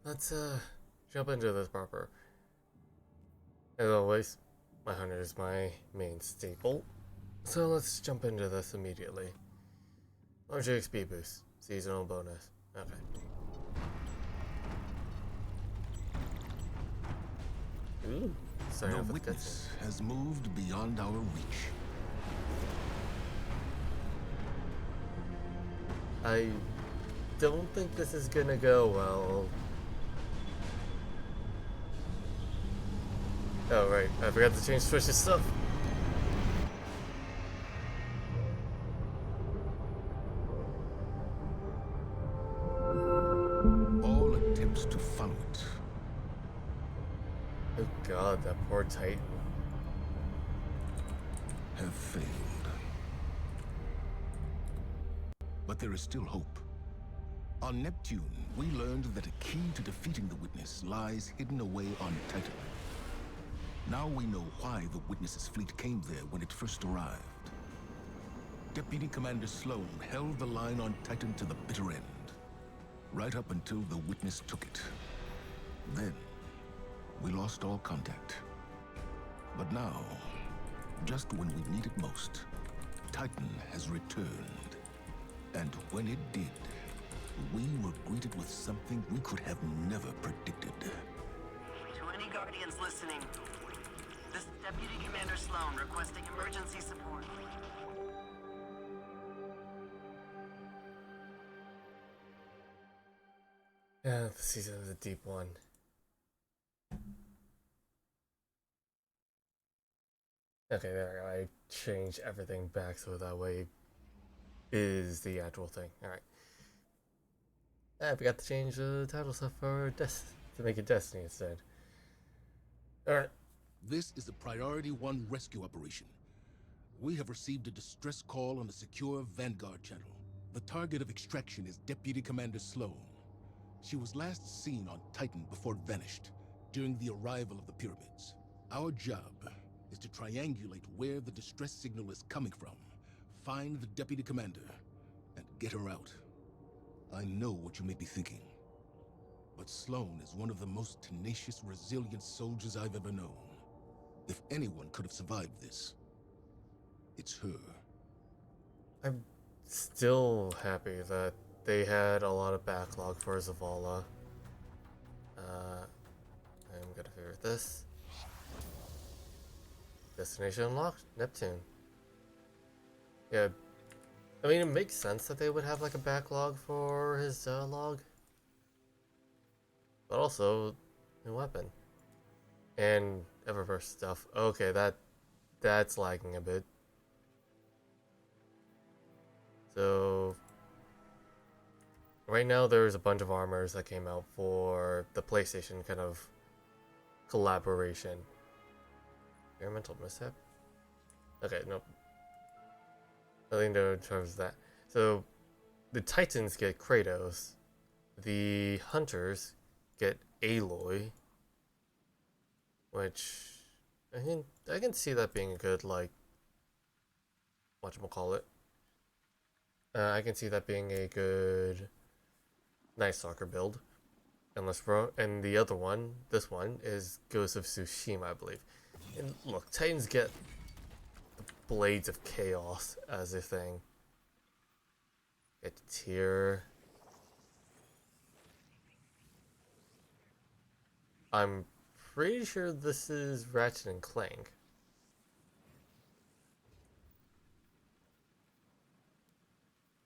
let's jump into this proper. As always, my hunter is my main staple, so let's jump into this immediately. Large XP boost, seasonal bonus. Okay. Ooh, starting The off with witness has moved beyond our reach. I don't think this is gonna go well. Oh right, I forgot to change Twitch's stuff. All attempts to follow it Oh god, that poor Titan. have failed. But there is still hope. On Neptune, we learned that a key to defeating the witness lies hidden away on Titan. Now we know why the witness's fleet came there when it first arrived. Deputy Commander Sloan held the line on Titan to the bitter end, right up until the witness took it. Then, we lost all contact. But now, just when we need it most, Titan has returned. And when it did, we were greeted with something we could have never predicted. To any Guardians listening, this is Deputy Commander Sloan requesting emergency support. Yeah, the season is a deep one. Okay, there. I changed everything back so that way is the actual thing. Alright. I forgot to change the title stuff for to make it Destiny instead. Alright. This is a Priority 1 rescue operation. We have received a distress call on the secure Vanguard channel. The target of extraction is Deputy Commander Sloan. She was last seen on Titan before it vanished, during the arrival of the pyramids. Our job is to triangulate where the distress signal is coming from, find the Deputy Commander, and get her out. I know what you may be thinking, but Sloan is one of the most tenacious, resilient soldiers I've ever known. If anyone could have survived this, it's her. I'm still happy that they had a lot of backlog for Zavala. I'm gonna favorite this. Destination unlocked, Neptune. Yeah, I mean, it makes sense that they would have like a backlog for his log. But also, new weapon. And Eververse stuff. Okay, that's lagging a bit. So right now there's a bunch of armors that came out for the PlayStation kind of collaboration. Environmental mishap? Okay, nope. Nothing in terms of that. So the Titans get Kratos. The Hunters get Aloy. Which I can see that being a good like whatchamacallit. I can see that being a good nice soccer build. And the other one, this one, is Ghost of Tsushima, I believe. And look, Titans get the Blades of Chaos as a thing. Get tier. I'm pretty sure this is Ratchet and Clank.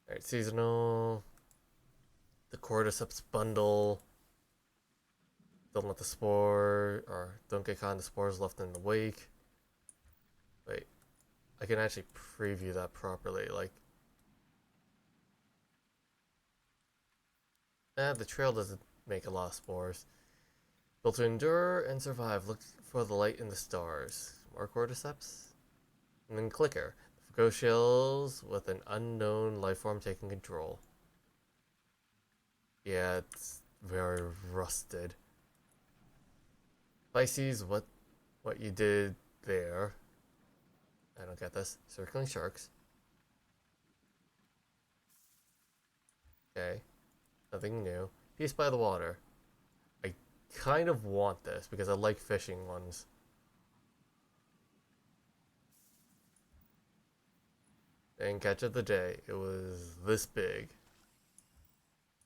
Alright, seasonal. The Cordyceps bundle. Don't let the spore, or don't get caught in the spores left in the wake. Wait, I can actually preview that properly. Like, the trail doesn't make a lot of spores. Built to endure and survive. Look for the light in the stars. More Cordyceps. And then Clicker. Ghost shells with an unknown life form taking control. Yeah, it's very rusted. Pisces, what you did there. I don't get this. Circling sharks. Okay. Nothing new. Peace by the water. kind of want this because I like fishing ones. And catch of the day, it was this big.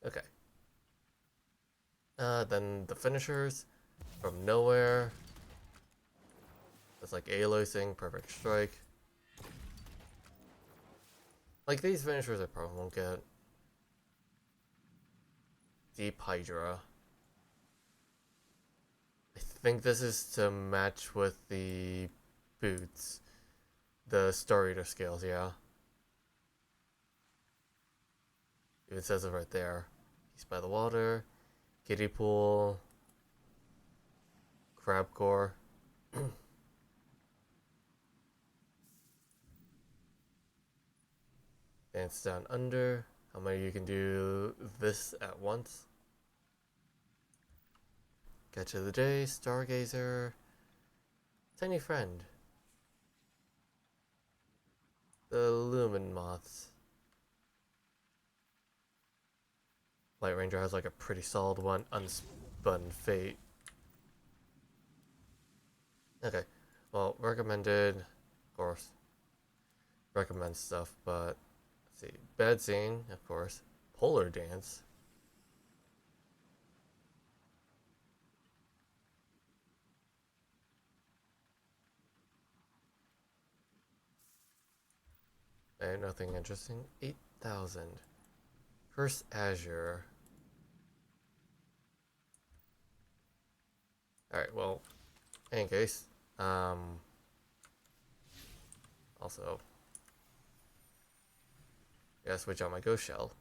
Okay. Then the finishers from nowhere. It's like Aloysing, Perfect Strike. Like these finishers I probably won't get. Deep Hydra. I think this is to match with the boots. The Star Eater scales, yeah. It says it right there. He's by the water. Kiddie pool. Crab core. Dance down under. How many you can do this at once? Catch of the day, Stargazer, Tiny Friend, the Lumen Moths. Light Ranger has like a pretty solid one, Unspun Fate. Okay, well, recommended, of course, recommend stuff, but let's see, Bad Scene, of course, Polar Dance. And nothing interesting. 8,000. Curse Azure. Alright, well, in any case, also, I gotta switch out my Ghost Shell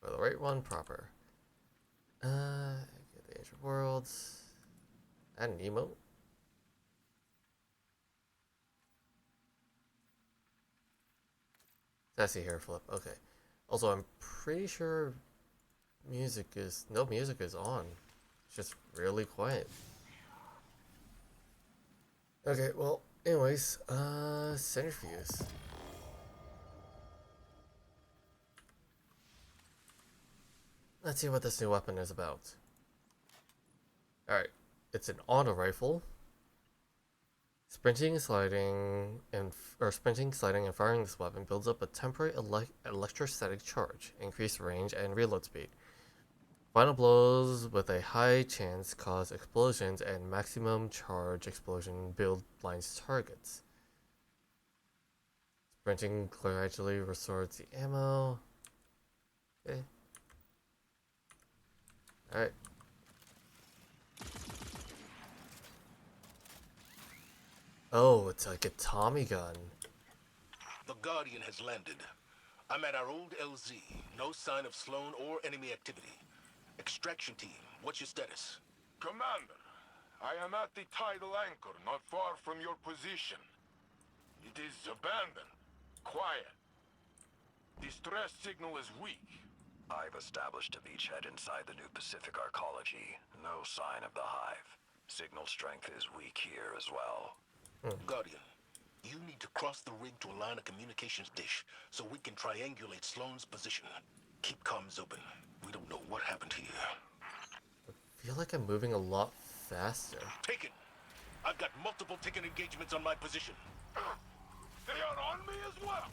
for the right one proper. Get the Age of Worlds. Add an emote. Sassy hair flip. Okay. Also, I'm pretty sure no music is on. It's just really quiet. Okay, well, anyways, centrifuge. Let's see what this new weapon is about. Alright, it's an auto rifle. Sprinting, sliding, and firing this weapon builds up a temporary electrostatic charge, increased range, and reload speed. Final blows with a high chance cause explosions, and maximum charge explosion build blinds targets. Sprinting gradually restores the ammo. Okay. Alright. Oh, it's like a Tommy gun. The Guardian has landed. I'm at our old LZ. No sign of Sloan or enemy activity. Extraction team, what's your status? Commander, I am at the tidal anchor not far from your position. It is abandoned. Quiet. Distress signal is weak. I've established a beachhead inside the new Pacific Arcology. No sign of the hive. Signal strength is weak here as well. Guardian, you need to cross the rig to align a communications dish so we can triangulate Sloan's position. Keep comms open. We don't know what happened here. I feel like I'm moving a lot faster. Taken. I've got multiple ticket engagements on my position. They are on me as well.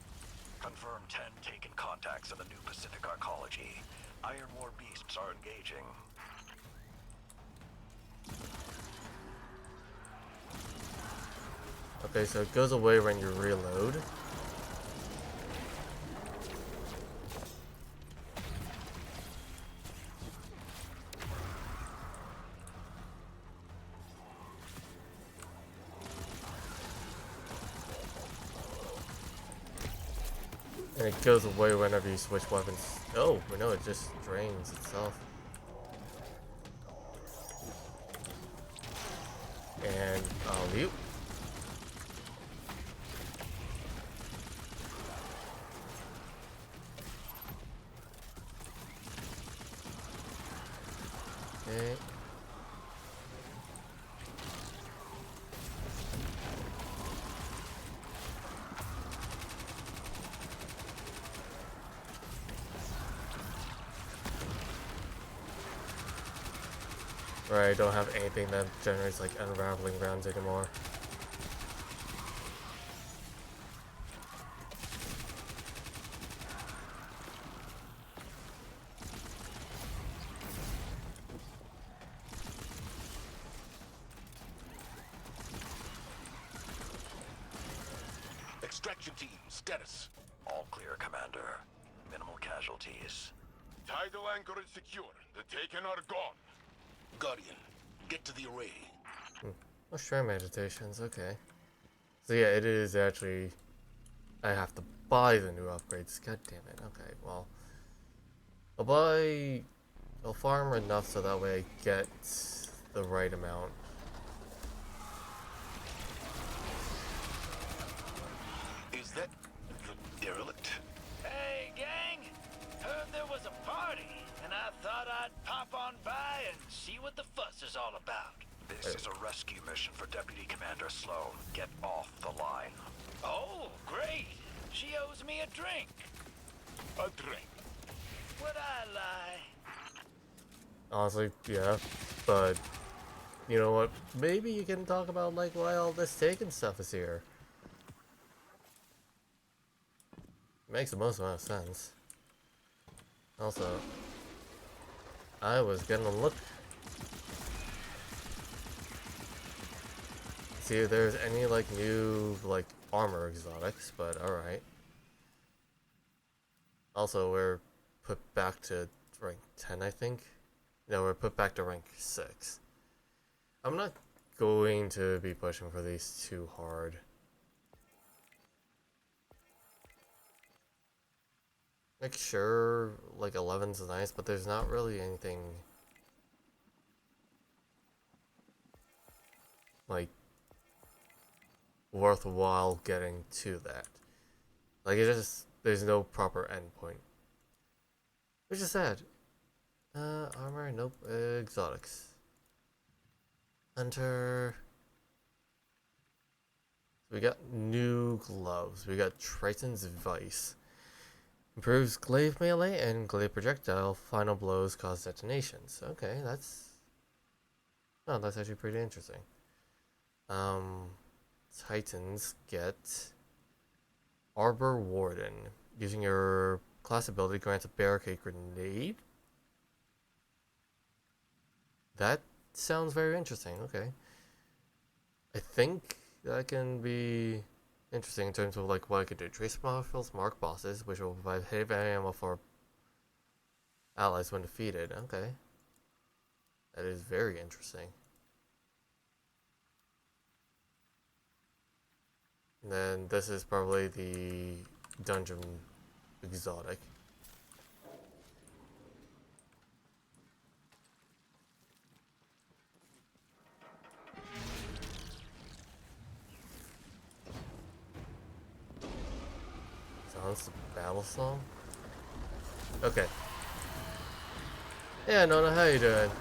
Confirm 10 taken contacts in the new Pacific Arcology. Iron War beasts are engaging. Okay, so it goes away when you reload. And it goes away whenever you switch weapons. Oh, no, it just drains itself. And alley-oop. Okay. where I don't have anything that generates like unraveling rounds anymore. Extraction team, status. All clear, Commander. Minimal casualties. Tidal anchor is secure. The Taken are gone. Guardian, get to the array. Oh, sure, meditations, okay. So yeah, it is actually... I have to buy the new upgrades. God damn it. Okay, well... I'll farm enough so that way I get the right amount. Is that the derelict? Hey, gang! Heard there was a party, and I thought I'd pop on by and see what the fuss is all about. This is a rescue mission for Deputy Commander Sloan. Get off the line. Oh, great! She owes me a drink. A drink. Would I lie? Honestly, yeah. But, you know what? Maybe you can talk about, like, why all this Taken stuff is here. Makes the most amount of sense. Also, I was gonna look... see if there's any, like, new, like, armor exotics, but alright. Also, we're put back to rank 10, I think? No, we're put back to rank 6. I'm not going to be pushing for these too hard. Like, sure, like, 11's nice, but there's not really anything... like... worthwhile getting to that. Like, it just... there's no proper endpoint. Which is sad. Armor, nope. Exotics. Hunter. We got new gloves. We got Triton's Vice. Improves glaive melee and glaive projectile. Final blows cause detonations. Okay, that's... oh, that's actually pretty interesting. Titans get... Arbor Warden. Using your class ability grants a barricade grenade? That sounds very interesting, okay. I think that can be interesting in terms of like what I could do. Trace molecules, mark bosses, which will provide heavy ammo for allies when defeated. Okay. That is very interesting. And then this is probably the dungeon exotic. Sounds the battle song? Okay. Yeah, Nona, how you doing?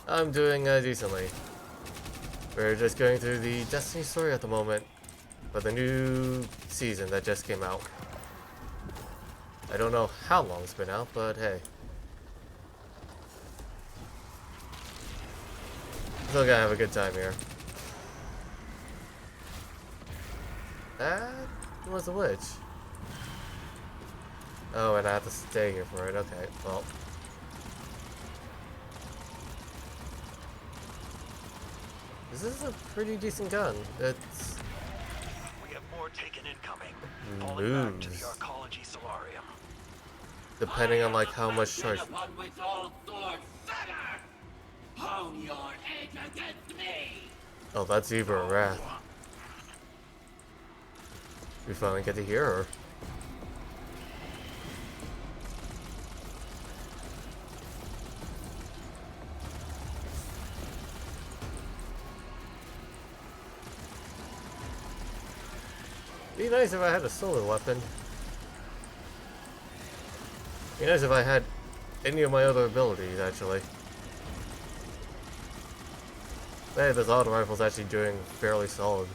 I'm doing decently. We're just going through the Destiny story at the moment, for the new season that just came out. I don't know how long it's been out, but hey. Still gotta have a good time here. That was a witch. Oh, and I have to stay here for it. Okay, well. This is a pretty decent gun. It's... We have more Taken incoming. Falling back to the Arcology Solarium. depending on like how much charge. Oh, that's Eva or Wrath. We finally get to hear her. Be nice if I had a solar weapon. Be nice if I had any of my other abilities, actually. Hey, this auto rifle's actually doing fairly solid.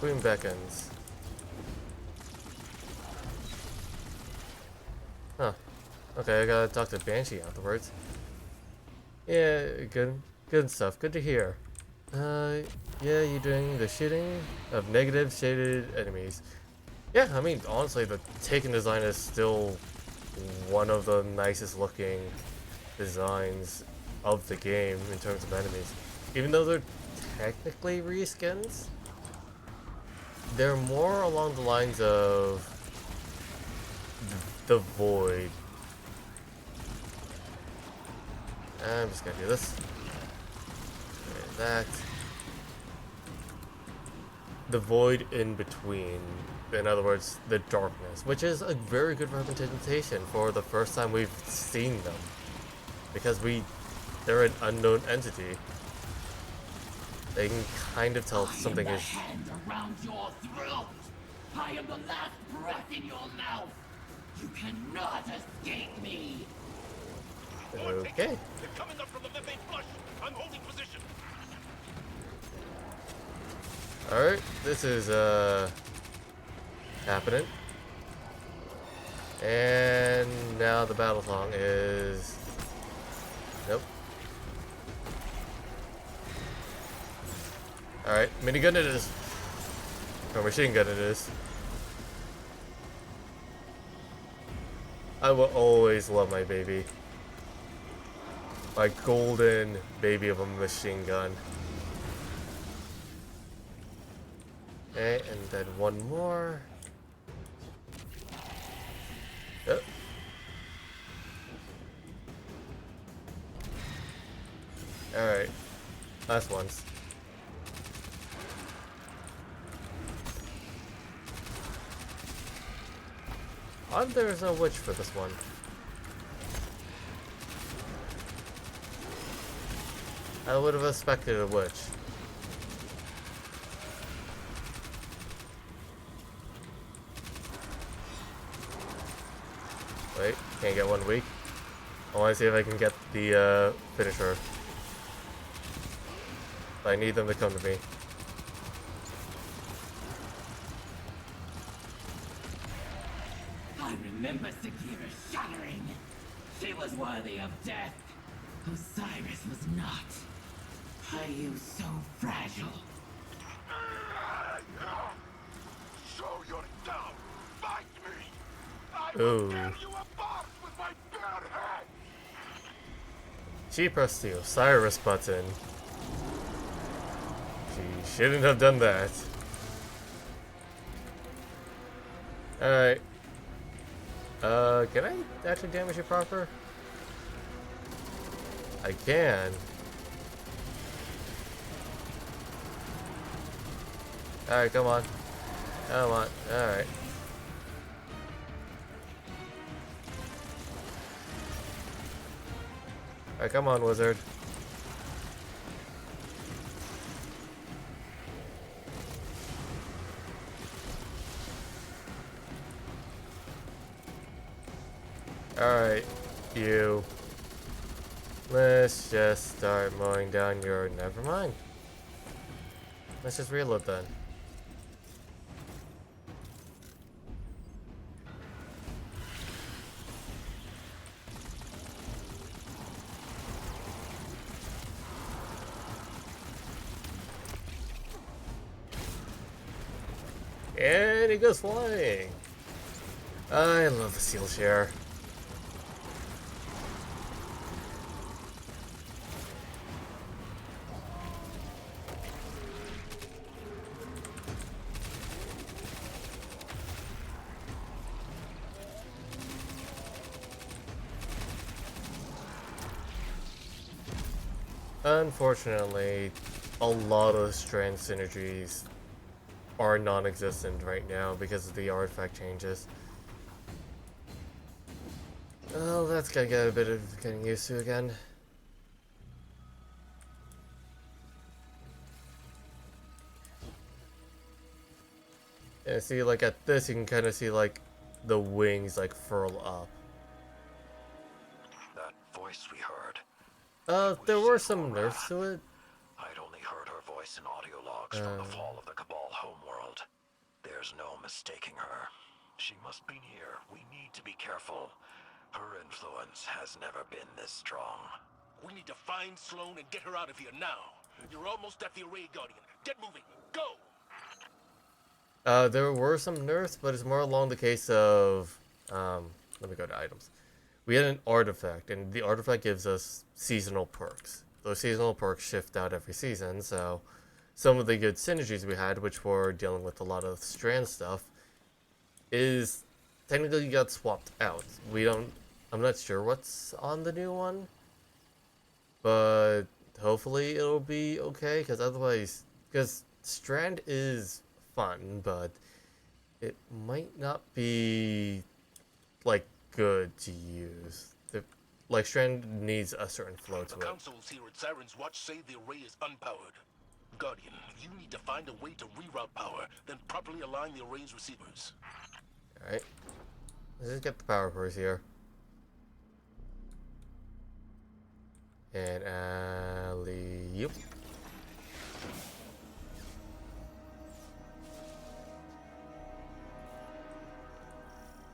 Queen beckons. Huh. Okay, I gotta talk to Banshee afterwards. Yeah, good stuff. Good to hear. Yeah, you doing the shooting of negative shaded enemies. Yeah, I mean, honestly, the Taken design is still one of the nicest looking designs of the game in terms of enemies. Even though they're technically reskins, they're more along the lines of the Void. I'm just gonna do this. And that. The Void in between. In other words, the darkness, which is a very good representation for the first time we've seen them. Because they're an unknown entity. They can kind of tell if something is... hand around your throat. I am the last breath in your mouth. You cannot escape me. Okay. They're coming up from the methane flush. I'm holding position. Alright, this is, happening. And now the battle song is... Nope. Alright, minigun it is. Or machine gun it is. I will always love my baby. My golden baby of a machine gun. Okay, and then one more. Yep. Alright. Last ones. Odd there's no witch for this one. I would have expected a witch. Wait, can't get one week. I want to see if I can get the finisher. But I need them to come to me. I remember Sagira shattering. She was worthy of death. Osiris was not. Are you so fragile? Show your doubt. Fight me. I Ooh. will tear you apart with my bare hands. She pressed the Osiris button. She shouldn't have done that. Alright. Can I actually damage it proper? I can. Alright, come on. Come on. Alright. Alright, come on, wizard. Alright, you. Let's just start mowing down your... Never mind. Let's just reload then. And he goes flying. I love the seal share. Unfortunately, a lot of strand synergies are non-existent right now because of the artifact changes. Oh, that's gonna get a bit of getting used to again. And see, like at this, you can kind of see like the wings like furl up. That voice we heard. There were some nerfs to it. I'd only heard her voice in audio logs from the fall of the Cabal homeworld. There's no mistaking her. She must be near. We need to be careful. Her influence has never been this strong. We need to find Sloane and get her out of here now. You're almost at the Array Guardian. Get moving. Go! There were some nerfs, but it's more along the case of, let me go to items. We had an artifact, and the artifact gives us seasonal perks. Those seasonal perks shift out every season, so some of the good synergies we had, which were dealing with a lot of strand stuff, is technically got swapped out. I'm not sure what's on the new one, but hopefully it'll be okay, because strand is fun, but it might not be like good to use. Like strand needs a certain flow to The it. councils here at Siren's Watch say the array is unpowered. Guardian, you need to find a way to reroute power, then properly align the array's receivers. Alright. Let's just get the power cores here. And alley-oop.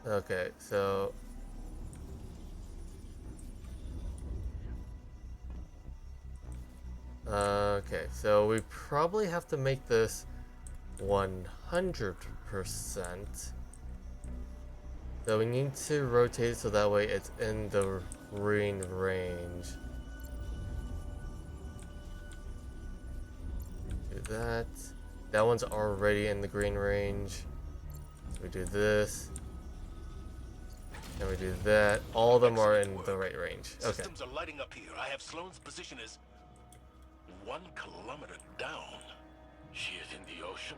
Okay, so we probably have to make this 100%. So we need to rotate so that way it's in the green range. Do that. That one's already in the green range. So we do this. And we do that. All of them are in the right range. Okay. Systems are lighting up here. I have Sloane's position as 1 kilometer down. She is in the ocean.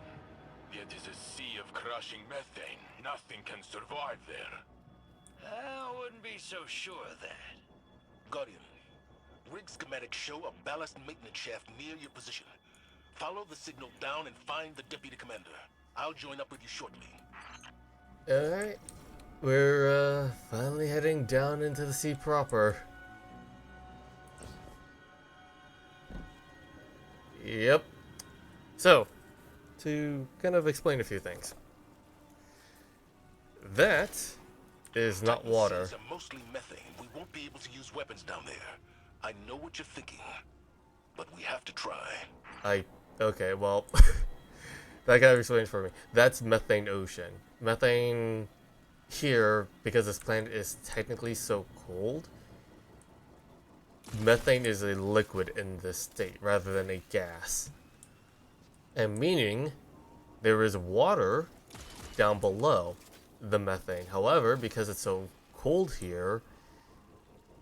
It is a sea of crushing methane. Nothing can survive there. I wouldn't be so sure of that. Guardian, rig schematics show a ballast maintenance shaft near your position. Follow the signal down and find the deputy commander. I'll join up with you shortly. Alright. We're finally heading down into the sea proper. Yep. So, to kind of explain a few things. That is not water. Seas are mostly methane. We won't be able to use weapons down there. I know what you're thinking, but we have to try. Okay, well, that kind of explains for me. That's methane ocean. Methane here, because this planet is technically so cold, methane is a liquid in this state rather than a gas. And meaning there is water down below the methane. However, because it's so cold here,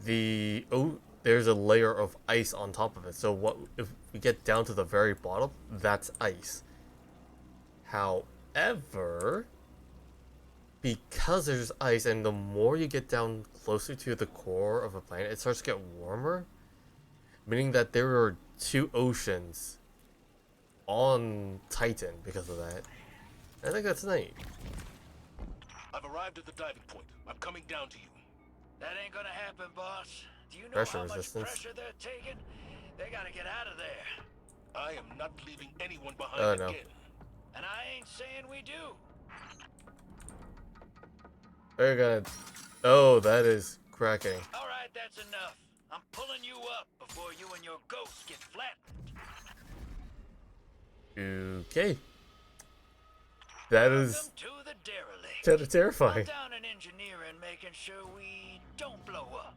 there's a layer of ice on top of it. So if we get down to the very bottom, that's ice. However, because there's ice, and the more you get down closer to the core of a planet, it starts to get warmer, meaning that there are 2 oceans on Titan because of that. I think that's neat. I've arrived at the diving point. I'm coming down to you. That ain't gonna happen, boss. Do you know Pressure how resistance. much pressure they're taking? They gotta get out of there. I am not leaving anyone behind Oh, no. again. And I ain't saying we do. Very good. Oh, that is cracking. Alright, that's enough. I'm pulling you up before you and your ghost get flattened. Okay. That is Welcome to the derelict. kind of terrifying. Down in engineering, making sure we don't blow up.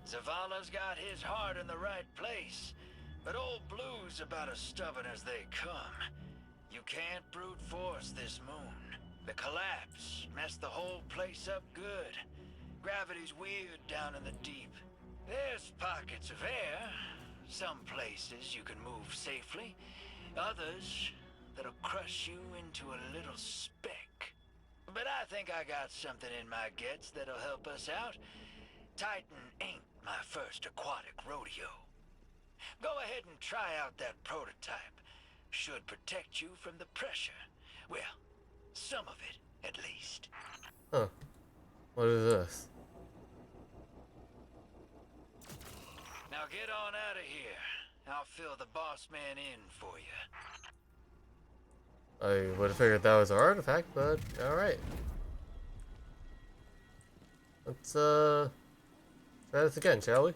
Zavala's got his heart in the right place, but old Blue's about as stubborn as they come. You can't brute force this moon. The collapse messed the whole place up good. Gravity's weird down in the deep. There's pockets of air. Some places you can move safely. Others that'll crush you into a little speck. But I think I got something in my guts that'll help us out. Titan ain't my first aquatic rodeo. Go ahead and try out that prototype. Should protect you from the pressure. Well, some of it, at least. Huh. What is this? Now get on out of here. I'll fill the boss man in for you. I would have figured that was our artifact, but alright. Let's try this again, shall we?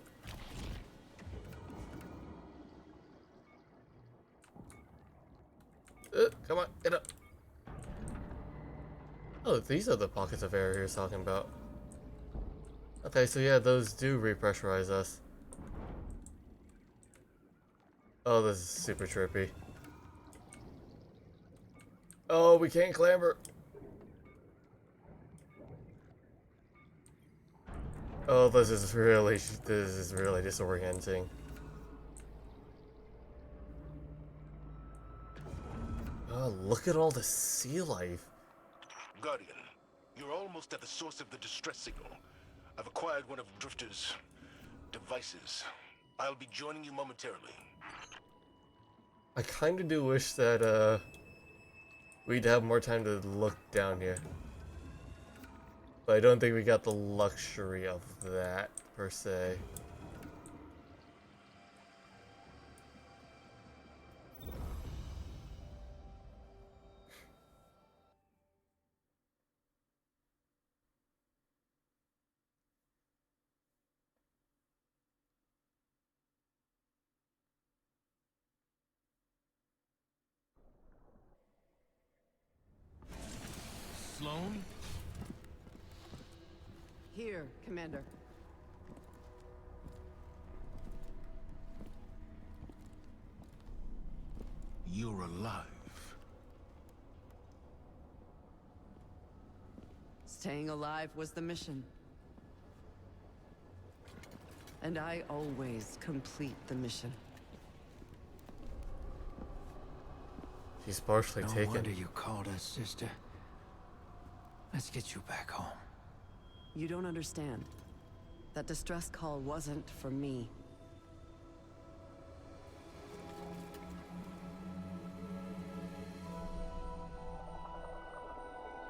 Come on, get up. Oh, these are the pockets of air he was talking about. Okay, so yeah, those do repressurize us. Oh, this is super trippy. Oh, we can't clamber. Oh, this is really disorienting. Oh, look at all the sea life. Guardian, you're almost at the source of the distress signal. I've acquired one of Drifter's devices. I'll be joining you momentarily. I kind of do wish that we'd have more time to look down here. But I don't think we got the luxury of that, per se. Sloan? Here, Commander. You're alive. Staying alive was the mission. And I always complete the mission. She's partially No taken. wonder you called us, sister. Let's get you back home. You don't understand. That distress call wasn't for me.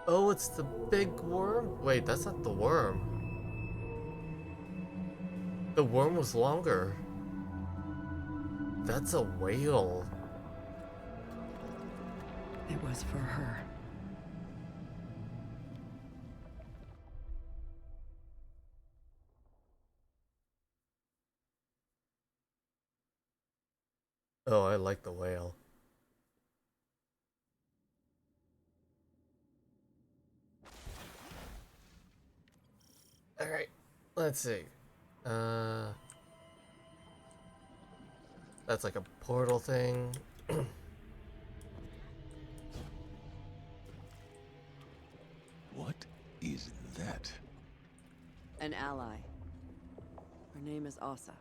Oh, it's the big worm? Wait, that's not the worm. The worm was longer. That's a whale. It was for her. Oh, I like the whale. Alright, let's see. That's like a portal thing. What is that? An ally. Her name is Asa.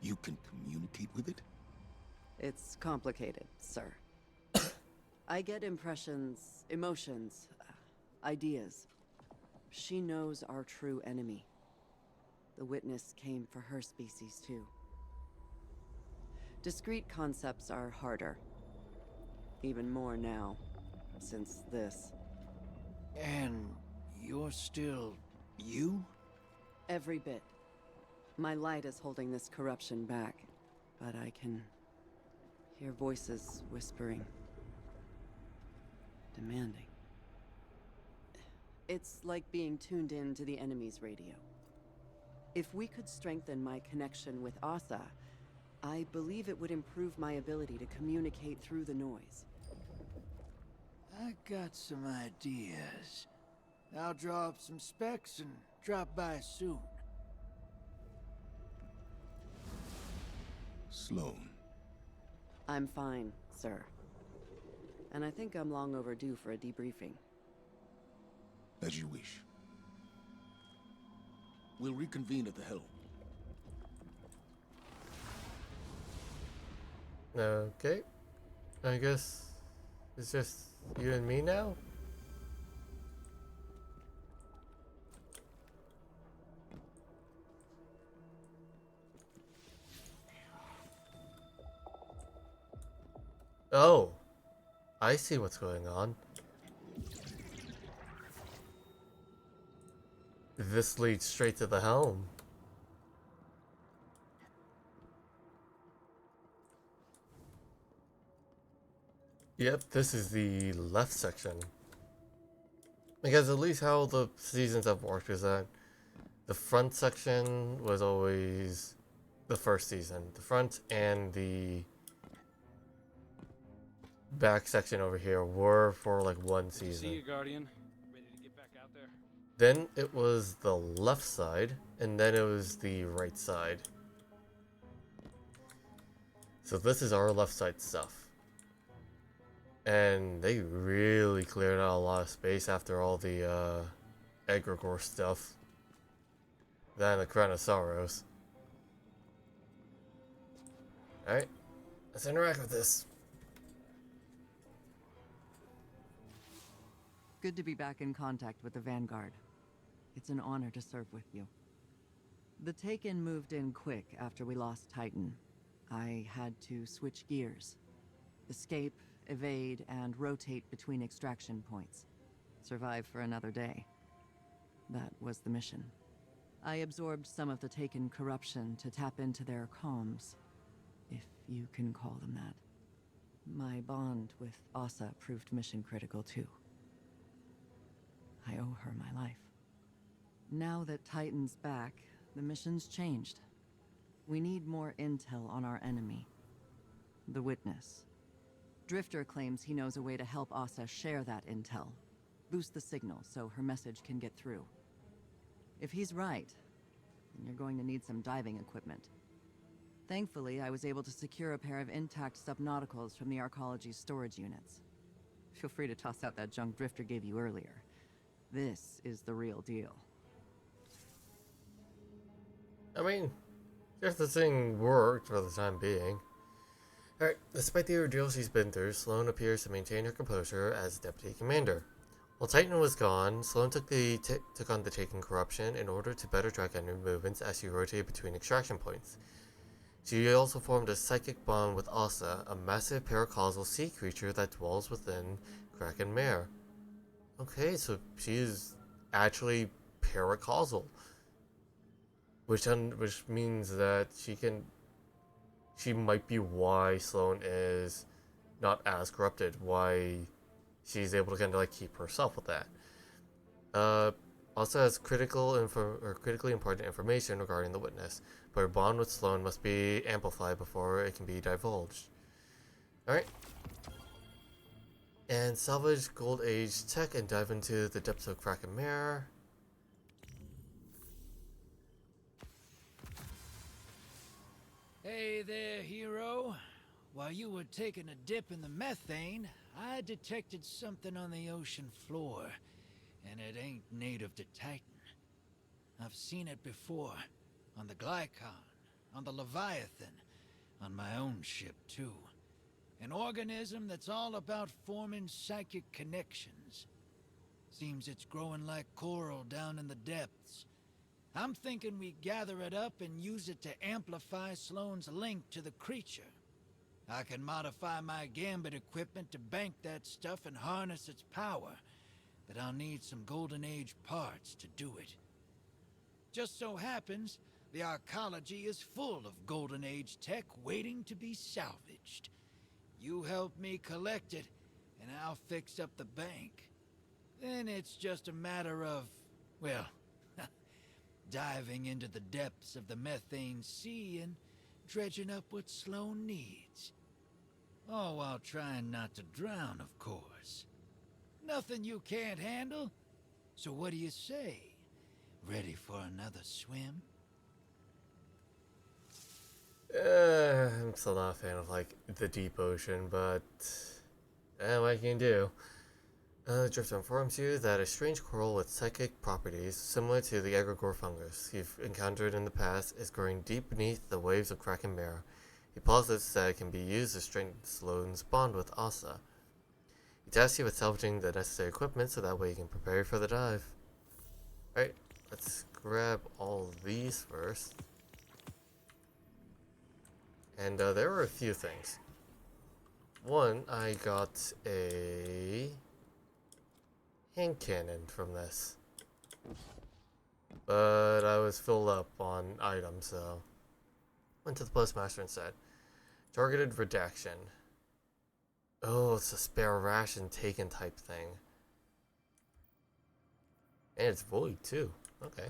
You can communicate with it? It's complicated, sir. I get impressions, emotions, ideas. She knows our true enemy. The witness came for her species, too. Discrete concepts are harder. Even more now, since this. And you're still you? Every bit. My light is holding this corruption back, but I can hear voices whispering. Demanding. It's like being tuned in to the enemy's radio. If we could strengthen my connection with Asa, I believe it would improve my ability to communicate through the noise. I got some ideas. I'll draw up some specs and drop by soon. Sloan. I'm fine, sir. And I think I'm long overdue for a debriefing. As you wish. We'll reconvene at the helm. Okay. I guess it's just you and me now? Oh. I see what's going on. This leads straight to the helm. Yep, this is the left section. Because at least how the seasons have worked is that the front section was always the first season. The front and the back section over here were for like one See season. you, Guardian. Ready to get back out there? Then it was the left side, and then it was the right side. So this is our left side stuff. And they really cleared out a lot of space after all the egregore stuff. Then the Crown of Sorrows. Alright, let's interact with this. Good to be back in contact with the Vanguard. It's an honor to serve with you. The Taken moved in quick after we lost Titan. I had to switch gears. Escape, evade, and rotate between extraction points. Survive for another day. That was the mission. I absorbed some of the Taken corruption to tap into their comms, if you can call them that. My bond with Asa proved mission critical too. I owe her my life. Now that Titan's back, the mission's changed. We need more intel on our enemy. The Witness. Drifter claims he knows a way to help Asa share that intel. Boost the signal so her message can get through. If he's right, then you're going to need some diving equipment. Thankfully, I was able to secure a pair of intact subnauticals from the Arcology's storage units. Feel free to toss out that junk Drifter gave you earlier. This is the real deal. I mean, just the thing worked for the time being. Alright, despite the ordeal she's been through, Sloane appears to maintain her composure as deputy commander. While Titan was gone, Sloane took on the Taken corruption in order to better track enemy movements as she rotated between extraction points. She also formed a psychic bond with Asa, a massive paracausal sea creature that dwells within Kraken Mare. Okay, so she is actually paracausal, which means that she might be why Sloane is not as corrupted, why she's able to kind of like keep herself with that. Also has critically important information regarding the Witness, but her bond with Sloane must be amplified before it can be divulged. Alright. And salvage Gold Age tech and dive into the depths of Kraken Mare. Hey there, hero. While you were taking a dip in the methane, I detected something on the ocean floor, and it ain't native to Titan. I've seen it before, on the Glycon, on the Leviathan, on my own ship too. An organism that's all about forming psychic connections. Seems it's growing like coral down in the depths. I'm thinking we gather it up and use it to amplify Sloane's link to the creature. I can modify my gambit equipment to bank that stuff and harness its power, but I'll need some Golden Age parts to do it. Just so happens, the Arcology is full of Golden Age tech waiting to be salvaged. You help me collect it, and I'll fix up the bank. Then it's just a matter of, well, diving into the depths of the methane sea and dredging up what Sloane needs. All while trying not to drown, of course. Nothing you can't handle? So what do you say? Ready for another swim? I'm still not a fan of like the deep ocean, but what can you do? Drifter informs you that a strange coral with psychic properties similar to the egregore fungus you've encountered in the past is growing deep beneath the waves of Kraken Mare. He posits that it can be used to strengthen Sloane's bond with Asa. He tasks you with salvaging the necessary equipment so that way you can prepare for the dive. Alright, let's grab all these first. And there were a few things. One, I got a hand cannon from this, but I was filled up on items, so went to the postmaster and said, targeted redaction. Oh, it's a spare ration taken type thing. And it's void too. Okay.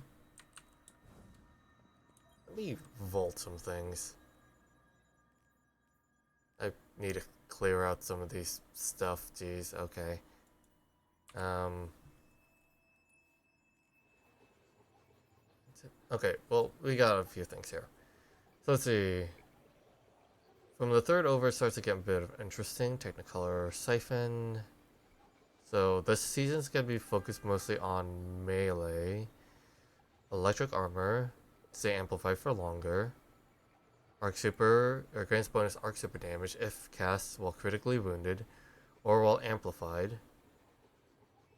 Let me vault some things. I need to clear out some of these stuff. Jeez, okay. Okay, well, we got a few things here. So let's see. From the third over, it starts to get a bit of interesting. Technicolor Siphon. So this season's gonna be focused mostly on melee. Electric armor. Stay amplified for longer. Arc Super, or grants bonus Arc Super damage if cast while critically wounded, or while amplified.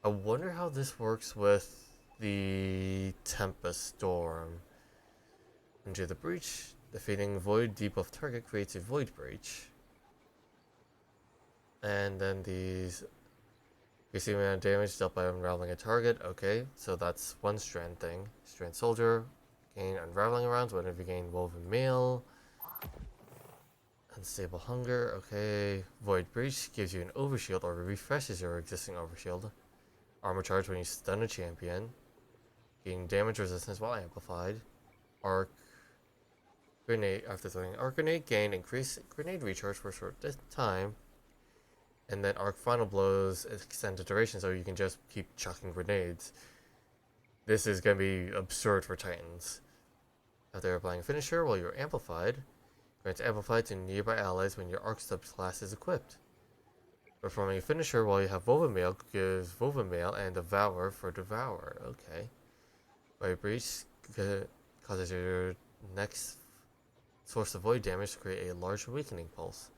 I wonder how this works with the Tempest Storm. Into the breach. Defeating Void debuff target creates a Void Breach. And then these receiving amount of damage dealt by unraveling a target. Okay, so that's one strand thing. Strand Soldier. Gain unraveling rounds whenever you gain Woven Mail. Unstable Hunger. Okay. Void Breach gives you an overshield or refreshes your existing overshield. Armor Charge when you stun a champion. Gain damage resistance while amplified. Arc Grenade, after throwing Arc Grenade, gain increased grenade recharge for a short time. And then Arc Final Blows extended duration, so you can just keep chucking grenades. This is going to be absurd for Titans. After applying a finisher while you're amplified, grants amplified to nearby allies when your Arc Stub class is equipped. Performing a finisher while you have Woven Mail gives Woven Mail and Devour for Devour. Okay. Void Breach causes your next source of void damage to create a large weakening pulse.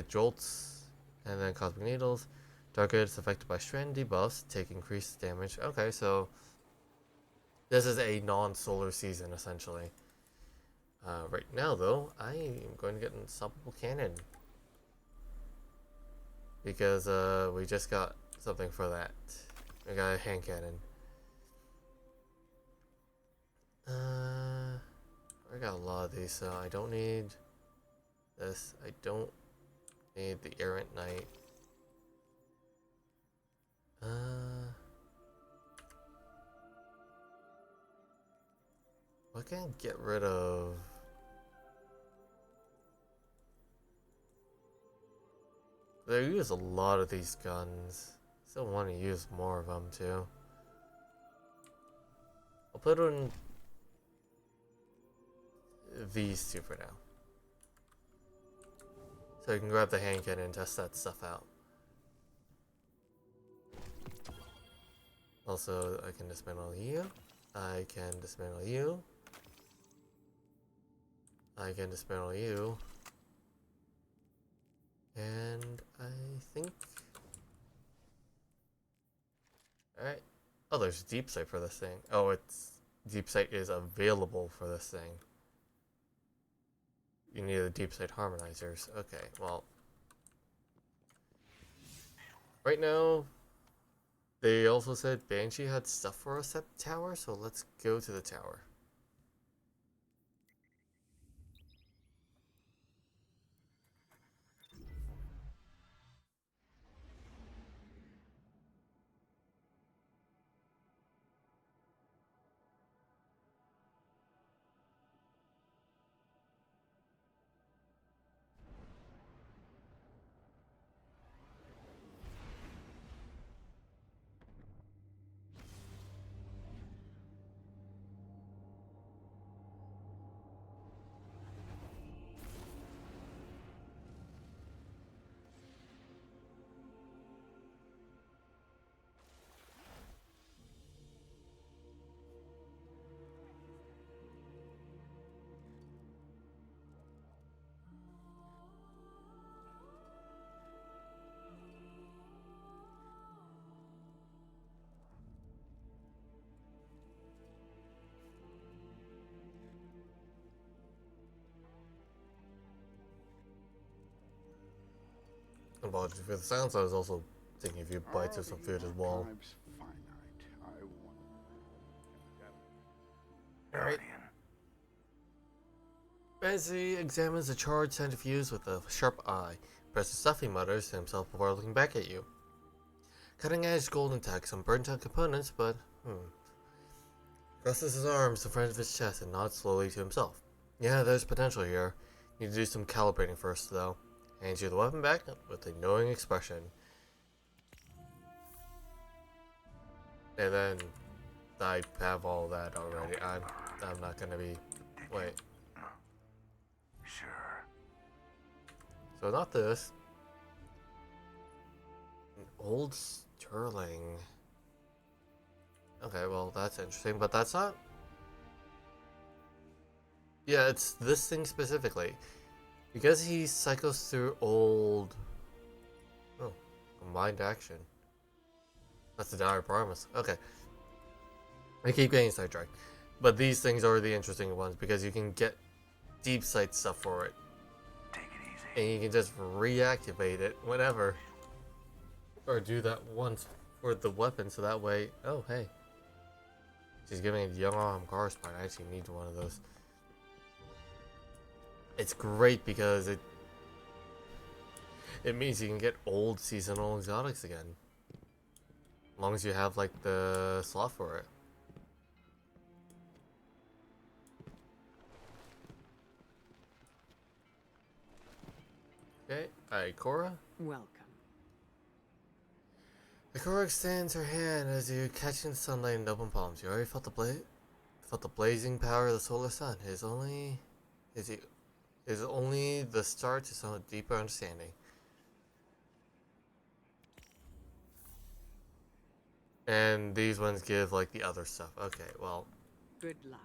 Jolts, and then Cosmic Needles. Targets affected by strand debuffs take increased damage. Okay, so this is a non-solar season, essentially. Right now, though, I am going to get an Unstoppable Cannon. Because we just got something for that. We got a hand cannon. I got a lot of these, so I don't need this. I don't need the Errant Knight. I can get rid of. They use a lot of these guns. Still want to use more of them too. I'll put in these two for now. So you can grab the hand cannon and test that stuff out. Also, I can dismantle you. I can dismantle you. I can dismantle you. And I think... Alright. Oh, there's deep sight for this thing. Oh, it's... Deep sight is available for this thing. You need the deep sight harmonizers. Okay, well... Right now... They also said Banshee had stuff for us at the tower, so let's go to the tower. Apologies for the sounds, I was also taking a few bites of some food as well. Alright. As he examines the charred centrifuge with a sharp eye, Impressive stuff, he mutters to himself before looking back at you. Cutting-edge golden tech, some burnt-out components, but, Crosses his arms in front of his chest and nods slowly to himself. Yeah, there's potential here. Need to do some calibrating first, though. Hands you the weapon back with a knowing expression. And then, I have all that already. I'm not gonna be... Wait. Sure. So not this. An old Sterling. Okay, well that's interesting, but that's not... Yeah, it's this thing specifically. Because he cycles through old... Oh, combined action. That's the dire promise. Okay. I keep getting sidetracked. But these things are the interesting ones because you can get deep sight stuff for it. Take it easy. And you can just reactivate it whenever. Or do that once for the weapon so that way... Oh, hey. She's giving a young arm car spine. I actually need one of those. It's great because it means you can get old seasonal exotics again. As long as you have like the slot for it. Okay, Ikora. Welcome. Ikora extends her hand as you catch in the sunlight in open palms. You already felt the blazing power of the solar sun. It is only the start to some deeper understanding. And these ones give like the other stuff. Okay, well. Good luck.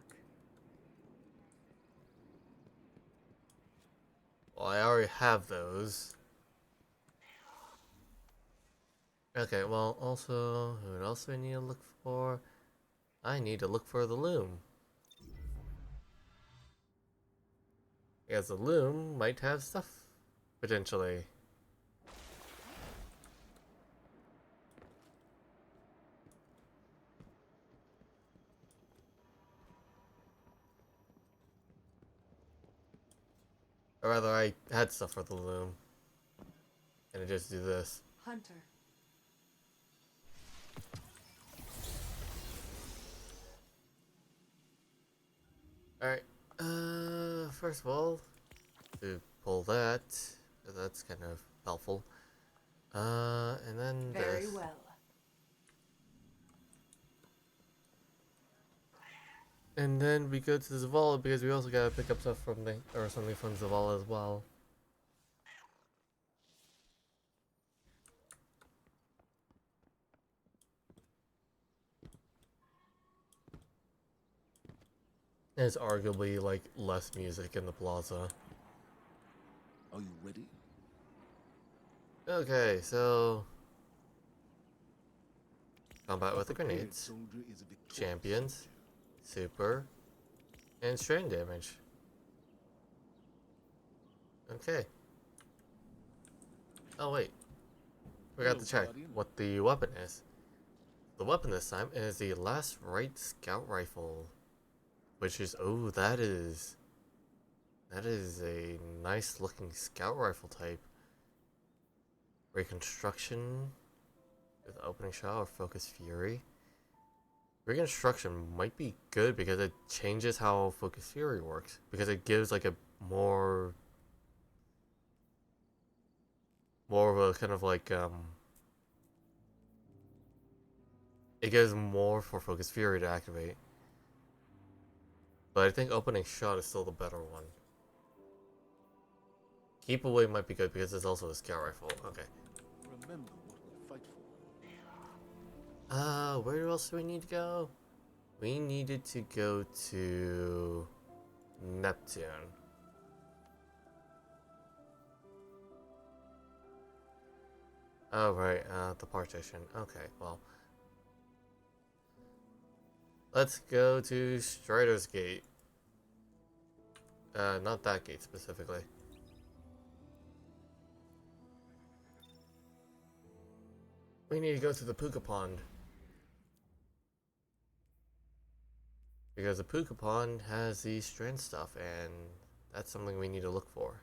Well, I already have those. Okay, well, also, who else do I need to look for? I need to look for the loom. Because the loom might have stuff, potentially. Or rather, I had stuff for the loom. And I just do this. Hunter. Alright, first of all, to pull that, that's kind of helpful. And then Very this. well. And then we go to Zavala because we also gotta pick up stuff from something from Zavala as well. There's arguably like less music in the plaza. Are you ready? Okay, so combat with the grenades, champions, super, and strain damage. Okay. Oh wait, forgot to check what the weapon is. The weapon this time is the Last Right Scout Rifle. Which is, oh, that is a nice looking scout rifle type. Reconstruction with opening shot or focus fury. Reconstruction might be good because it changes how focus fury works. Because it gives like a more of a kind of like, it gives more for focus fury to activate. But I think opening shot is still the better one. Keep away might be good because it's also a scout rifle. Okay. Remember what we fight for. Where else do we need to go? We needed to go to Neptune. Oh, right, the partition. Okay, well. Let's go to Strider's Gate. Not that gate specifically. We need to go to the Puka Pond. Because the Puka Pond has the strand stuff, and that's something we need to look for.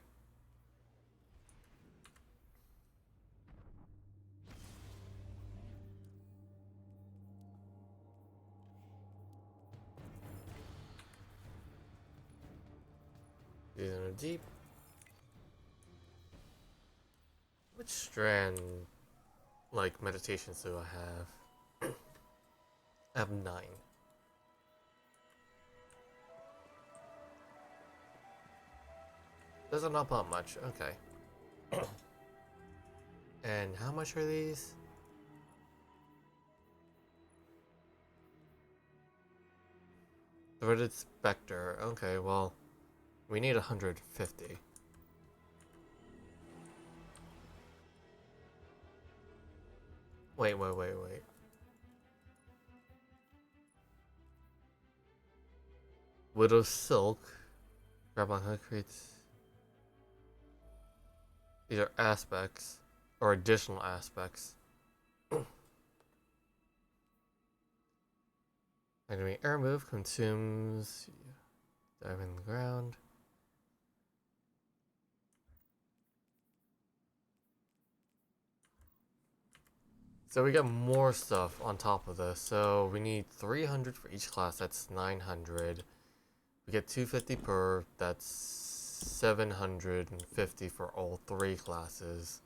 Strand deep. Which strand, like, meditations do I have? I have 9. Doesn't help out much. Okay. And how much are these? Threaded Spectre. Okay, well, we need 150. Wait. Widow Silk. Grab on hook creates. These are aspects, or additional aspects. Enemy air move consumes. Dive in the ground. So we got more stuff on top of this. So we need 300 for each class. That's 900. We get 250 per. That's 750 for all 3 classes.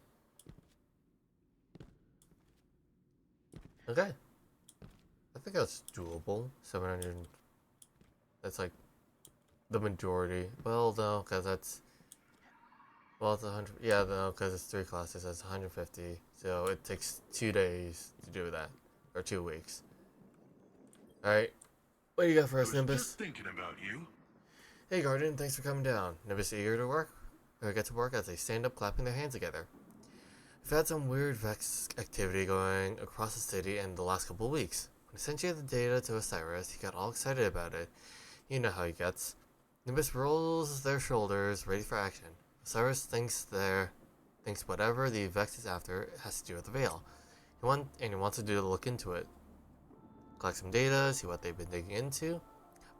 Okay. I think that's doable. 700. That's like the majority. Well, no, because that's. Well, it's 100. Yeah, no, because it's 3 classes. That's 150. So it takes 2 days to do that, or 2 weeks. All right. What do you got for us, Nimbus? Just thinking about you. Hey, Guardian. Thanks for coming down. Nimbus eager to work? Or get to work as they stand up, clapping their hands together. We've had some weird Vex activity going across the city in the last couple of weeks. When I sent you the data to Osiris, he got all excited about it. You know how he gets. Nimbus rolls their shoulders, ready for action. Osiris thinks whatever the Vex is after has to do with the Veil. He wants to look into it. Collect some data, see what they've been digging into.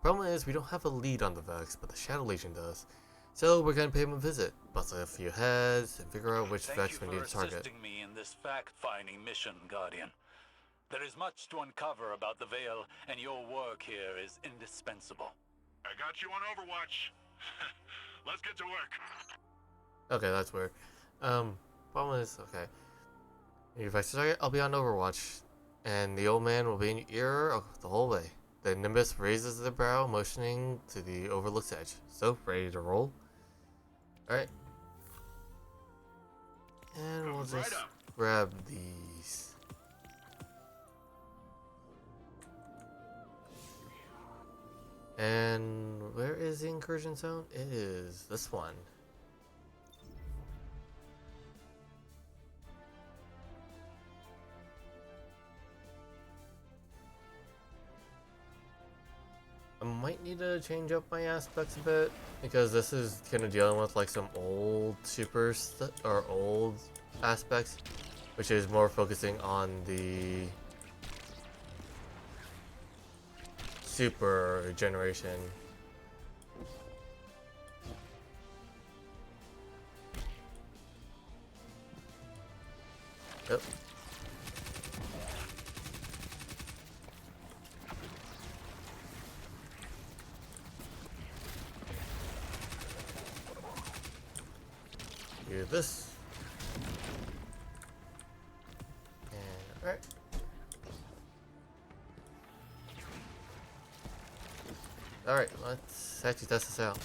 Problem is, we don't have a lead on the Vex, but the Shadow Legion does. So we're gonna pay him a visit, bust a few heads, and figure out which Vex we need to target. Thank you for assisting me in this fact-finding mission, Guardian. There is much to uncover about the Veil, and your work here is indispensable. I got you on Overwatch. Let's get to work. Okay, that's weird. Problem is, okay. If I start, I'll be on Overwatch, and the old man will be in your ear the whole way. The Nimbus raises the brow, motioning to the overlooked edge. So, ready to roll? Alright. And we'll just grab these. And where is the incursion zone? It is this one. I might need to change up my aspects a bit because this is kind of dealing with like some old old aspects, which is more focusing on the super generation. Yep. Do this. And alright. Alright, let's actually test this out.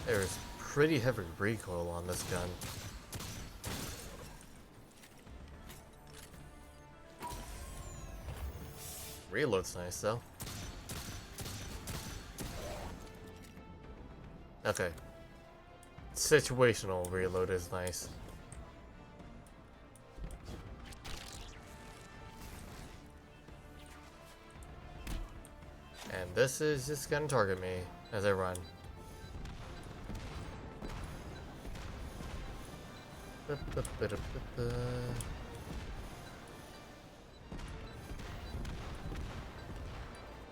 There's pretty heavy recoil on this gun. Reload's nice though. Okay. Situational reload is nice. And this is just gonna target me as I run.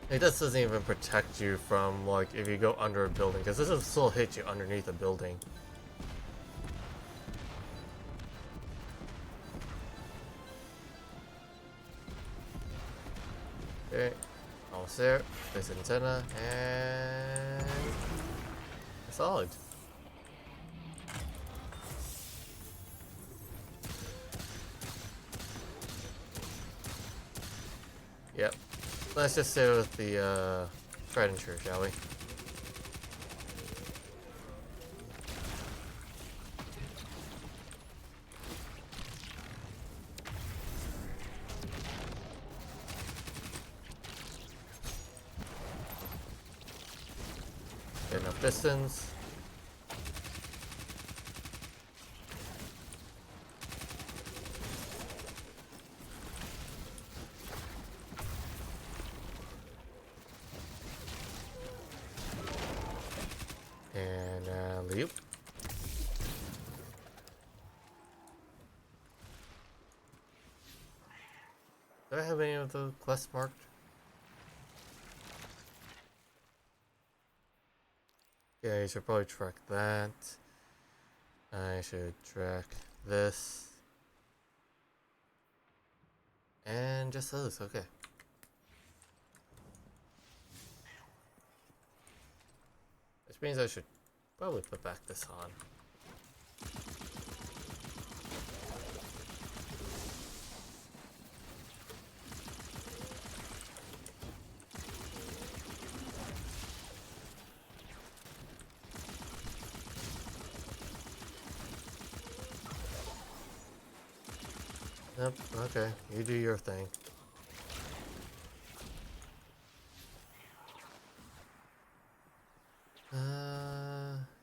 Like, this doesn't even protect you from, like, if you go under a building, because this will still hit you underneath a building. Okay, almost there. This antenna, and solid. Yep. Let's just stay with the tried and true, shall we? Get enough distance. And leap. Do I have any of the quests marked? Yeah, I should probably track that. I should track this. And just those, okay. Which means I should probably put back this on. Yep, okay, you do your thing.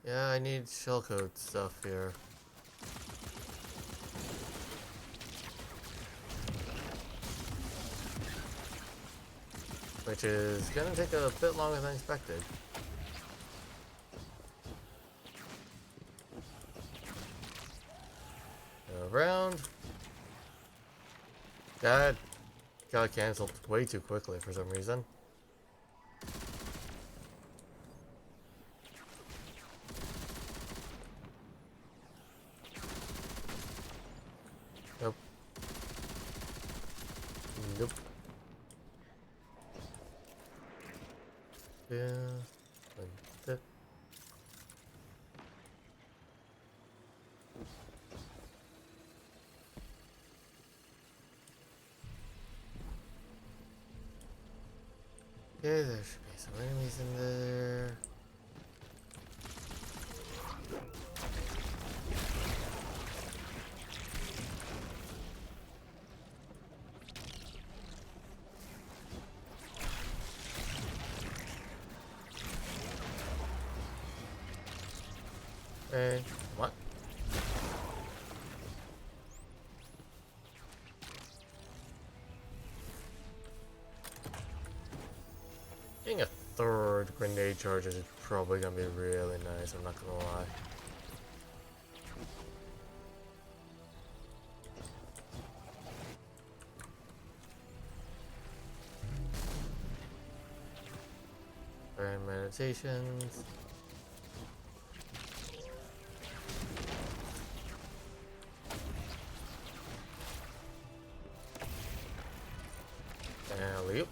Yeah, I need shellcode stuff here. Which is gonna take a bit longer than expected. Around. That got cancelled way too quickly for some reason. Nope. Nope. Yeah. Like that. Okay, there should be some enemies in there. Hey, what? Getting a third grenade charge is probably gonna be really nice, I'm not gonna lie. And meditations. And leap.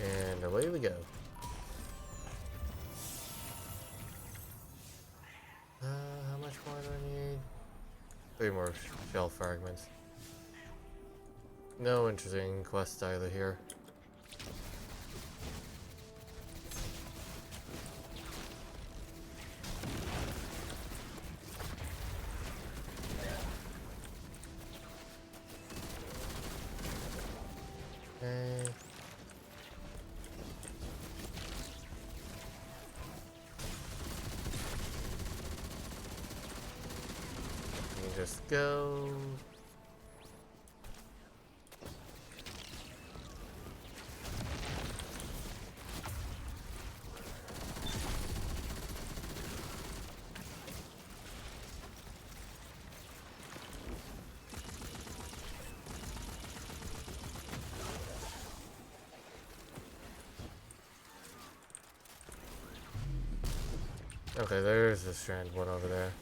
And away we go. How much more do I need? 3 more shell fragments. No interesting quest either here. Okay. You just go. Okay, there's a strand one over there.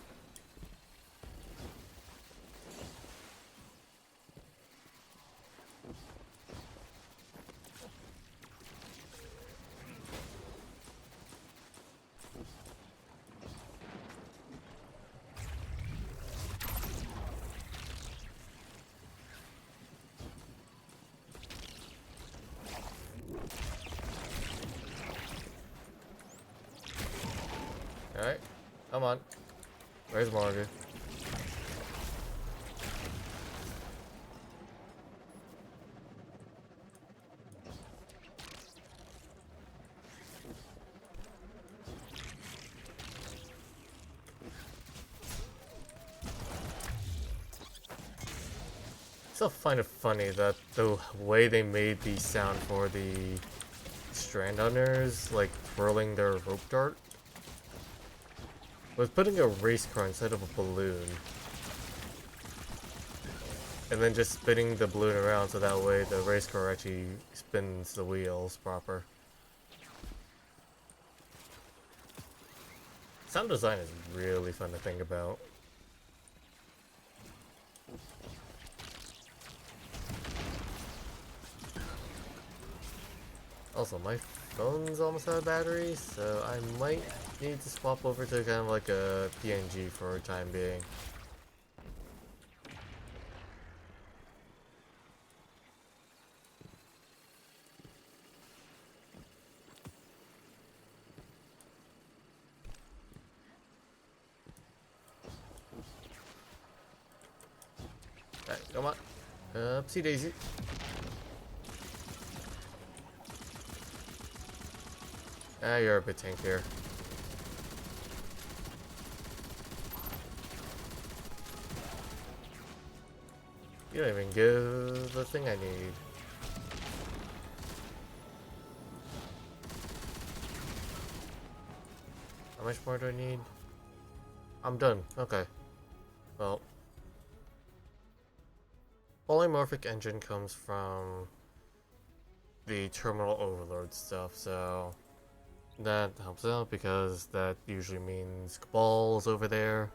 Alright, come on. Where's Margaret? Still find it funny that the way they made the sound for the strand hunters, like twirling their rope dart, was putting a race car instead of a balloon. And then just spinning the balloon around so that way the race car actually spins the wheels proper. Sound design is really fun to think about. Also, my phone's almost out of battery, so I might need to swap over to kind of like a PNG for a time being. Alright, come on. Upsie daisy. Ah, you're a bit tankier. You don't even give the thing I need. How much more do I need? I'm done. Okay. Well. Polymorphic engine comes from the terminal overload stuff, so that helps out because that usually means Cabal's over there.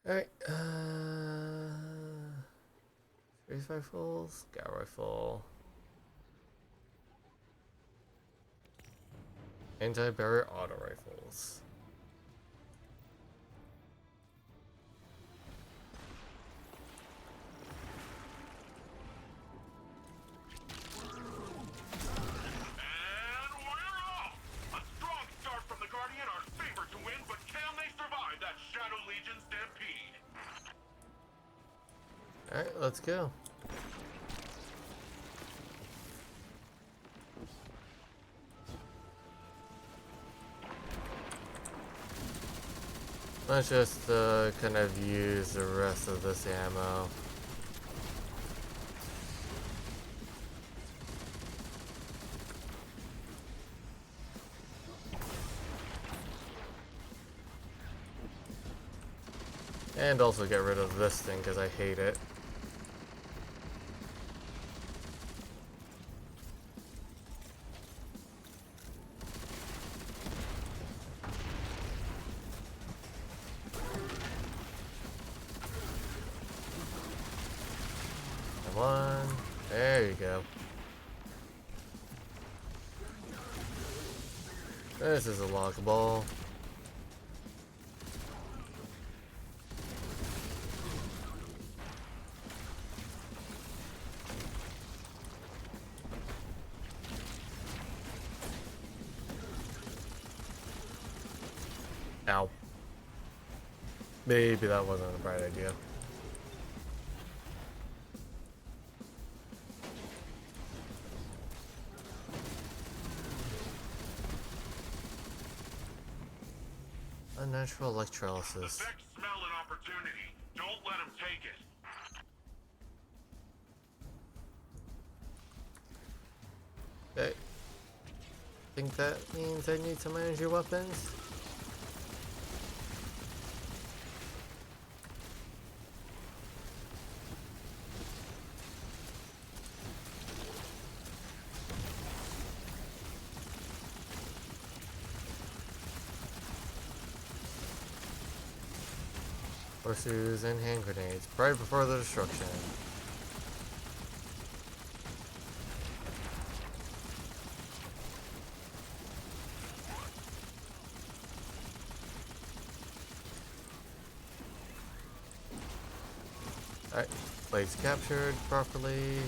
Alright, space rifles, scout rifle, anti-barrier auto rifles. Alright, let's go. Let's just kind of use the rest of this ammo. And also get rid of this thing because I hate it. Come on. There you go. This is a lockable. Ow. Maybe that wasn't a bright idea. Unnatural electrolysis. The Vex smell an opportunity. Don't let him take it. Okay. Think that means I need some energy weapons? Horseshoes and hand grenades. Right before the destruction. Alright, blades captured properly.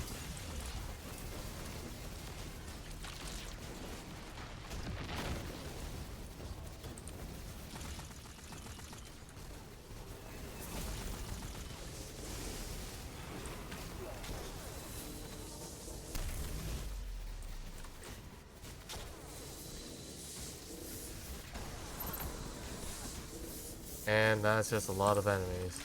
And that's just a lot of enemies.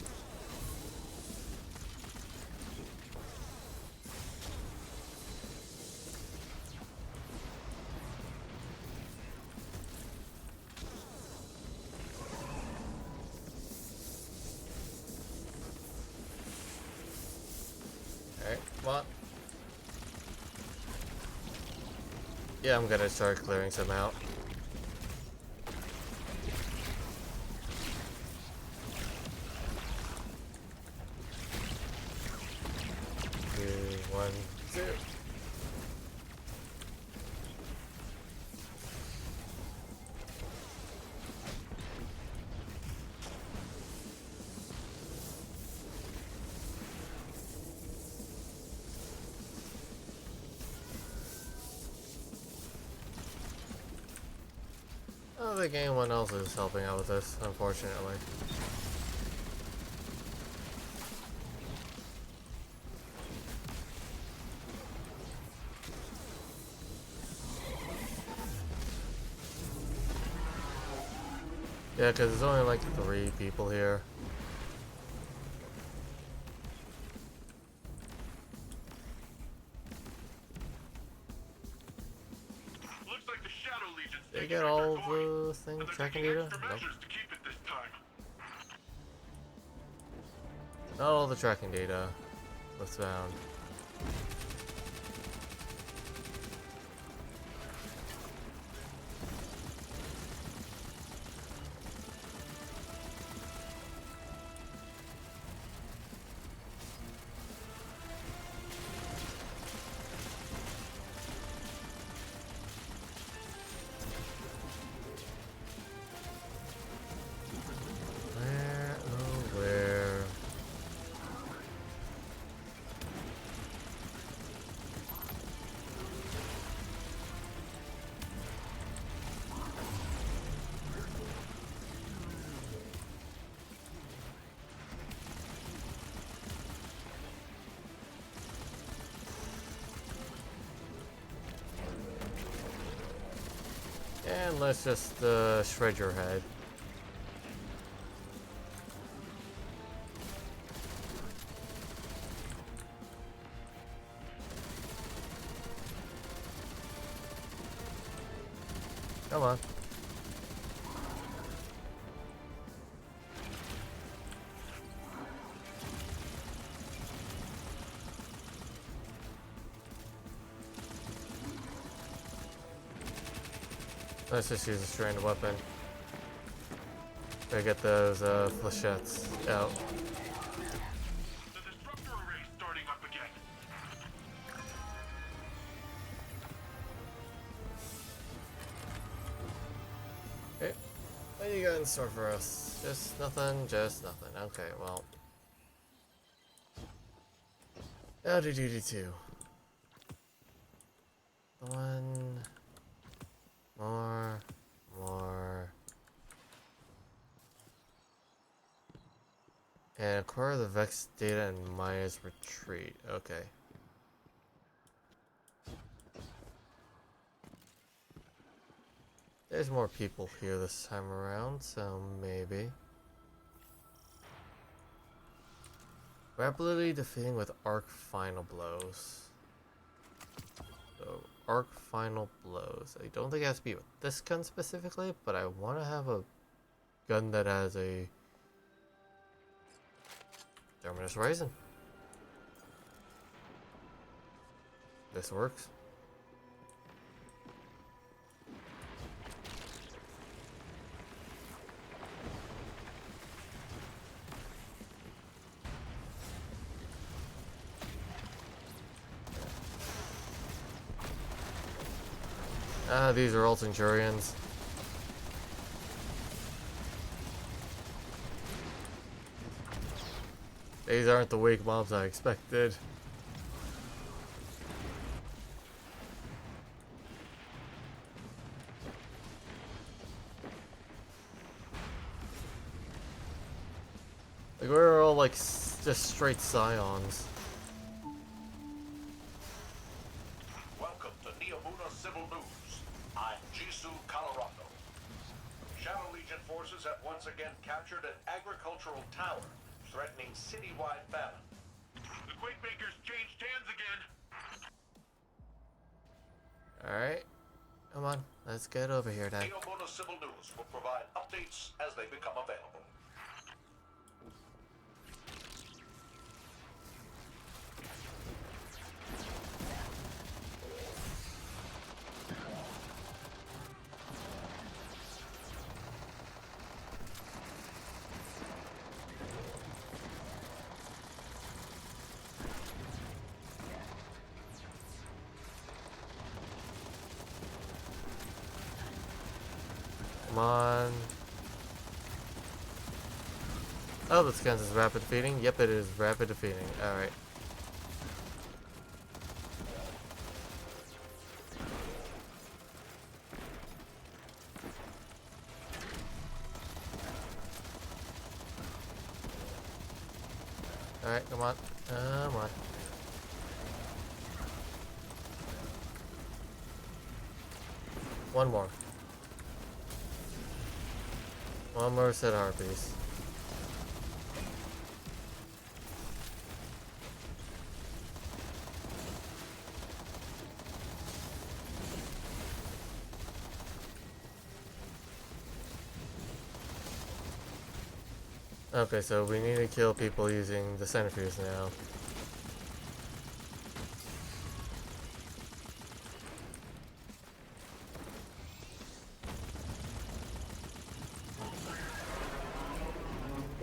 Alright, well. Yeah, I'm gonna start clearing some out. One, two. I don't think anyone else is helping out with this, unfortunately. Yeah, because there's only like 3 people here. Looks like the Shadow Legion's They taking get back all their coin, the things, but they're tracking taking data? extra Nope. measures to keep it this time. Not all the tracking data was found. Where, oh, where? And let's just shred your head. Come on. Let's just use a stranded weapon. Gotta get those flechettes out. The disruptor array starting up again. Okay. What do you got in store for us? Just nothing, just nothing. Okay, well. Howdy doody two. One. More. And acquire the Vex data in Maya's retreat. Okay. There's more people here this time around, so maybe. Rapidly defeating with arc final blows. So, arc final blows. I don't think it has to be with this gun specifically, but I want to have a gun that has a Terminus Horizon. This works. Ah, these are all Centurions. These aren't the weak mobs I expected. Like, we're all like just straight scions. Welcome to Neomuna Civil News. I'm Jisoo Colorado. Shadow Legion forces have once again captured an agricultural tower, threatening citywide famine. The Quakemakers changed hands again. Alright. Come on, let's get over here then. Neomuna Civil News will provide updates as they become available. Come on. Oh, this gun is rapid defeating? Yep, it is rapid defeating. Alright. Alright, come on. Come on. One more. One more set of harpies. Okay, so we need to kill people using the centrifuge now.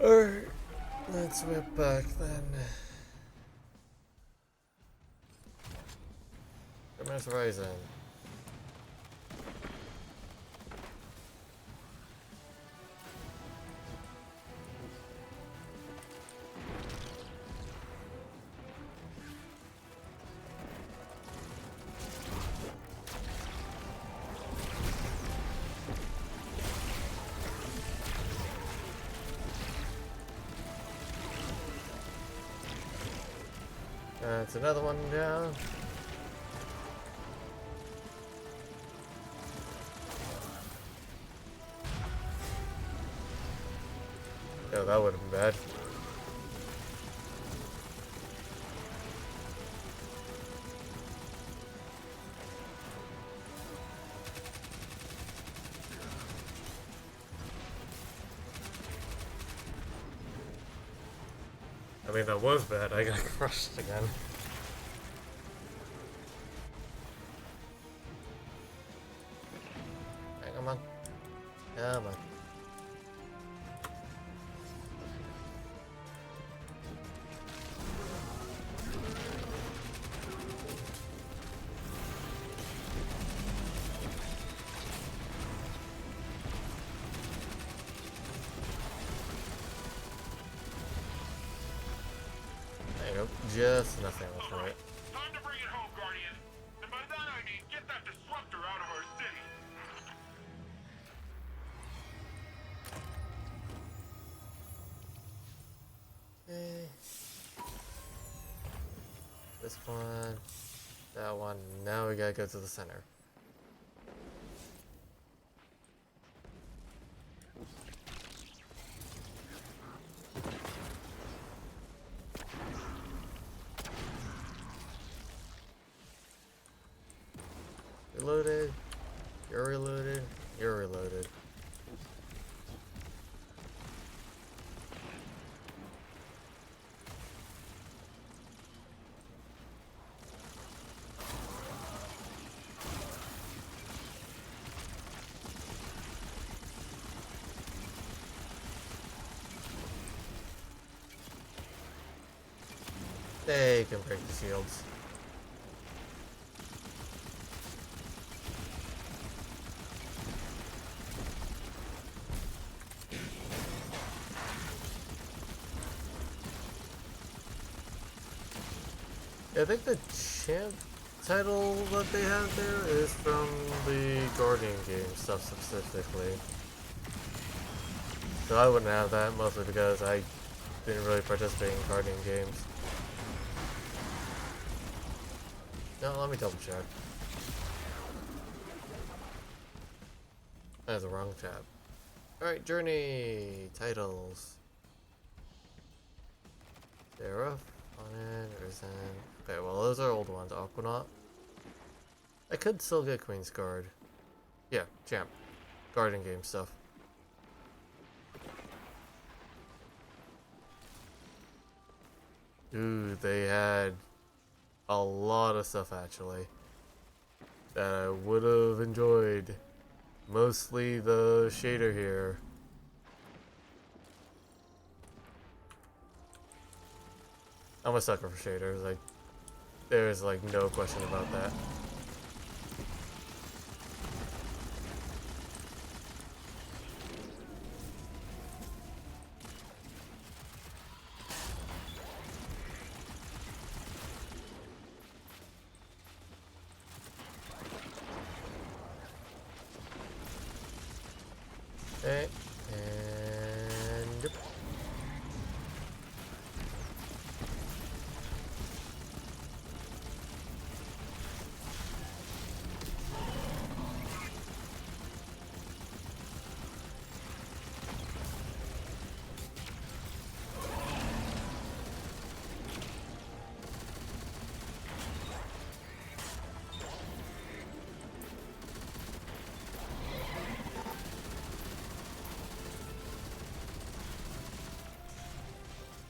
Alright, let's whip back then. Commerce Horizon. That's another one down. Oh, that would have been bad. I mean, that was bad. I got crushed again. Right, come on. Come on. Nope, just nothing left for it. Time to bring it home, Guardian. And by that I mean get that disruptor out of our city. Okay. This one, that one. Now we gotta go to the center. Reloaded. You're reloaded. You're reloaded. They can break the shields. I think the champ title that they have there is from the Guardian game stuff specifically. So I wouldn't have that, mostly because I didn't really participate in Guardian games. No, let me double check. That's the wrong tab. Alright, Journey titles. Seraph, Onin, Risen. Okay, well those are old ones. Aquanaut. I could still get Queen's Guard. Yeah, champ. Guardian game stuff. Ooh, they had a lot of stuff actually that I would have enjoyed. Mostly the shader here. I'm a sucker for shaders, like, there's like no question about that. Okay, and yep.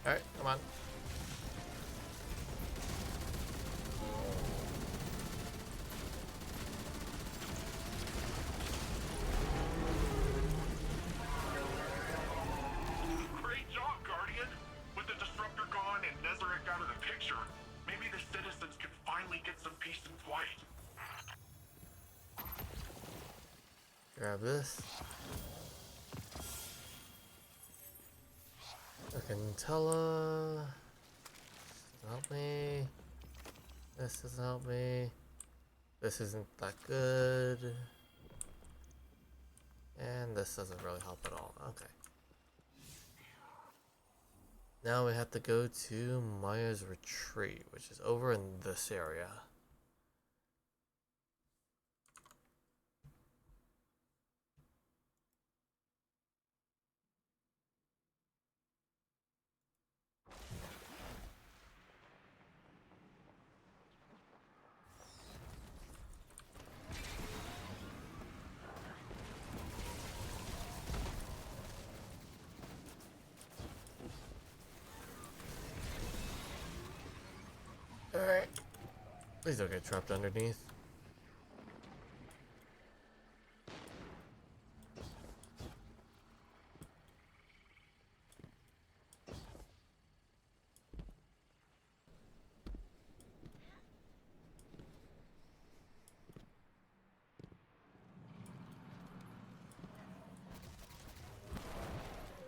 Alright, come on. Great job, Guardian! With the Disruptor gone and Nezarec out of the picture, maybe the citizens can finally get some peace and quiet. Grab this. Cantella doesn't help me. This doesn't help me. This isn't that good. And this doesn't really help at all. Okay. Now we have to go to Maya's Retreat, which is over in this area. Alright. Please don't get trapped underneath.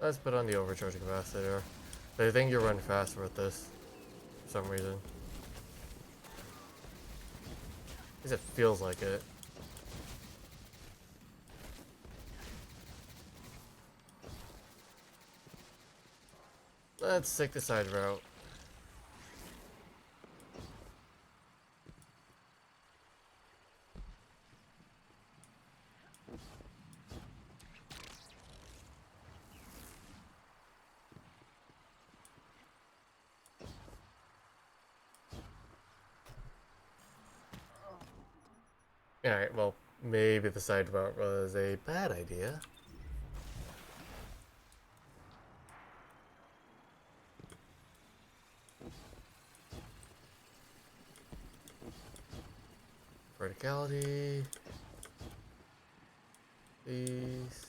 Let's put on the overcharge capacitor. I think you run faster with this for some reason. At least it feels like it. Let's take the side route. Alright, well, maybe the side route was a bad idea. Verticality. Please.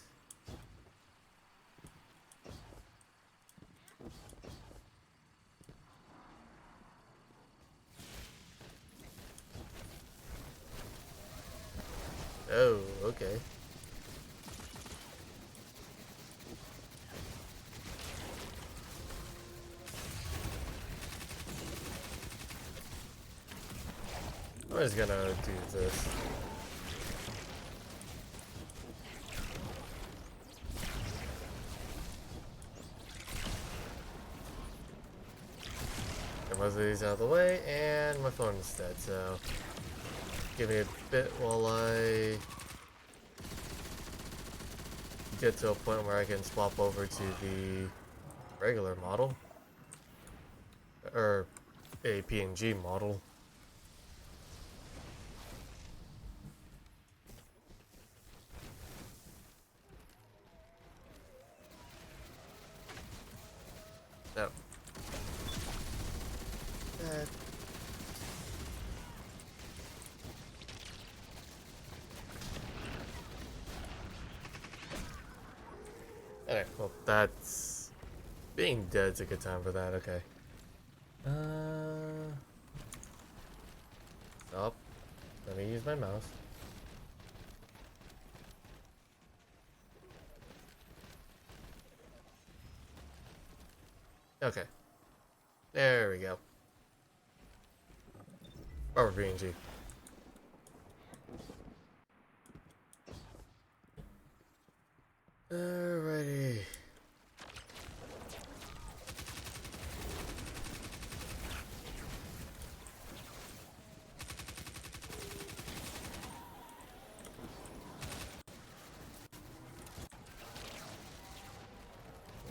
Oh, okay. I'm just gonna do this. Get most of these out of the way, and my phone is dead, so give me a bit while I get to a point where I can swap over to the regular model, or a PNG model. No. Alright, well, that's... Being dead's a good time for that, okay. Stop. Let me use my mouse. Okay. There we go. Rubber PNG. Alrighty.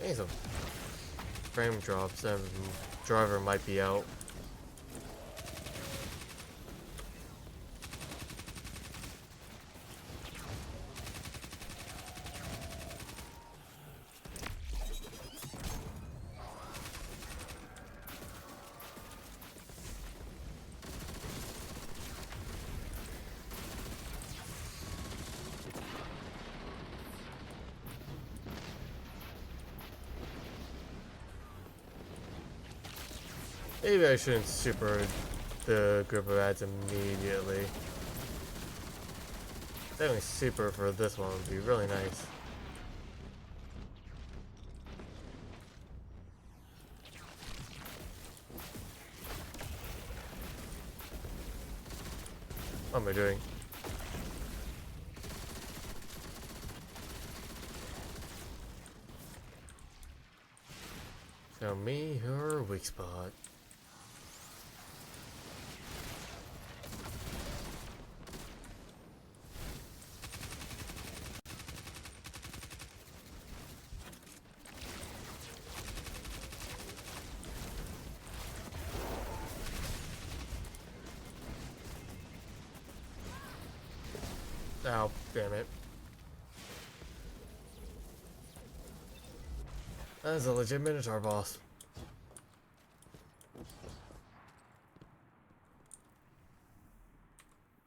Need some frame drops. Driver might be out. Maybe I shouldn't super the group of ads immediately. Having super for this one would be really nice. What am I doing? Show me your weak spot. Oh, damn it. That is a legit Minotaur boss.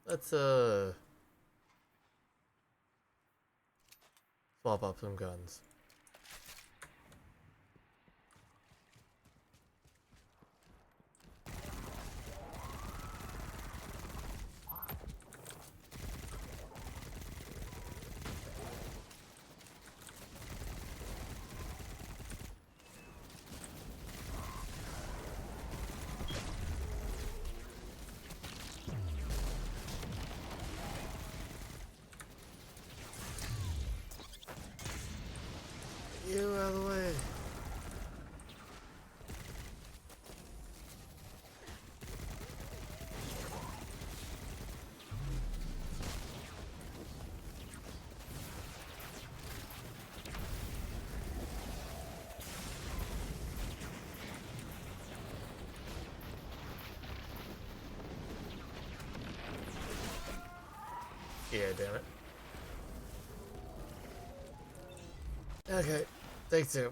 Let's, swap up some guns. You out of the way. Yeah, damn it. Okay, take two.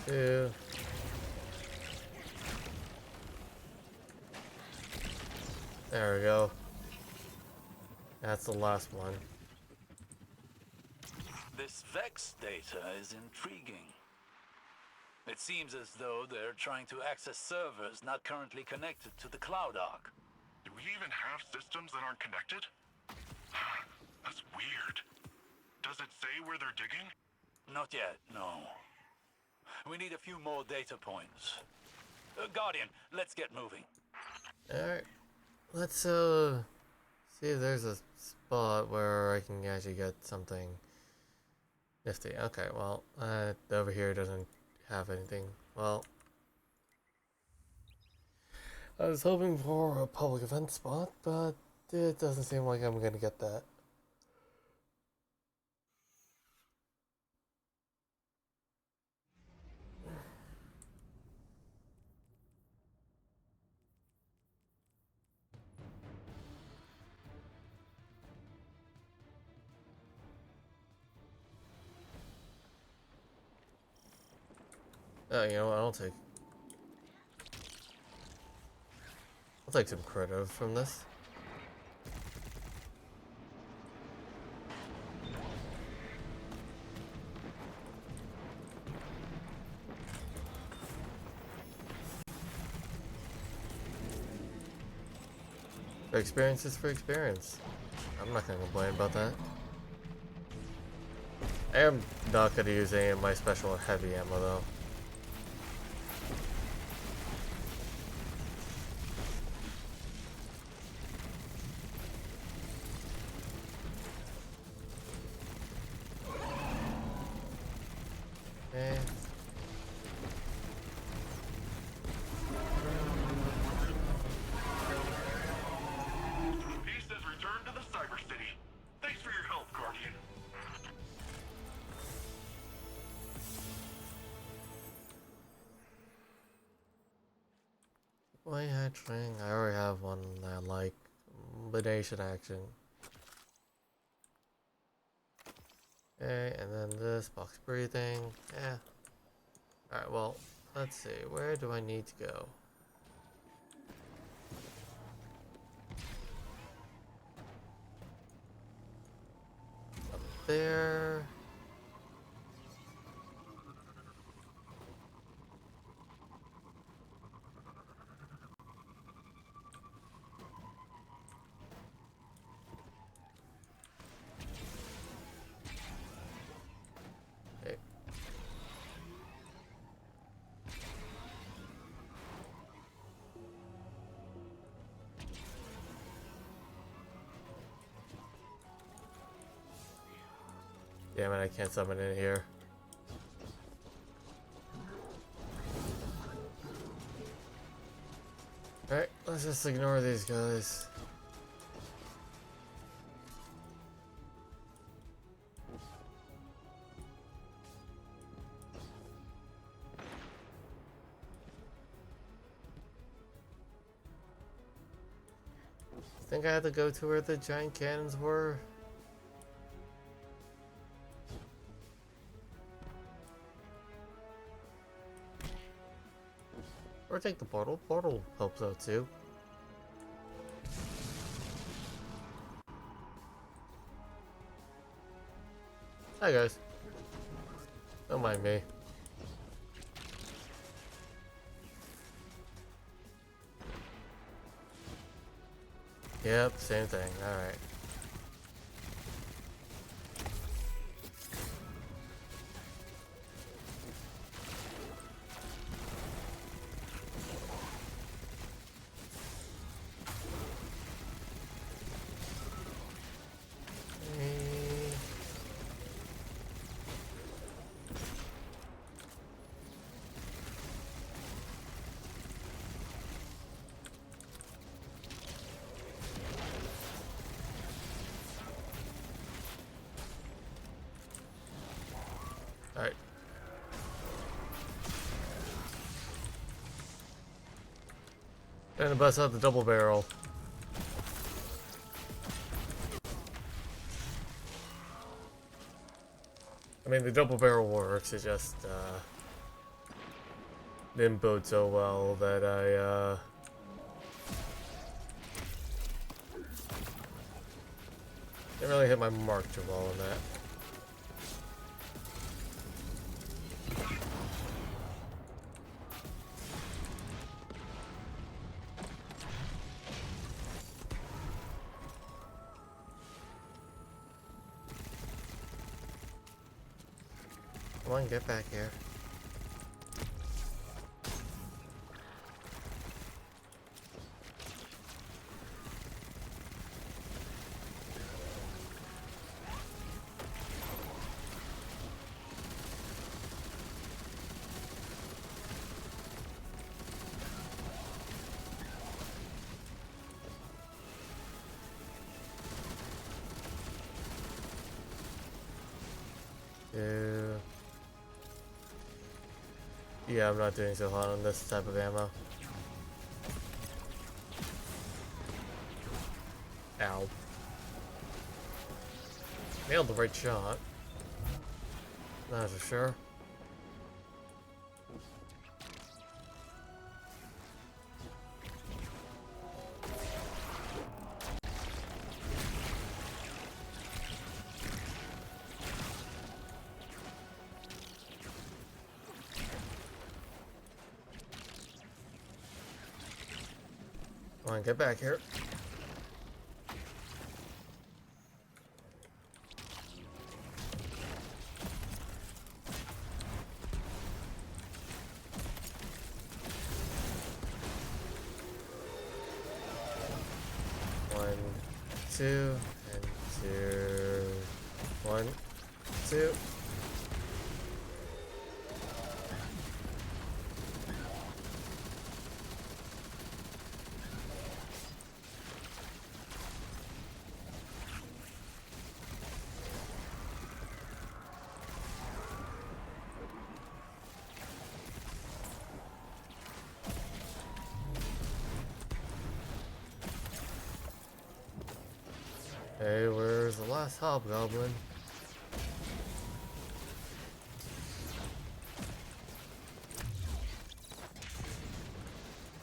Two. There we go. That's the last one. This Vex data is intriguing. It It seems as though they're trying to access servers not currently connected to the Cloud Ark. Do we even have systems that aren't connected? That's weird. Does it say where they're digging? Not yet, no. We need a few more data points. Guardian, let's get moving. Alright. Let's see if there's a spot where I can actually get something nifty. Okay, well, over here doesn't have anything. Well, I was hoping for a public event spot, but it doesn't seem like I'm gonna get that. Oh, you know what? I'll take some credit from this. For experience is for experience. I'm not gonna complain about that. I am not gonna use any of my special heavy ammo though. Okay. Peace has returned to the Cyber City. Thanks for your help, Guardian. Why hatchling? I already have one that I like. Combination action. Okay, and then this box breathing. Yeah. Alright, well, let's see. Where do I need to go? Up there. Okay. Damn it, I can't summon in here. Alright, let's just ignore these guys. I think I had to go to where the giant cannons were. Or take the portal. Portal helps out too. Hi guys. Don't mind me. Yep, same thing. Alright. Alright. Trying to bust out the double barrel. I mean, the double barrel works, it just, didn't bode so well that I, didn't really hit my mark too well on that. Come on, get back here. Yeah, I'm not doing so hot on this type of ammo. Ow. Nailed the right shot. That's for sure. Come on, get back here. One, two, and two. One, two. Hey, where's the last hobgoblin?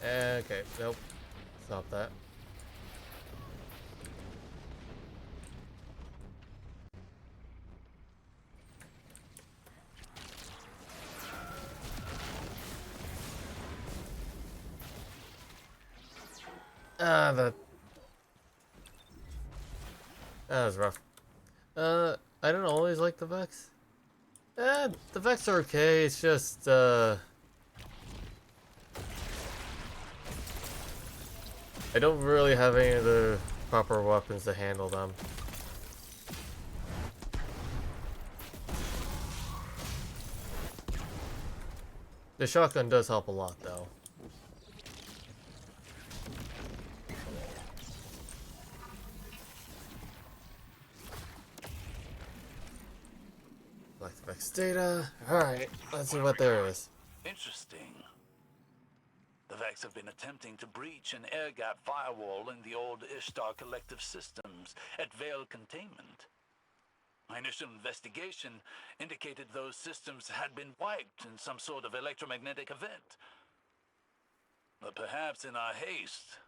Okay, nope. Stop that. That was rough. I don't always like the Vex. The Vex are okay, it's just, I don't really have any of the proper weapons to handle them. The shotgun does help a lot, though. Like the Vex data. Alright, let's see what there is. Interesting. The Vex have been attempting to breach an air gap firewall in the old Ishtar collective systems at Vale Containment. My initial investigation indicated those systems had been wiped in some sort of electromagnetic event. But perhaps in our haste,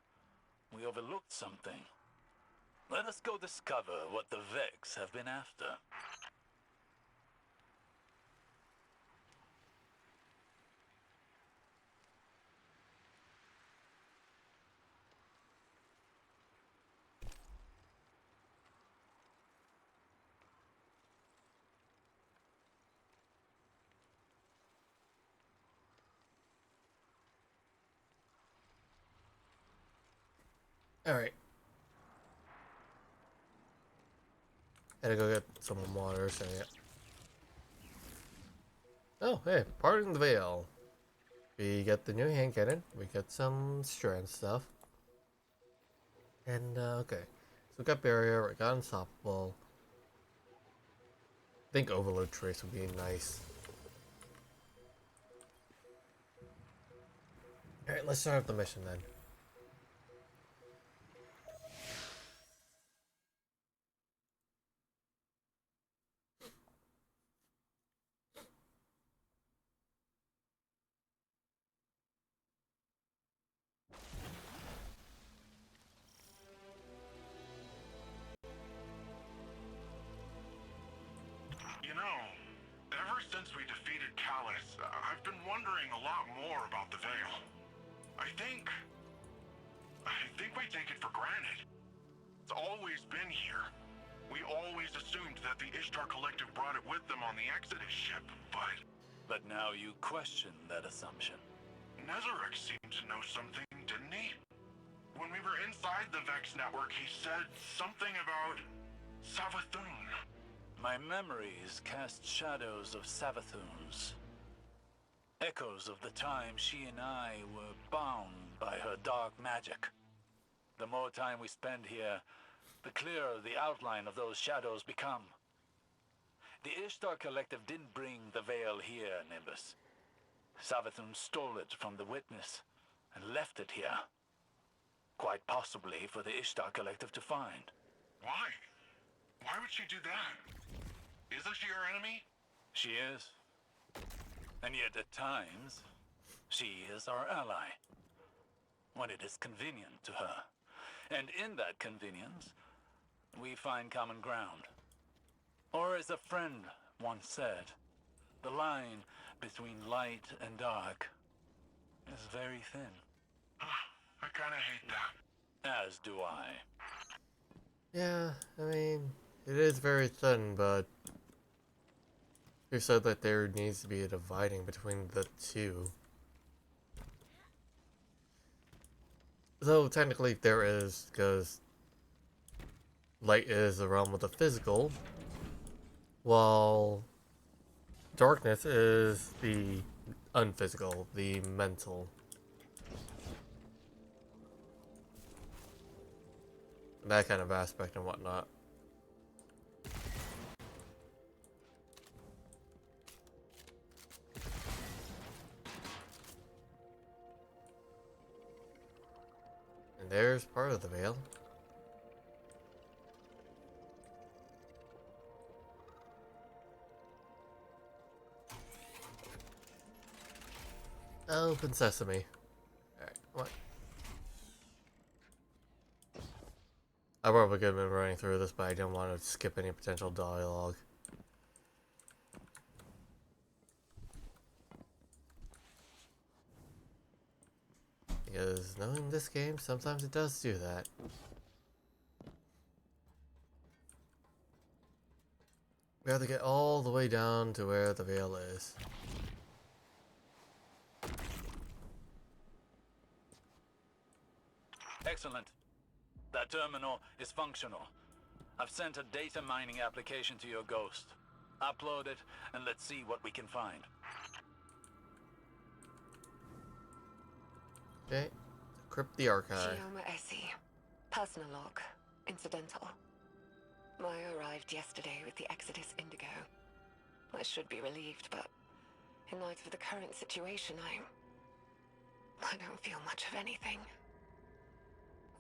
we overlooked something. Let us go discover what the Vex have been after. Alright. Gotta go get some water, so yeah. Oh, hey, pardon the veil. We get the new hand cannon, we get some strand stuff. And, okay. So we got barrier, we got unstoppable. I think overload trace would be nice. Alright, let's start up the mission then. You know, ever since we defeated Callus, I've been wondering a lot more about the Veil. I think we take it for granted. It's always been here. We always assumed that the Ishtar Collective brought it with them on the Exodus ship, but... But now you question that assumption. Nezarek seemed to know something, didn't he? When we were inside the Vex network, he said something about... Savathun. My memories cast shadows of Savathuns. Echoes of the time she and I were bound by her dark magic. The more time we spend here, the clearer the outline of those shadows become. The Ishtar Collective didn't bring the veil here, Nimbus. Savathun stole it from the Witness and left it here. Quite possibly for the Ishtar Collective to find. Why? Why would she do that? Isn't she our enemy? She is. And yet at times, she is our ally. When it is convenient to her. And in that convenience, we find common ground. Or as a friend once said, the line between light and dark is very thin. I kinda hate that. As do I. Yeah, I mean, it is very thin, but who said that there needs to be a dividing between the two? Though technically there is, because light is the realm of the physical, while darkness is the unphysical, the mental. That kind of aspect and whatnot. And there's part of the veil. Open sesame. Alright, what? I probably could have been running through this, but I didn't want to skip any potential dialogue. Because knowing this game, sometimes it does do that. We have to get all the way down to where the veil is. Excellent. That terminal is functional. I've sent a data mining application to your Ghost. Upload it, and let's see what we can find. Okay. Crypt the archive. Shioma Essie. Personal log. Incidental. Maya arrived yesterday with the Exodus Indigo. I should be relieved, but in light of the current situation, I don't feel much of anything.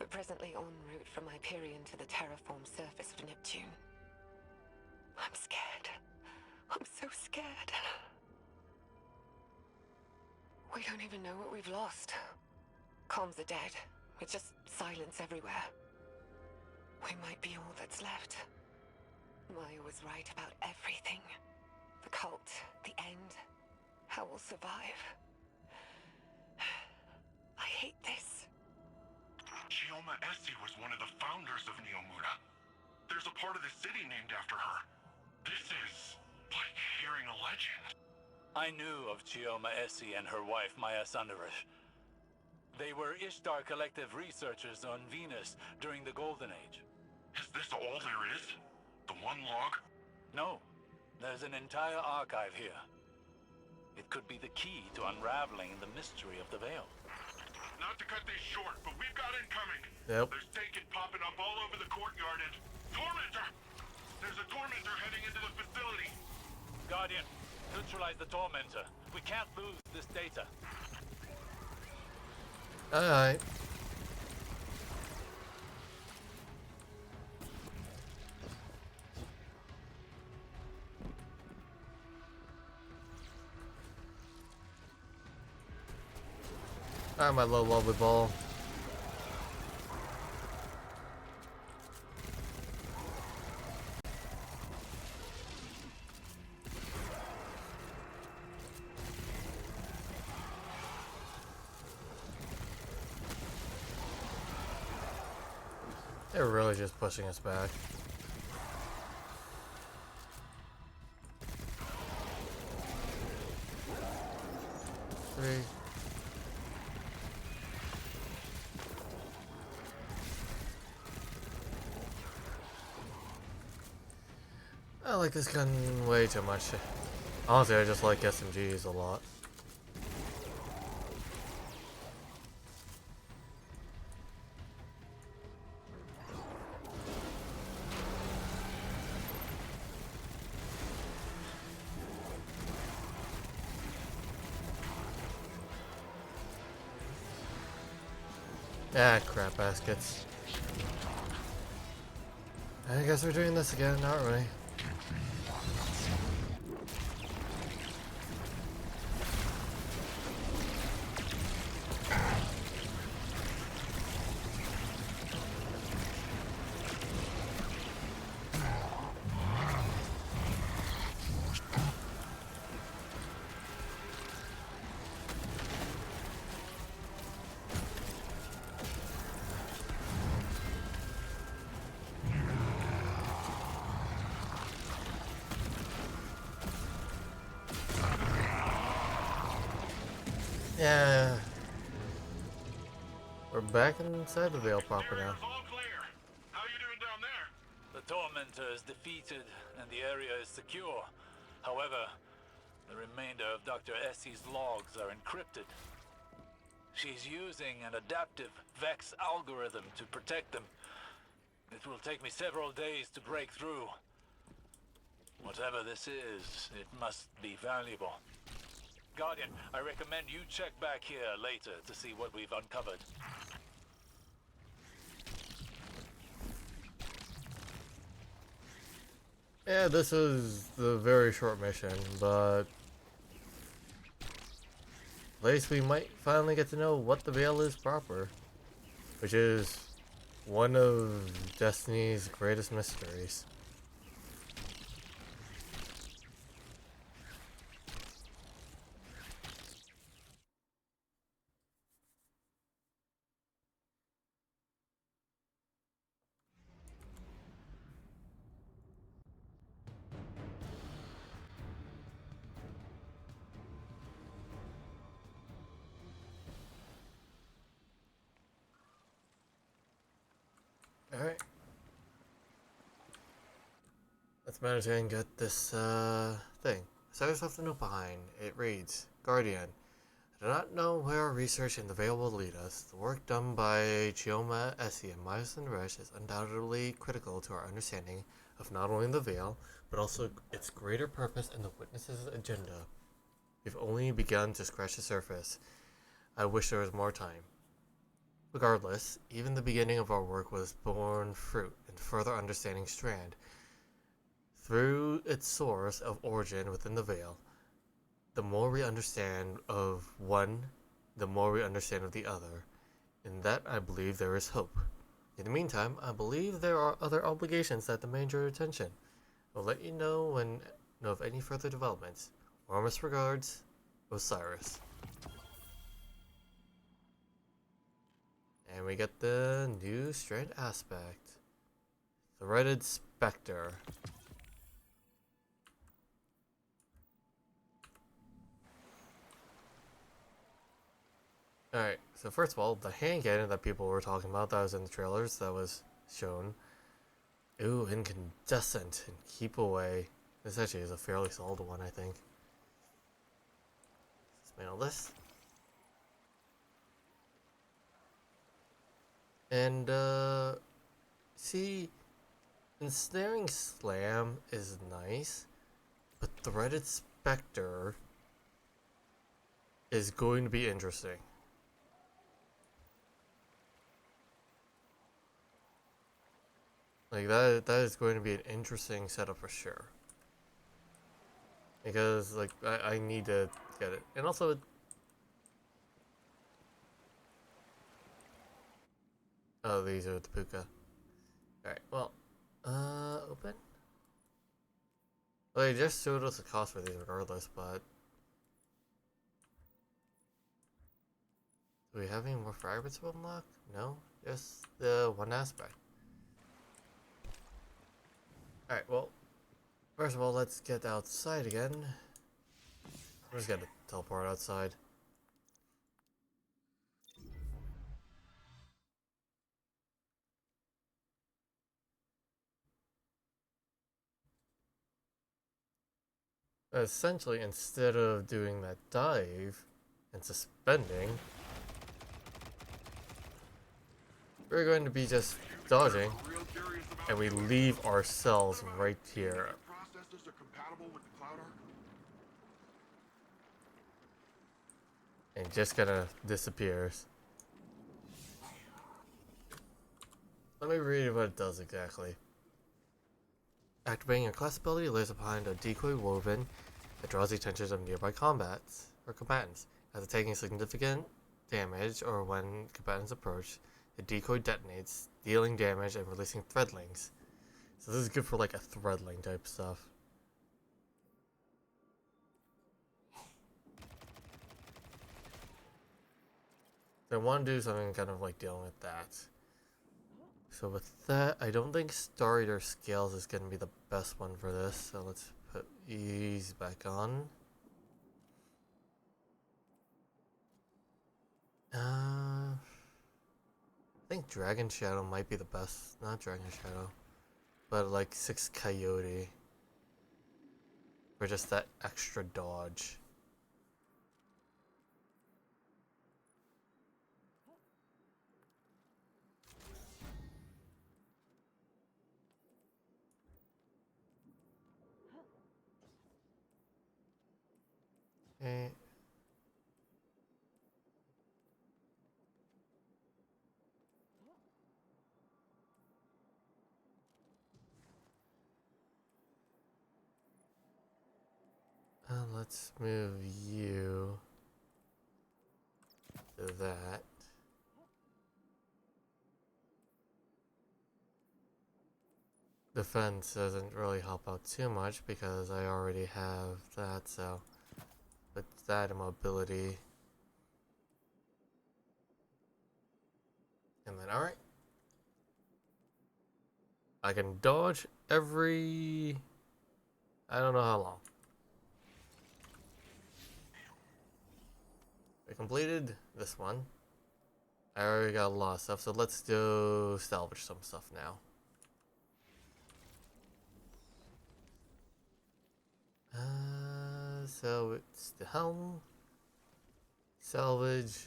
We're presently en route from Hyperion to the terraformed surface of Neptune. I'm scared. I'm so scared. We don't even know what we've lost. Comms are dead. It's just silence everywhere. We might be all that's left. Maya was right about everything. The cult, the end, how we'll survive. I hate this. Shioma Essie was one of the founders of Neomuna. There's a part of the city named after her. This is like hearing a legend. I knew of Chioma Essie and her wife Maya Sundarish. They were Ishtar Collective researchers on Venus during the Golden Age. Is this all there is? The one log? No, there's an entire archive here. It could be the key to unraveling the mystery of the veil. Not to cut this short, but we've got incoming. Yep. There's Taken popping up all over the courtyard and... Tormentor! There's a Tormentor heading into the facility. Guardian, neutralize the Tormentor. We can't lose this data. Alright. Ah, my low lovely ball. They're really just pushing us back. 3. I like this gun way too much. Honestly, I just like SMGs a lot. Ah, crap baskets. I guess we're doing this again, aren't we? Yeah. We're back inside the Veil proper now. All clear. How you doing down there? The Tormentor is defeated and the area is secure. However, the remainder of Dr. Essie's logs are encrypted. She's using an adaptive Vex algorithm to protect them. It will take me several days to break through. Whatever this is, it must be valuable. Guardian, I recommend you check back here later to see what we've uncovered. Yeah, this is the very short mission, but at least we might finally get to know what the Veil is proper, which is one of Destiny's greatest mysteries. Alright. Let's manage and get this thing. So I just have to note behind. It reads, Guardian, I do not know where our research in the Veil will lead us. The work done by Chioma, Essie, and Myers and Resh is undoubtedly critical to our understanding of not only the Veil, but also its greater purpose and the Witness's agenda. We've only begun to scratch the surface. I wish there was more time. Regardless, even the beginning of our work was born fruit in further understanding Strand. Through its source of origin within the Veil, the more we understand of one, the more we understand of the other. In that, I believe there is hope. In the meantime, I believe there are other obligations that demand your attention. I'll let you know when know of any further developments. Warmest regards, Osiris. And we get the new Strand aspect. Threaded Spectre. Alright, so first of all, the hand cannon that people were talking about that was in the trailers that was shown. Ooh, incandescent and keep away. This actually is a fairly solid one, I think. Dismantle this. And, see, Ensnaring Slam is nice, but Threaded Spectre is going to be interesting. Like, that is going to be an interesting setup for sure. Because, like, I need to get it. And also, oh, these are the puka. Alright, well, open? Well, they just showed us the cost for these regardless, but do we have any more fragments to unlock? No, just the one aspect. Alright, well, first of all, let's get outside again. I'm just gonna teleport outside. Essentially, instead of doing that dive and suspending, we're going to be just dodging, and we leave our cells right here. Processors are compatible with the Cloud Arc? And just kind of disappears. Let me read what it does exactly. Activating a class ability lays upon a decoy woven that draws the attention of nearby combatants. After taking significant damage or when combatants approach, the decoy detonates, dealing damage and releasing threadlings. So this is good for like a threadling type stuff. So I want to do something kind of like dealing with that. So with that, I don't think Star Eater Scales is going to be the best one for this. So let's put ease back on. I think Dragon Shadow might be the best. Not Dragon Shadow, but like 6 Coyote. For just that extra dodge. Okay. Let's move you to that. Defense doesn't really help out too much because I already have that, so with that mobility. And then, alright. I can dodge every... I don't know how long. I completed this one. I already got a lot of stuff, so let's do salvage some stuff now. So it's the helm, salvage,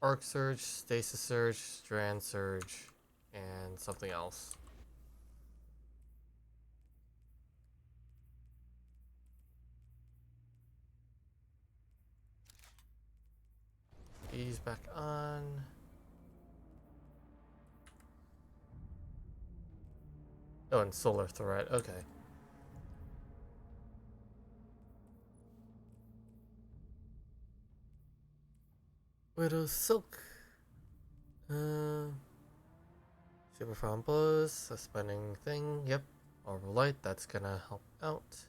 arc surge, stasis surge, strand surge, and something else. Ease back on. Oh, and solar threat. Okay. Widow Silk. Super Farm Blows, suspending thing. Yep. Orbital Light, that's gonna help out.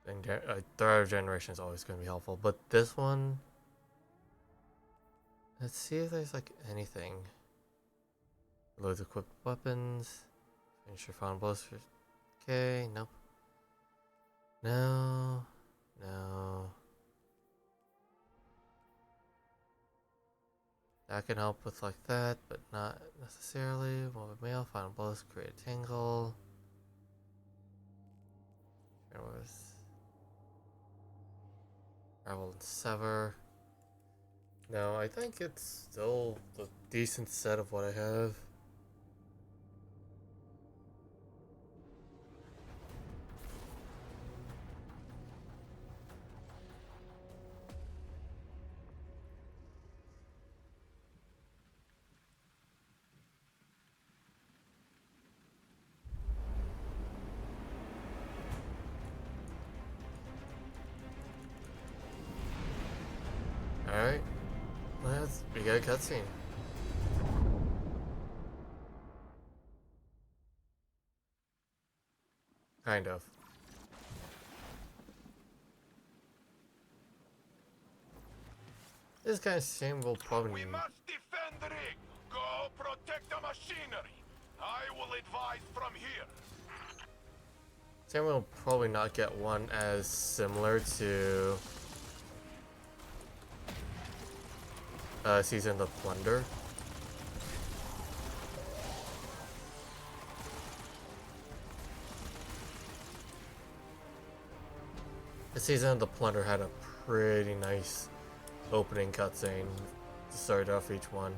And third generation is always gonna be helpful, but this one. Let's see if there's like anything. Loads of equipped weapons. Finish your Farm Blows. Okay, nope. No. No. That can help with like that, but not necessarily. Morbid Mail, Final Blows, create a Tangle. There was Travel and Sever. No, I think it's still a decent set of what I have. Alright. We got a cutscene. Kind of. This kind of shame will probably... We must defend the rig. Go protect the machinery. I will advise from here. Sam will probably not get one as similar to Season of Plunder. The season of the Plunder had a pretty nice opening cutscene to start off each one.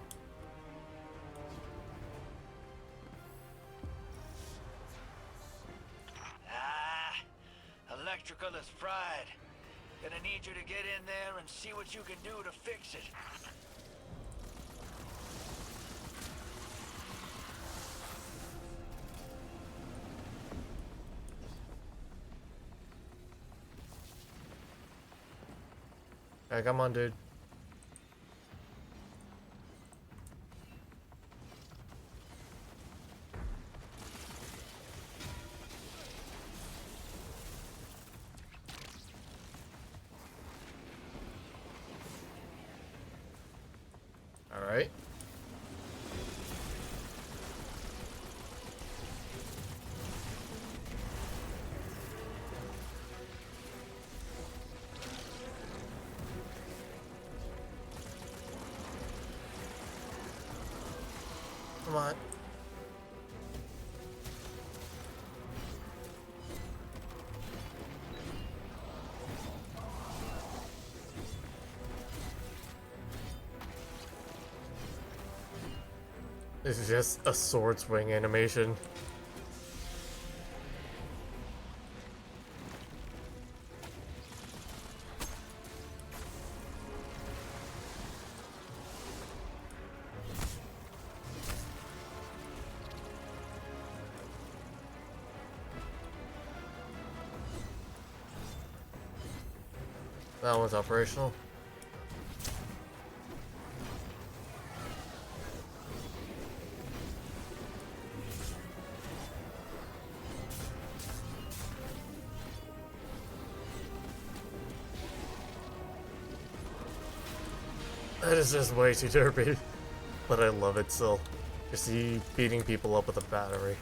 Electrical is fried. Gonna need you to get in there and see what you can do to fix it. Alright, come on, dude. Alright. Come on. This is just a sword swing animation. That one's operational. That is just way too derpy, but I love it still. You see beating people up with a battery.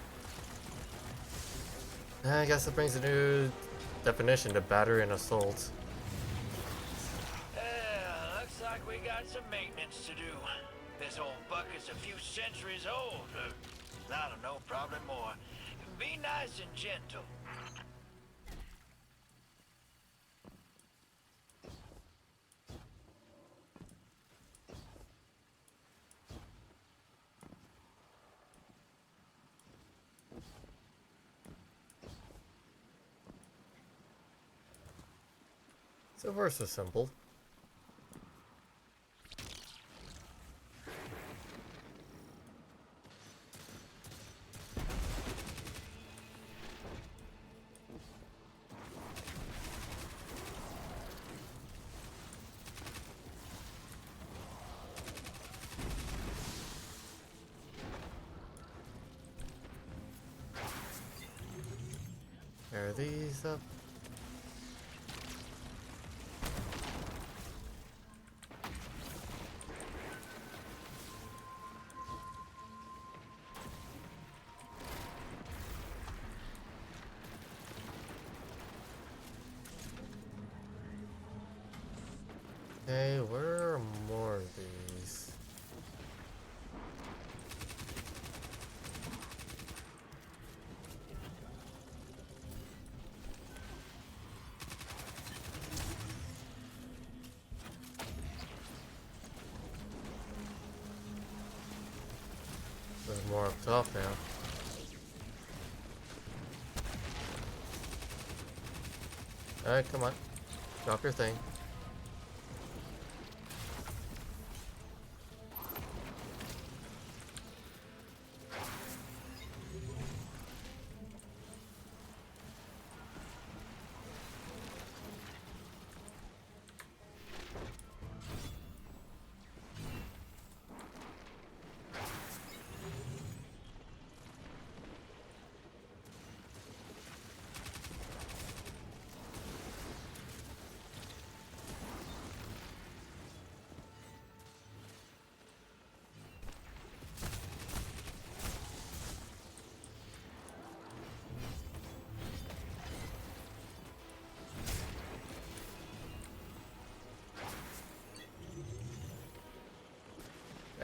I guess it brings a new definition to battery and assault. Looks like we got some maintenance to do. This old bucket's a few centuries old. I don't know, probably more. Be nice and gentle. So far so simple. Pair these up. Okay, where are more of these? There's more up top now. Alright, come on. Drop your thing.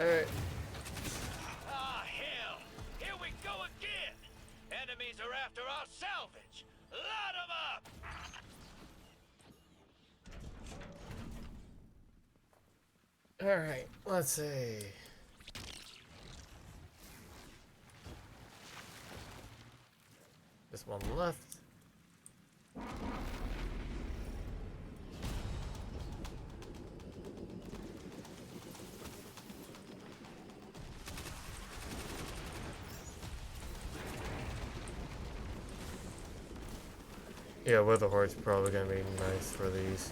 Alright. Ah, hell! Here we go again! Enemies are after our salvage! Load 'em up! Alright, let's see. Just one left. Yeah, Wither Horde's probably gonna be nice for these.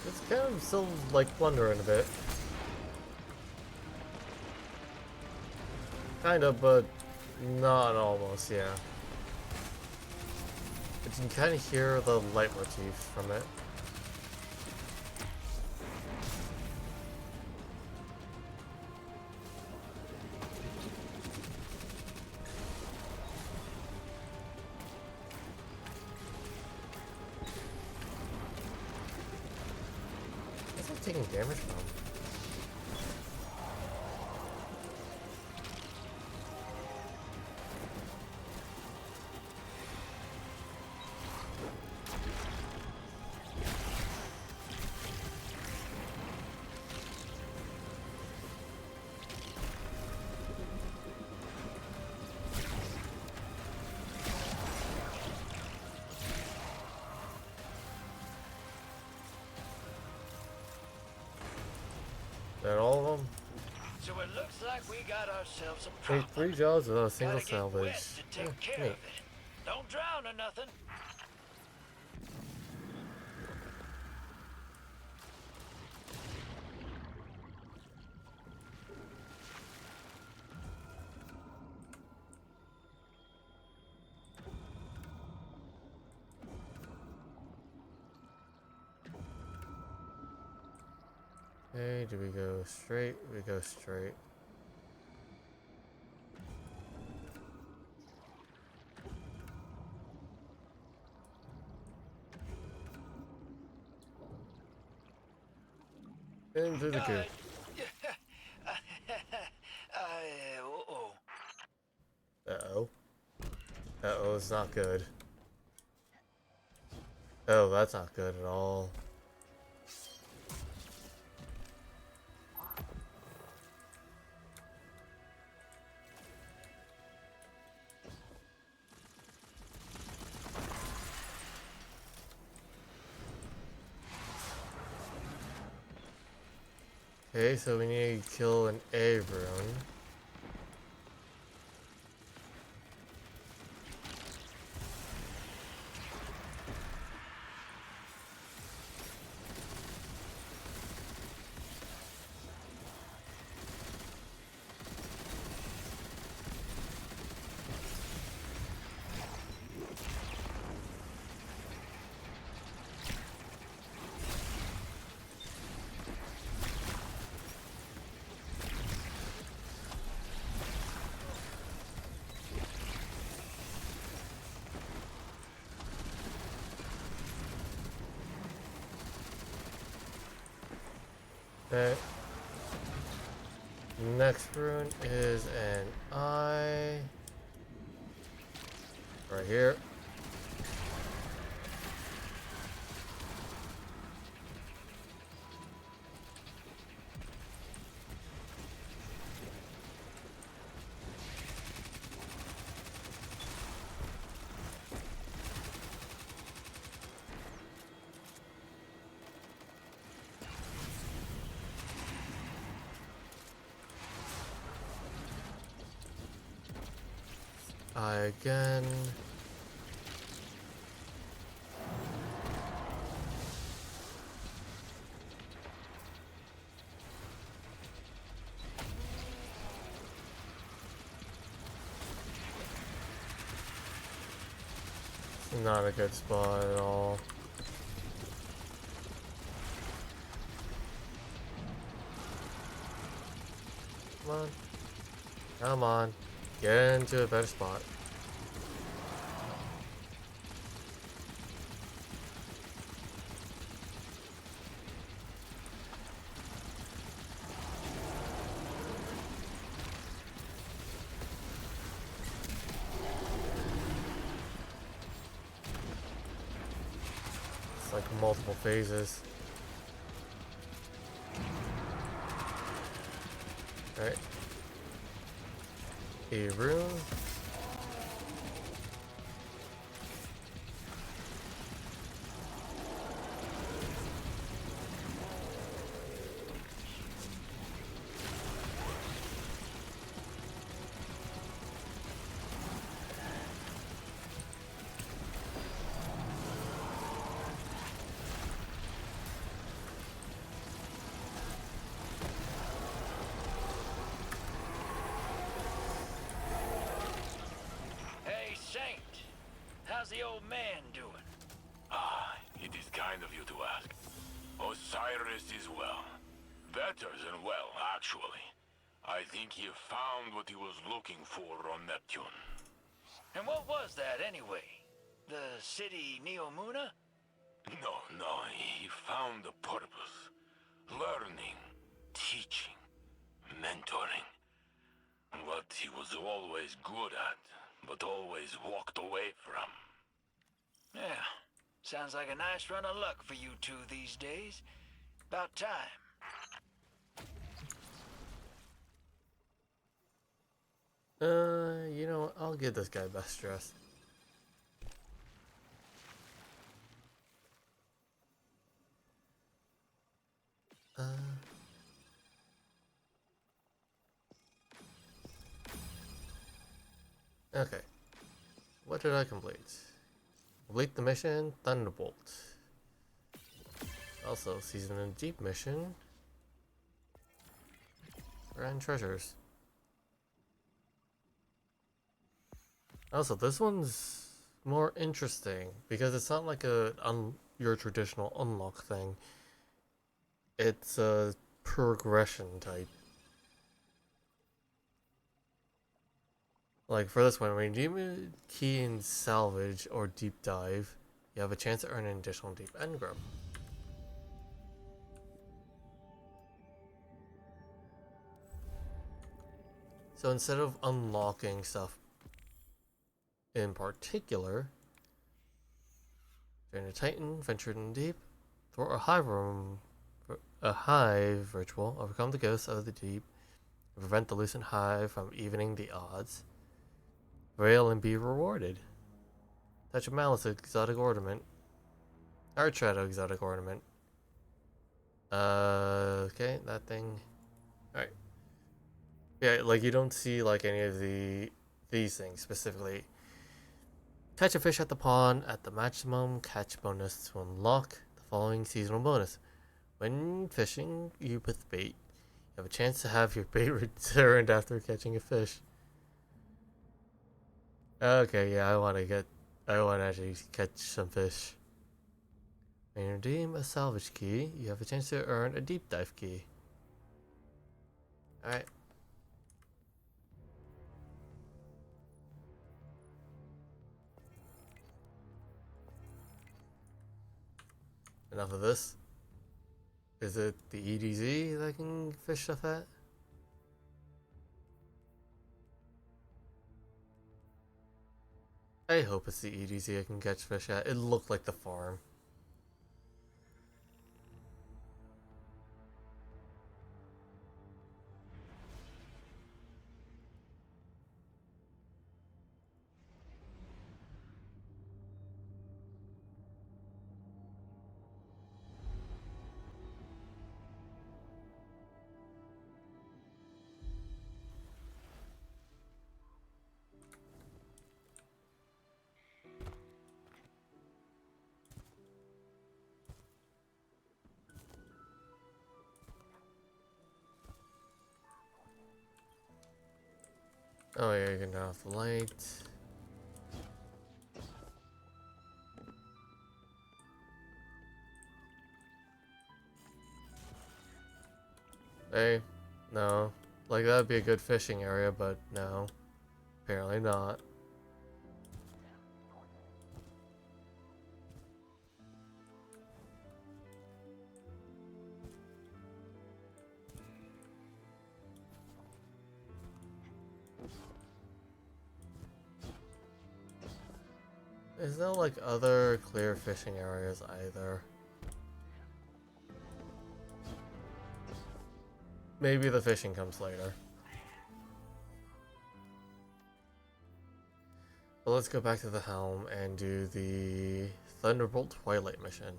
It's kind of still like blundering a bit. Kind of, but not almost, yeah. But you can kind of hear the leitmotif from it. What's it taking damage from? That all of them? So it looks like we got ourselves a Wait, problem. 3 jobs without a single Gotta get salvage. wet to take care neat. of it. Don't drown or nothing. Okay, do we go straight? We go straight. Into the coop. Uh-oh. Uh-oh. Uh-oh, it's not good. Oh, that's not good at all. Okay, so we need to kill an A rune. Okay. Next rune is an eye. Right here. Eye again. Not a good spot at all. Come on. Come on. Get into a better spot. It's like multiple phases. Alright. A room. How's the old man doing? Ah, it is kind of you to ask. Osiris is well. Better than well, actually. I think he found what he was looking for on Neptune. And what was that anyway? The city Neomuna? No, he found a purpose. Learning, teaching, mentoring. What he was always good at, but always walked away from. Yeah, sounds like a nice run of luck for you two these days. About time. You know what? I'll give this guy best dress. Okay. What did I complete? Complete the mission, Thunderbolt. Also, Season in Deep mission. Grand Treasures. Also, this one's more interesting because it's not like your traditional unlock thing. It's a progression type. Like for this one, when you key in salvage or deep dive, you have a chance to earn an additional deep engram. So instead of unlocking stuff in particular, drain a Titan, venture in deep, throw a hive ritual, overcome the ghosts of the deep, and prevent the lucent hive from evening the odds. Veil and be rewarded. Touch of Malice exotic ornament. Art Shadow exotic ornament. Okay, that thing. Alright. Yeah, like you don't see like any of these things specifically. Catch a fish at the pond at the maximum catch bonus to unlock the following seasonal bonus. When fishing you with bait, you have a chance to have your bait returned after catching a fish. Okay, yeah, I want to actually catch some fish. When you redeem a salvage key, you have a chance to earn a deep dive key. Alright. Enough of this. Is it the EDZ that I can fish stuff at? I hope it's the EDZ I can catch fish at. It looked like the farm. Oh yeah, you can turn off the light. Hey, no. Like, that'd be a good fishing area, but no. Apparently not. There's no, like, other clear fishing areas either. Maybe the fishing comes later. But let's go back to the helm and do the Thunderbolt Twilight mission.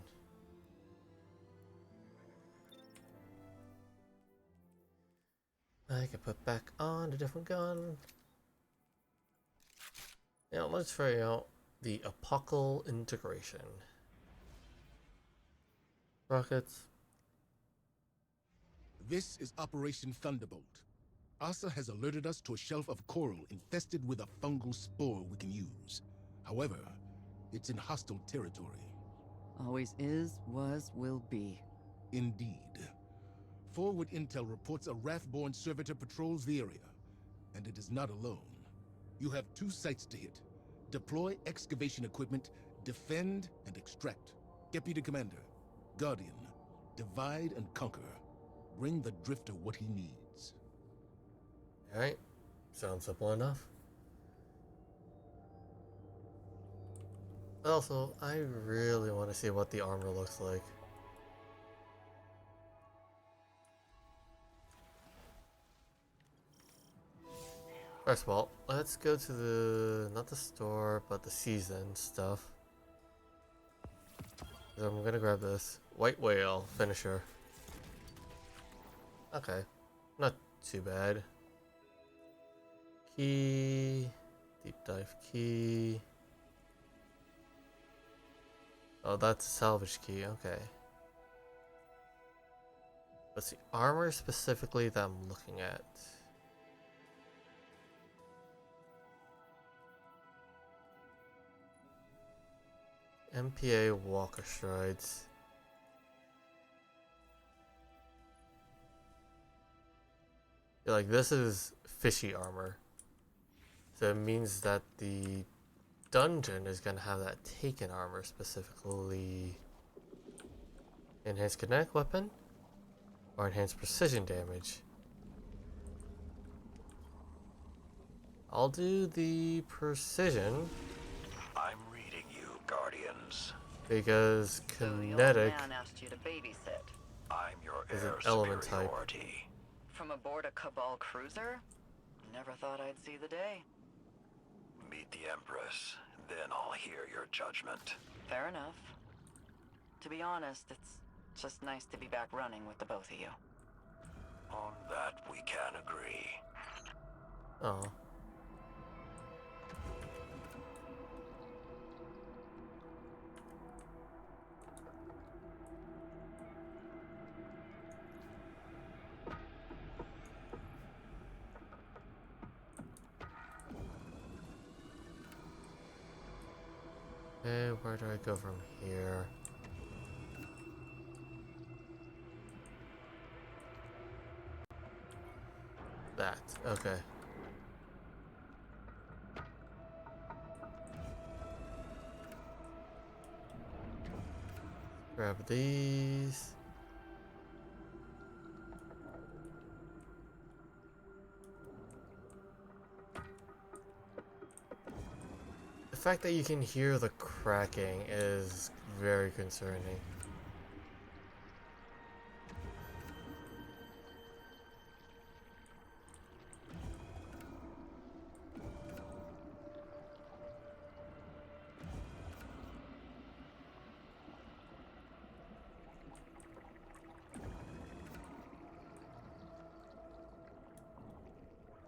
I can put back on a different gun. Now let's try out the Apocal integration. Rockets. This is Operation Thunderbolt. Asa has alerted us to a shelf of coral infested with a fungal spore we can use. However, it's in hostile territory. Always is, was, will be. Indeed. Forward intel reports a Wrathborn servitor patrols the area, and it is not alone. You have 2 sites to hit. Deploy excavation equipment, defend and extract. Deputy Commander, Guardian, divide and conquer. Bring the Drifter what he needs. Alright, sounds simple enough. Also, I really want to see what the armor looks like. First of all, let's go to the, not the store, but the season stuff. So I'm gonna grab this White Whale finisher. Okay, not too bad. Key, deep dive key. Oh, that's a salvage key, okay. What's the armor specifically that I'm looking at? MPA Walker Strides. Yeah, like, this is fishy armor. So it means that the dungeon is gonna have that taken armor, specifically enhanced kinetic weapon or enhanced precision damage. I'll do the precision. I'm reading you, Guardians. Because kinetic So your man asked you to babysit. I'm your is an air element type. superiority. From aboard a Cabal cruiser? Never thought I'd see the day. Meet the Empress, then I'll hear your judgment. Fair enough. To be honest, it's just nice to be back running with the both of you. On that we can agree. Oh. Okay, where do I go from here? That, okay. Grab these. The fact that you can hear the cracking is very concerning.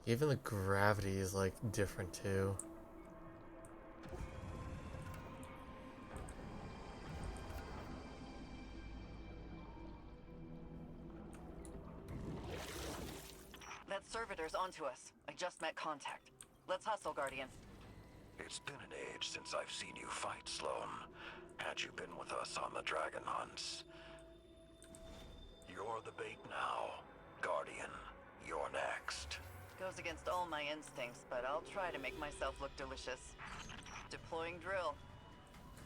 Even the gravity is like different too. That servitor's onto us. I just met contact. Let's hustle, Guardian. It's been an age since I've seen you fight, Sloan. Had you been with us on the dragon hunts. You're the bait now. Guardian, you're next. Goes against all my instincts, but I'll try to make myself look delicious. Deploying drill.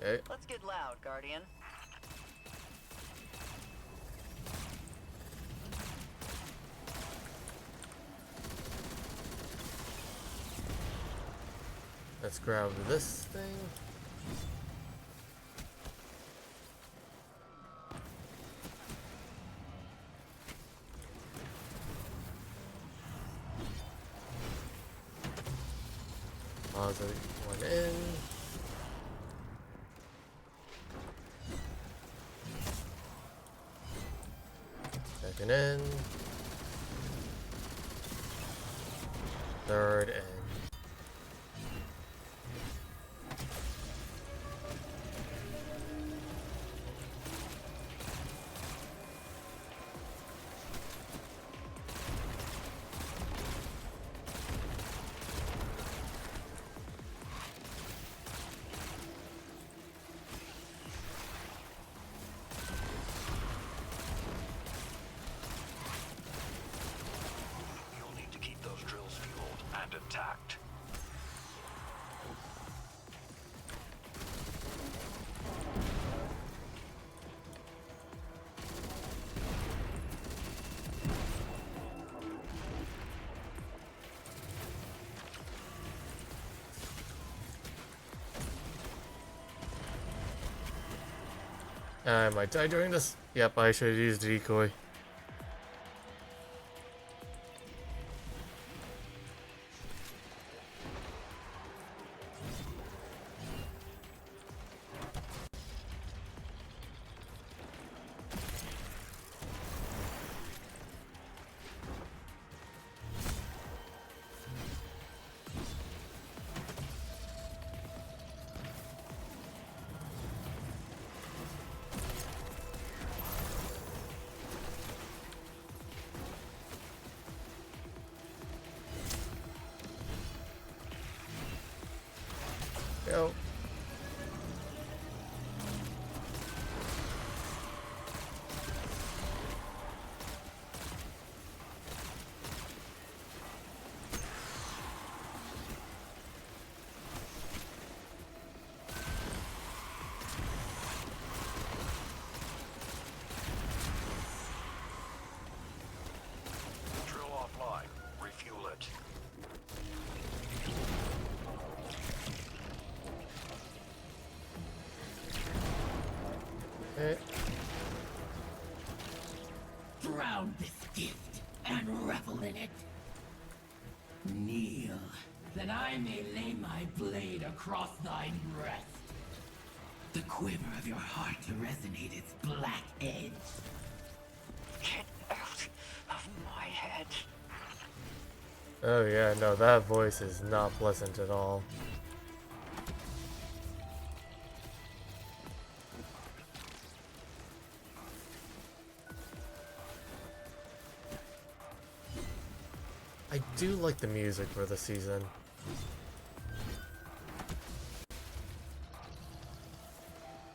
Okay. Let's get loud, Guardian. Let's grab this thing. Deposit one in. Second in. Third in. You'll need to keep those drills fueled and intact. I might die during this. Yep, I should have used decoy. Go. Drill offline. Refuel it. Okay. Drown this gift and revel in it. Kneel, that I may lay my blade across thine breast. The quiver of your heart to resonate its black edge. Get out of my head. Oh yeah, no, that voice is not pleasant at all. I do like the music for the season.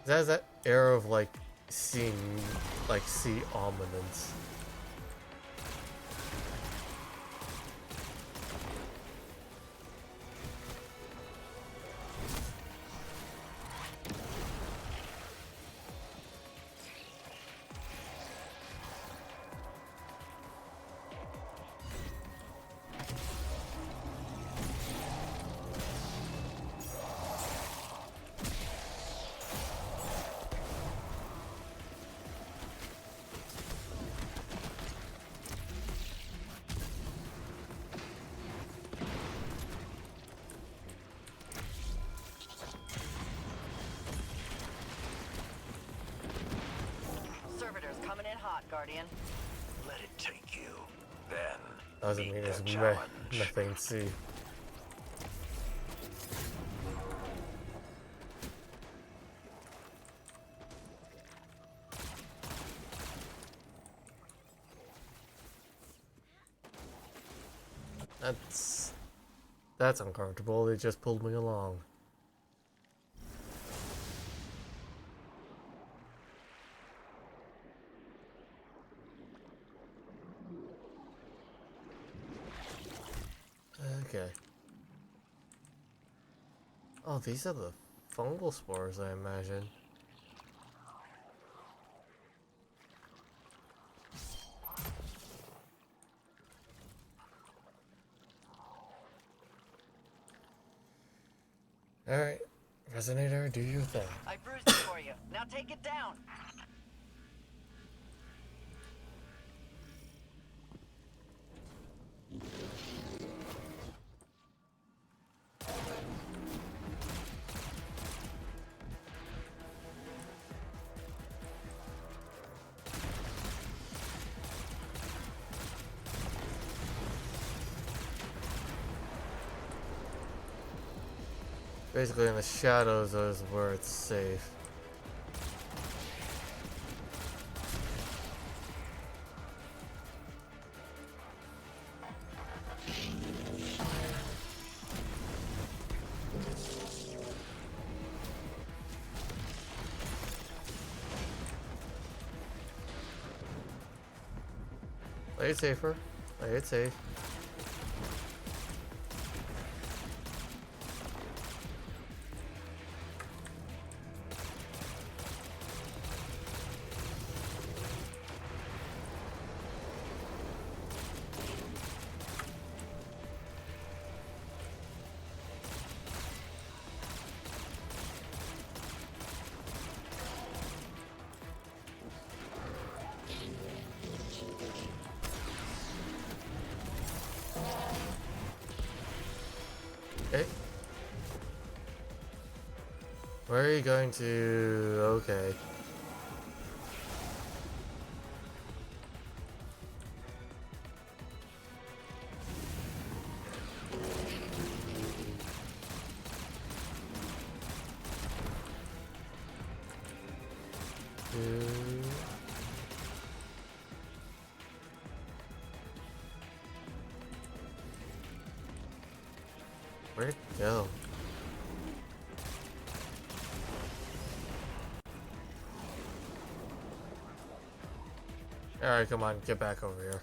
It has that air of like sea ominence. Servitors coming in hot, Guardian. Let it take you. Then Doesn't meet mean their it's challenge. methane sea. That's uncomfortable. They just pulled me along. Oh, these are the fungal spores, I imagine. Alright, Resonator, do your thing. I bruised it for you. Now take it down. Basically, in the shadows is where it's safe. Play it safer. Play it safe. Okay. Where are you going to? Okay. Where'd it go? Alright, come on, get back over here.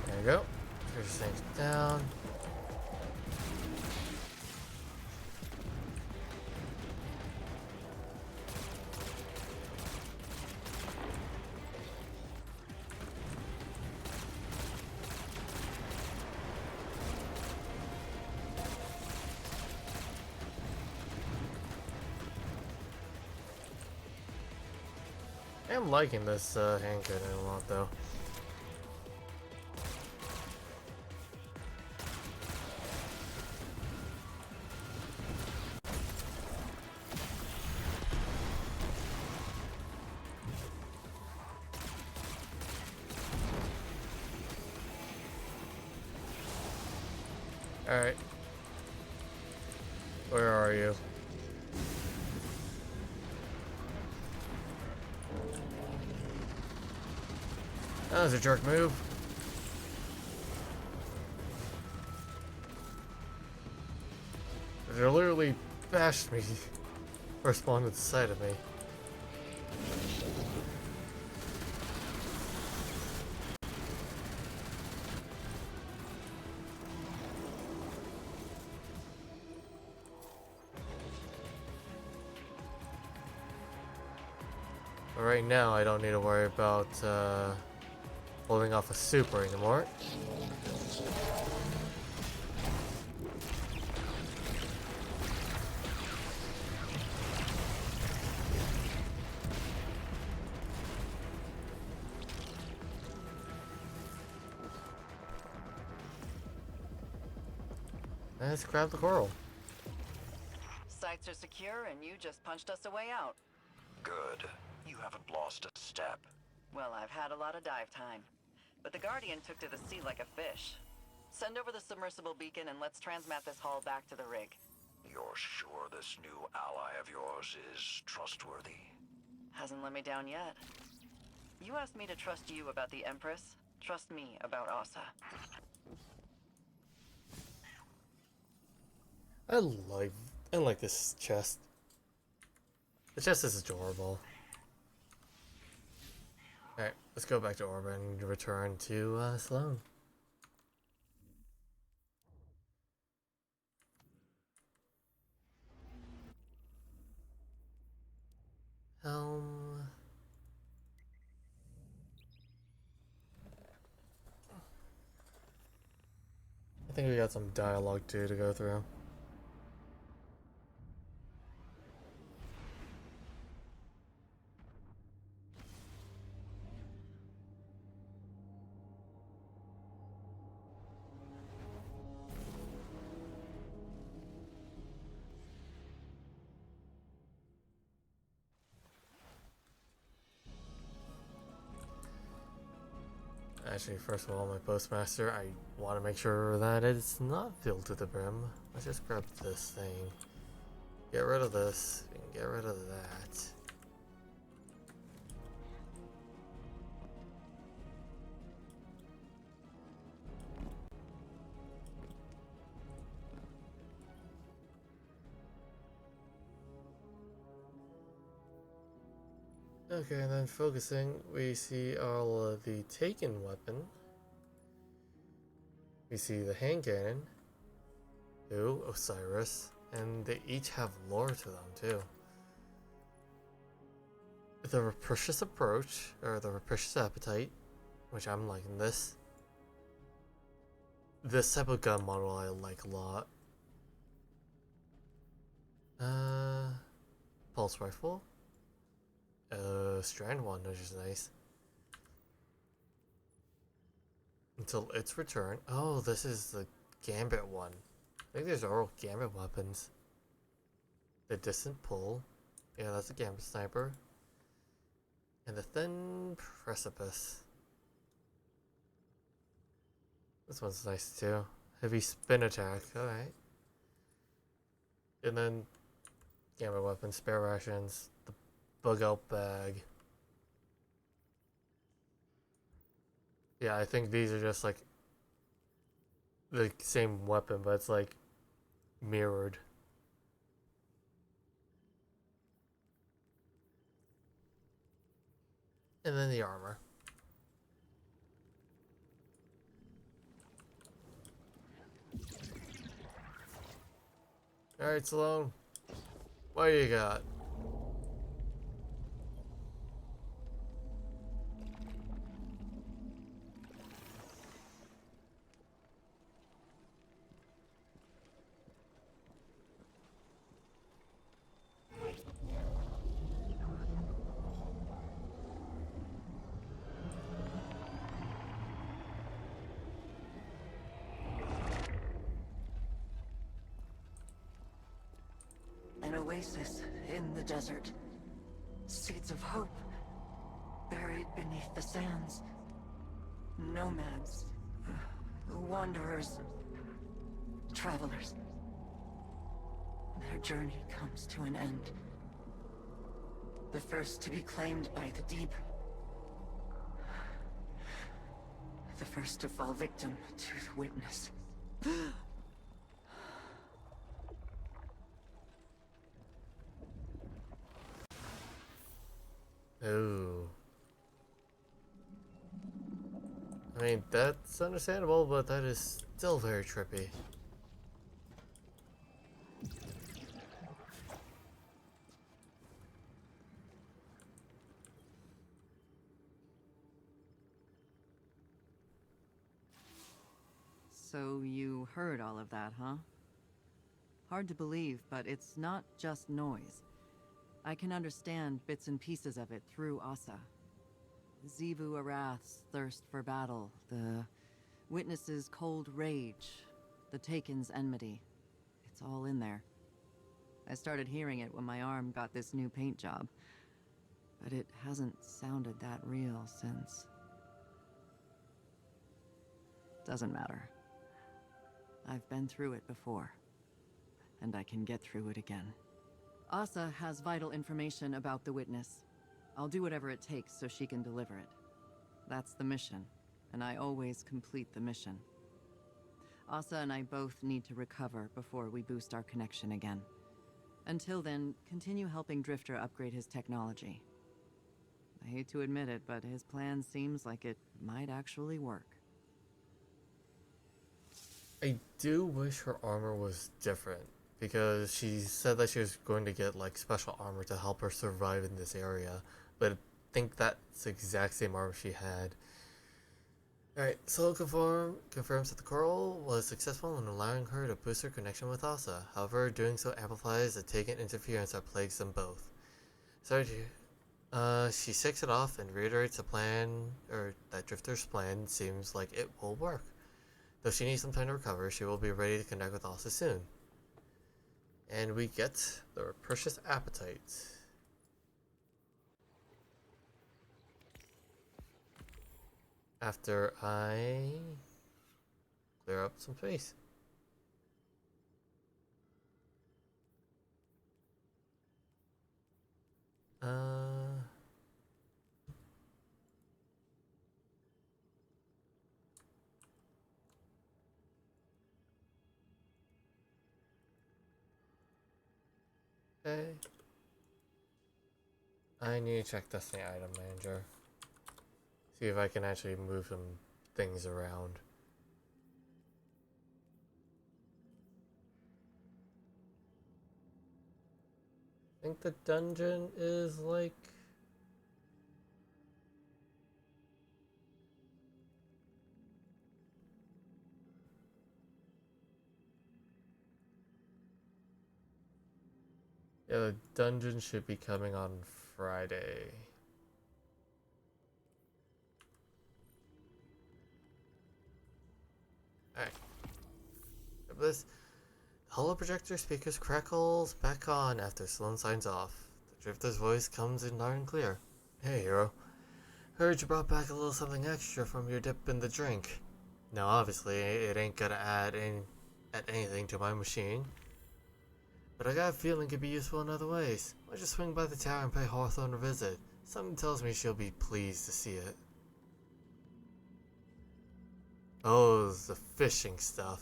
There you go. Push things down. I'm liking this hand cannon a lot though. Alright. Where are you? That was a jerk move. They literally bashed me or spawned at the side of me. But right now, I don't need to worry about holding off a super anymore. Let's grab the coral. Sights are secure, and you just punched us a way out. Good. You haven't lost a step. Well, I've had a lot of dive time. But the Guardian took to the sea like a fish. Send over the submersible beacon and let's transmat this hull back to the rig. You're sure this new ally of yours is trustworthy? Hasn't let me down yet. You asked me to trust you about the Empress. Trust me about Asa. I like this chest. The chest is adorable. Alright, let's go back to orbit and return to Sloan. I think we got some dialogue too to go through. Actually, first of all, my postmaster, I want to make sure that it's not filled to the brim. Let's just grab this thing. Get rid of this, and get rid of that. Okay, and then focusing, we see all of the taken weapon. We see the hand cannon. Ooh, Osiris. And they each have lore to them, too. The Rapacious Approach, or the Rapacious Appetite, which I'm liking this. This type of gun model I like a lot. Pulse Rifle. Strand one, which is nice. Until its return. Oh, this is the Gambit one. I think these are all Gambit weapons. The Distant Pull. Yeah, that's a Gambit Sniper. And the Thin Precipice. This one's nice too. Heavy Spin Attack. Alright. And then Gambit weapons, Spare Rations, the Bug Out Bag. Yeah, I think these are just like the same weapon, but it's like mirrored. And then the armor. Alright, Sloan. What do you got? An oasis in the desert. Seeds of hope buried beneath the sands. Nomads, wanderers, travelers. Their journey comes to an end. The first to be claimed by the deep. The first to fall victim to the witness. Ooh. I mean, that's understandable, but that is still very trippy. So you heard all of that, huh? Hard to believe, but it's not just noise. I can understand bits and pieces of it through Asa. Xivu Arath's thirst for battle, the witness's cold rage, the Taken's enmity. It's all in there. I started hearing it when my arm got this new paint job. but it hasn't sounded that real since. Doesn't matter. I've been through it before, and I can get through it again. Asa has vital information about the witness. I'll do whatever it takes so she can deliver it. That's the mission, and I always complete the mission. Asa and I both need to recover before we boost our connection again. Until then, continue helping Drifter upgrade his technology. I hate to admit it, but his plan seems like it might actually work. I do wish her armor was different, because she said that she was going to get like special armor to help her survive in this area, but I think that's the exact same armor she had. Alright, so confirms that the coral was successful in allowing her to boost her connection with Asa. However, doing so amplifies the taken interference that plagues them both. She shakes it off and reiterates the plan, or that Drifter's plan seems like it will work. Though she needs some time to recover, she will be ready to connect with Asa soon. And we get the Precious Appetite. After I clear up some space. Okay. I need to check Destiny Item Manager. See if I can actually move some things around. I think the dungeon is like... Yeah, the dungeon should be coming on Friday. Alright. This holo projector speakers crackles back on after Sloan signs off. The Drifter's voice comes in loud and clear. Hey, hero. Heard you brought back a little something extra from your dip in the drink. Now, obviously, it ain't gonna add anything to my machine. But I got a feeling it could be useful in other ways. I'll just swing by the tower and pay Hawthorne a visit. Something tells me she'll be pleased to see it. Oh, the fishing stuff.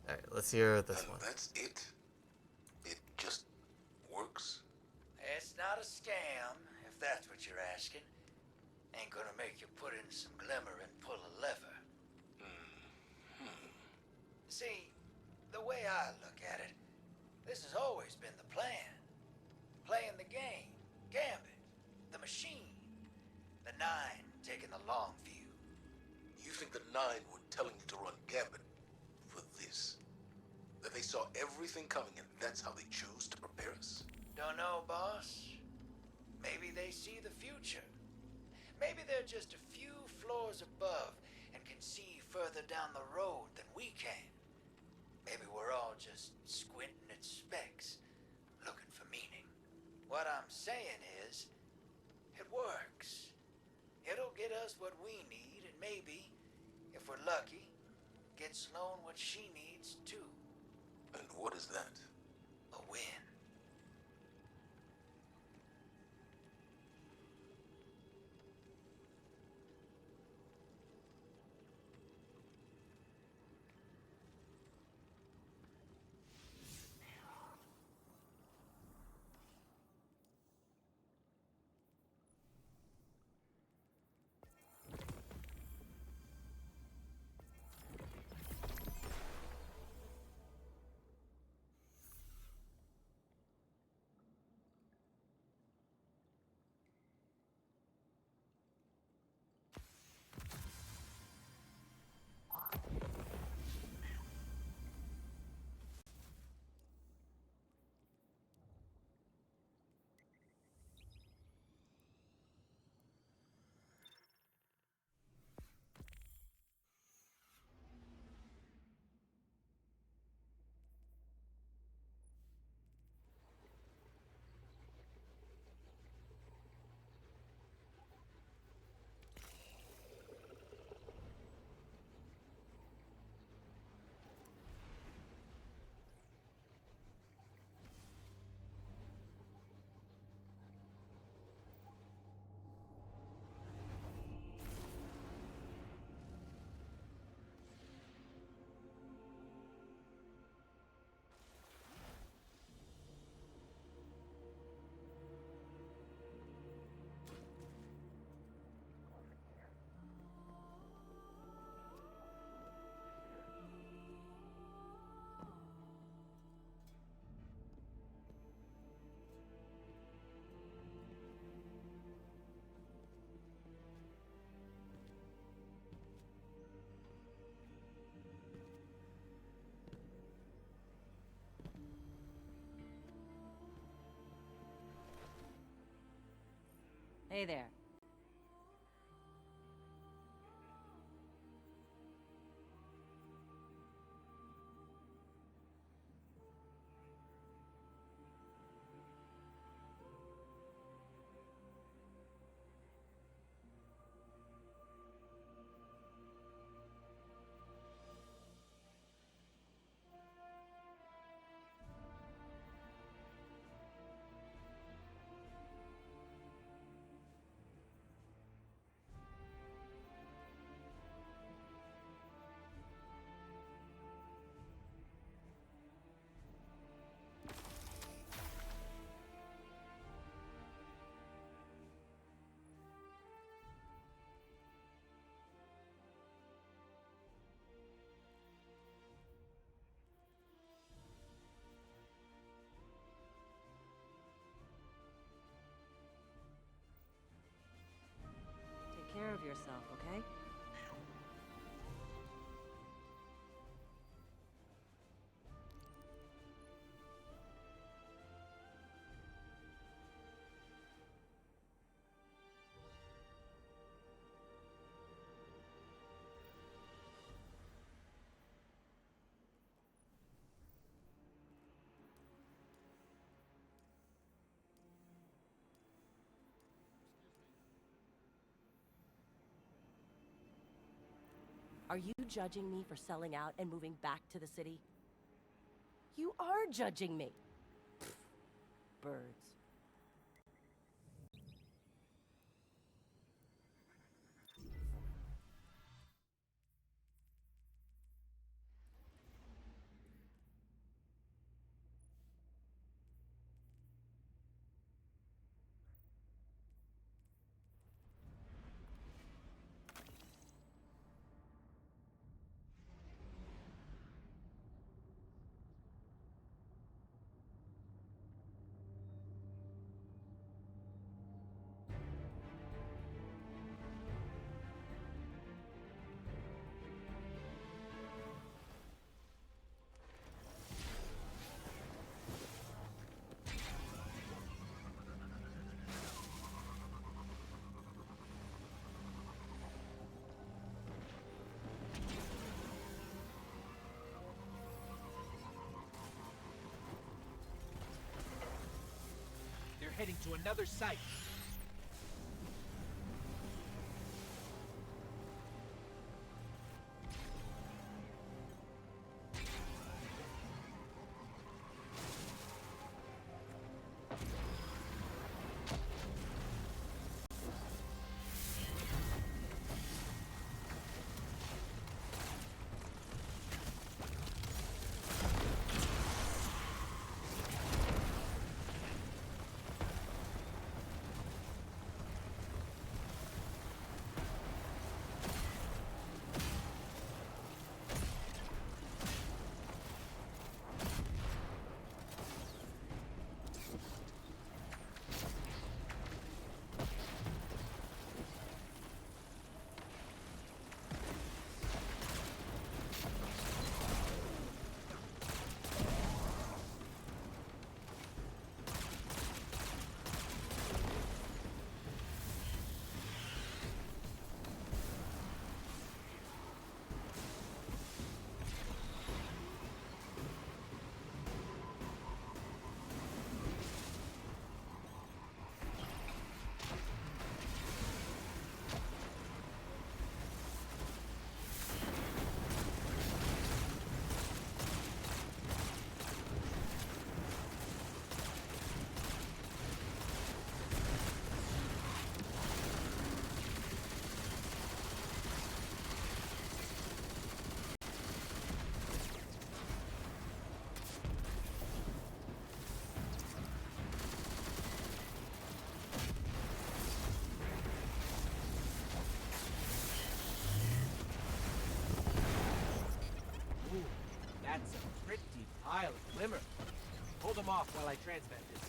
Alright, let's hear this one. That's it? It just works? It's not a scam, if that's what you're asking. Ain't gonna make you put in some glimmer and pull a lever. See, the way I look at it, this has always been the plan. Playing the game, Gambit, the machine, the Nine taking the long view. You think the Nine were telling you to run Gambit for this? That they saw everything coming and that's how they choose to prepare us? Don't know, boss. Maybe they see the future. Maybe they're just a few floors above and can see further down the road than we can. Maybe we're all just squinting at specks, looking for meaning. What I'm saying is, it works. It'll get us what we need, and maybe, if we're lucky, get Sloan what she needs too. And what is that? A win. Hey there. Take care of yourself, okay? Are you judging me for selling out and moving back to the city? You are judging me. Pfft, birds. They're heading to another site. That's a pretty pile of glimmer. Hold them off while I transmit this.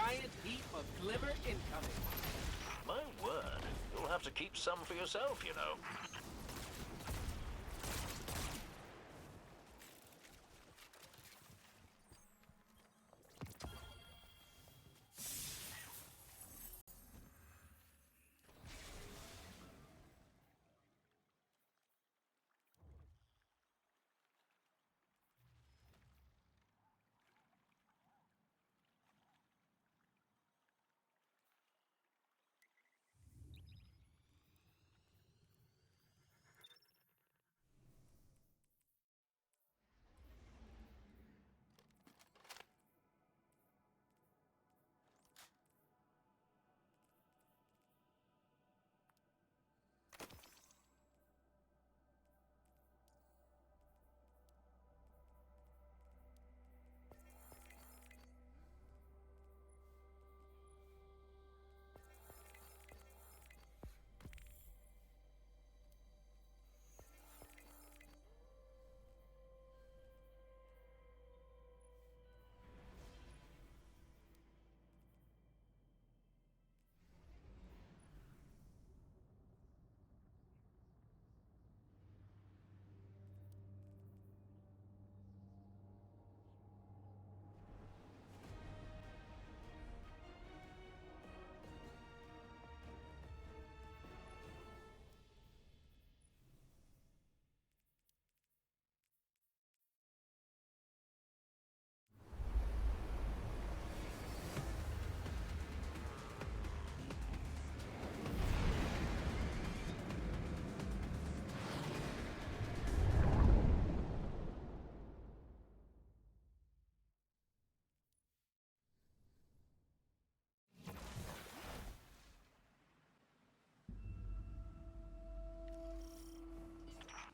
giant heap of glimmer incoming. My word, you'll have to keep some for yourself, you know.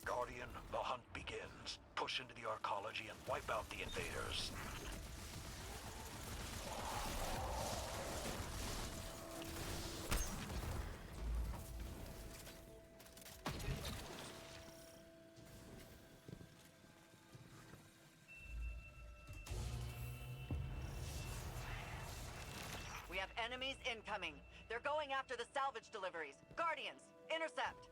Guardian, the hunt begins. Push into the arcology and wipe out the invaders. We have enemies incoming. They're going after the salvage deliveries. Guardians, intercept!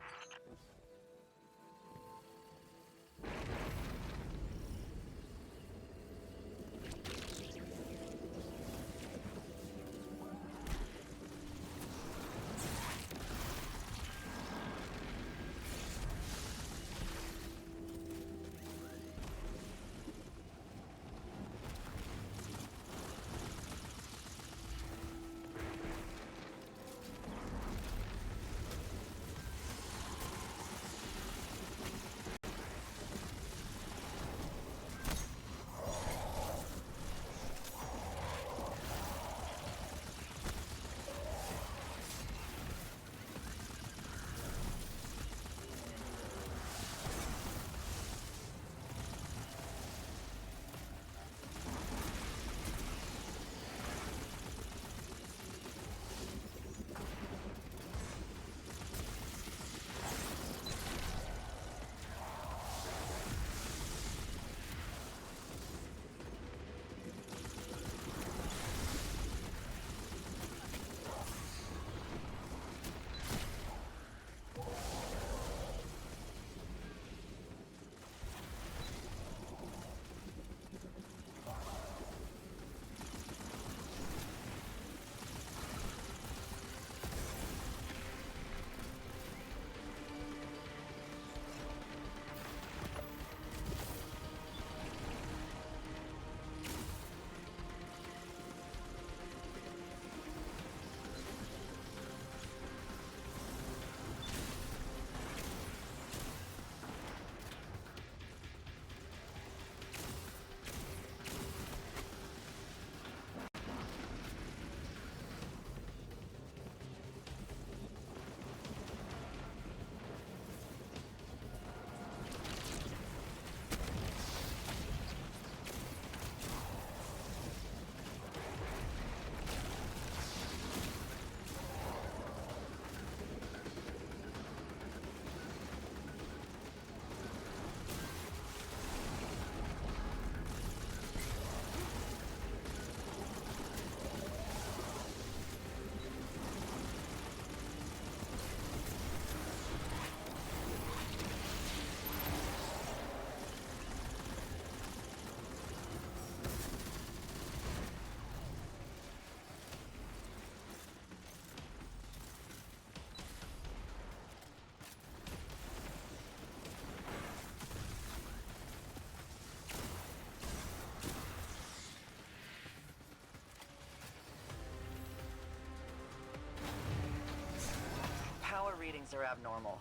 readings are abnormal.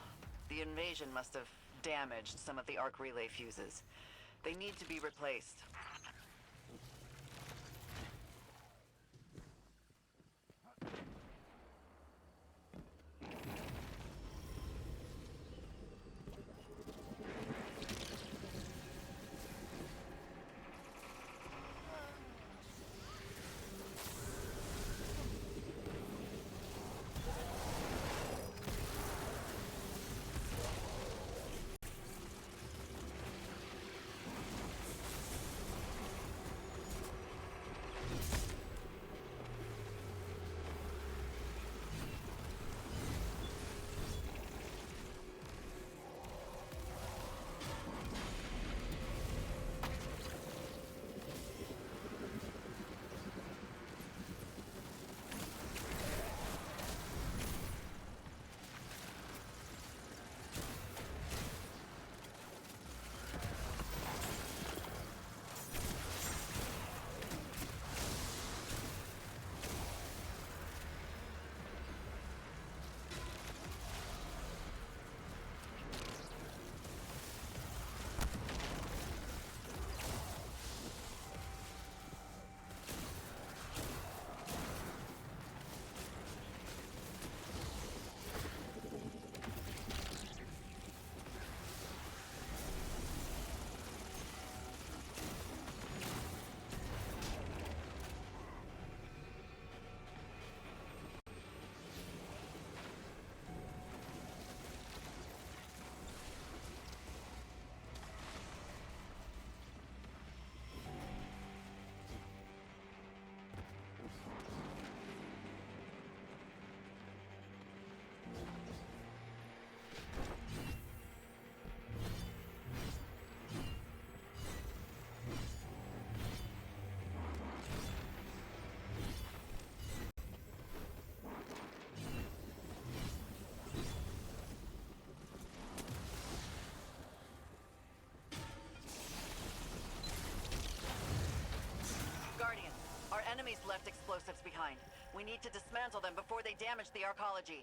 The invasion must have damaged some of the arc relay fuses. They need to be replaced. Guardian, our enemies left explosives behind. We need to dismantle them before they damage the arcology.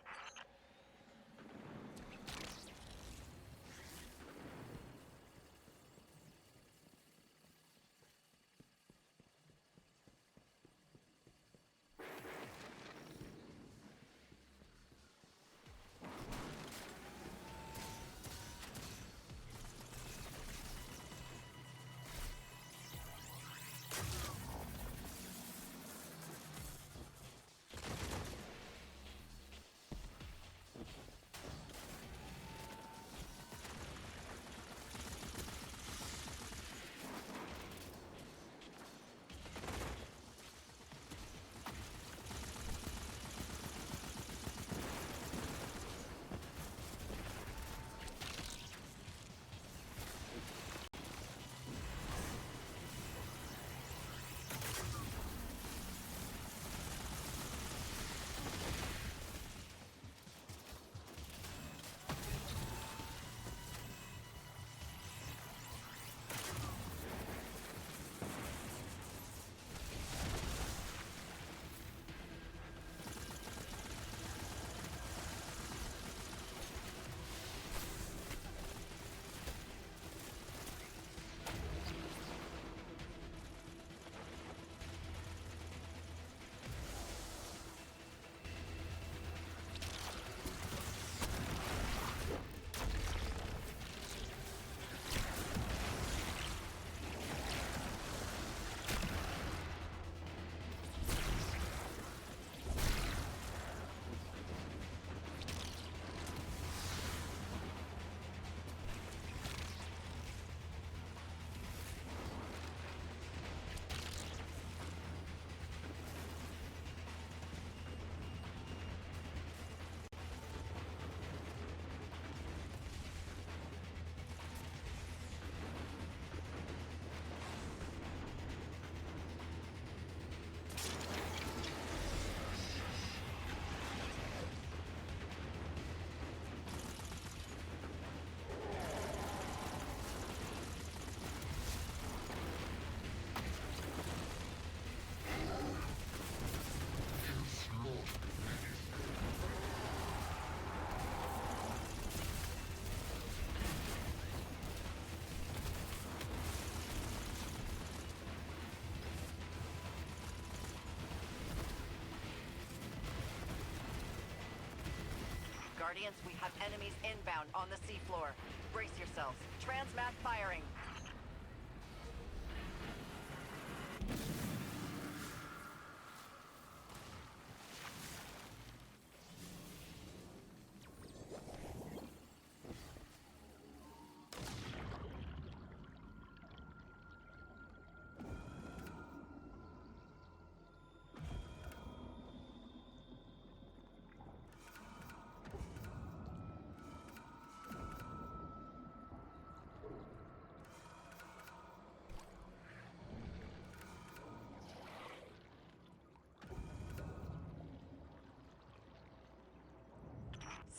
Guardians, we have enemies inbound on the seafloor. Brace yourselves. Transmat firing.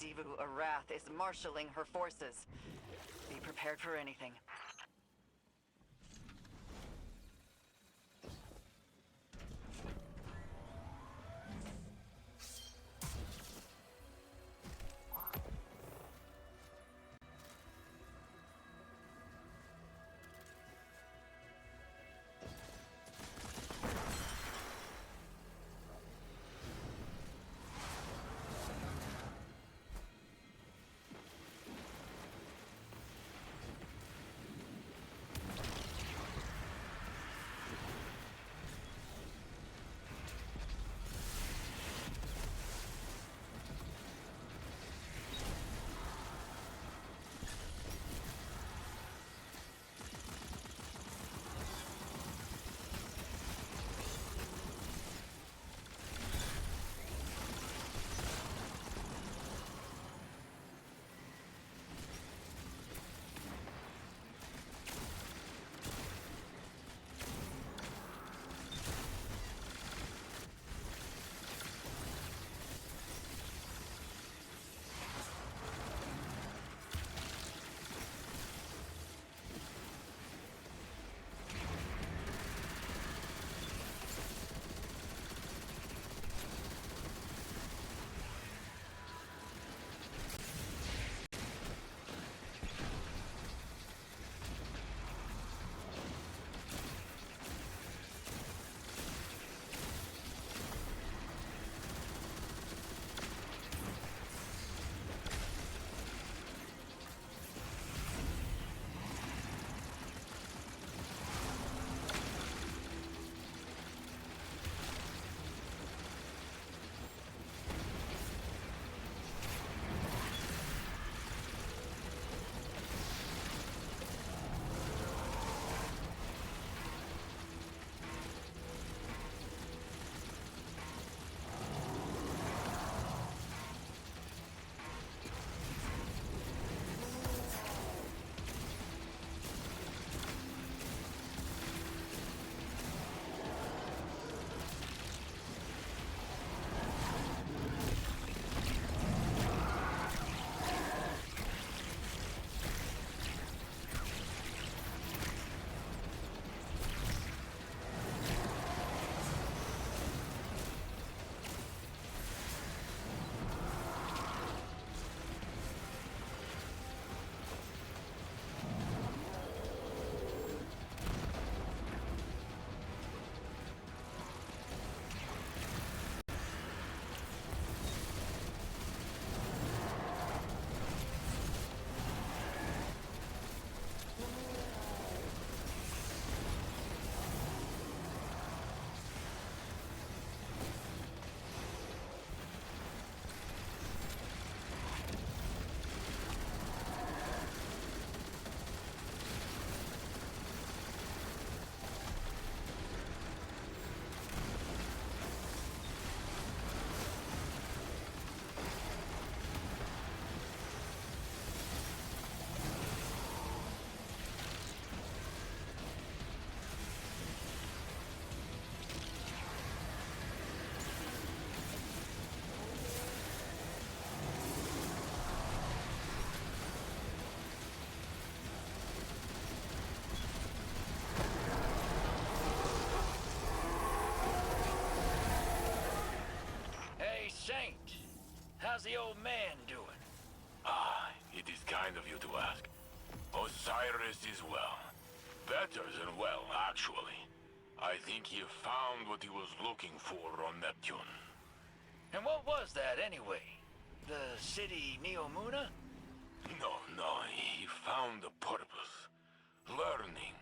Zivu Arath is marshaling her forces. Be prepared for anything. How's the old man doing? Ah, it is kind of you to ask. Osiris is well. Better than well, actually. I think he found what he was looking for on Neptune. And what was that, anyway? The city Neomuna? No, he found a purpose. Learning.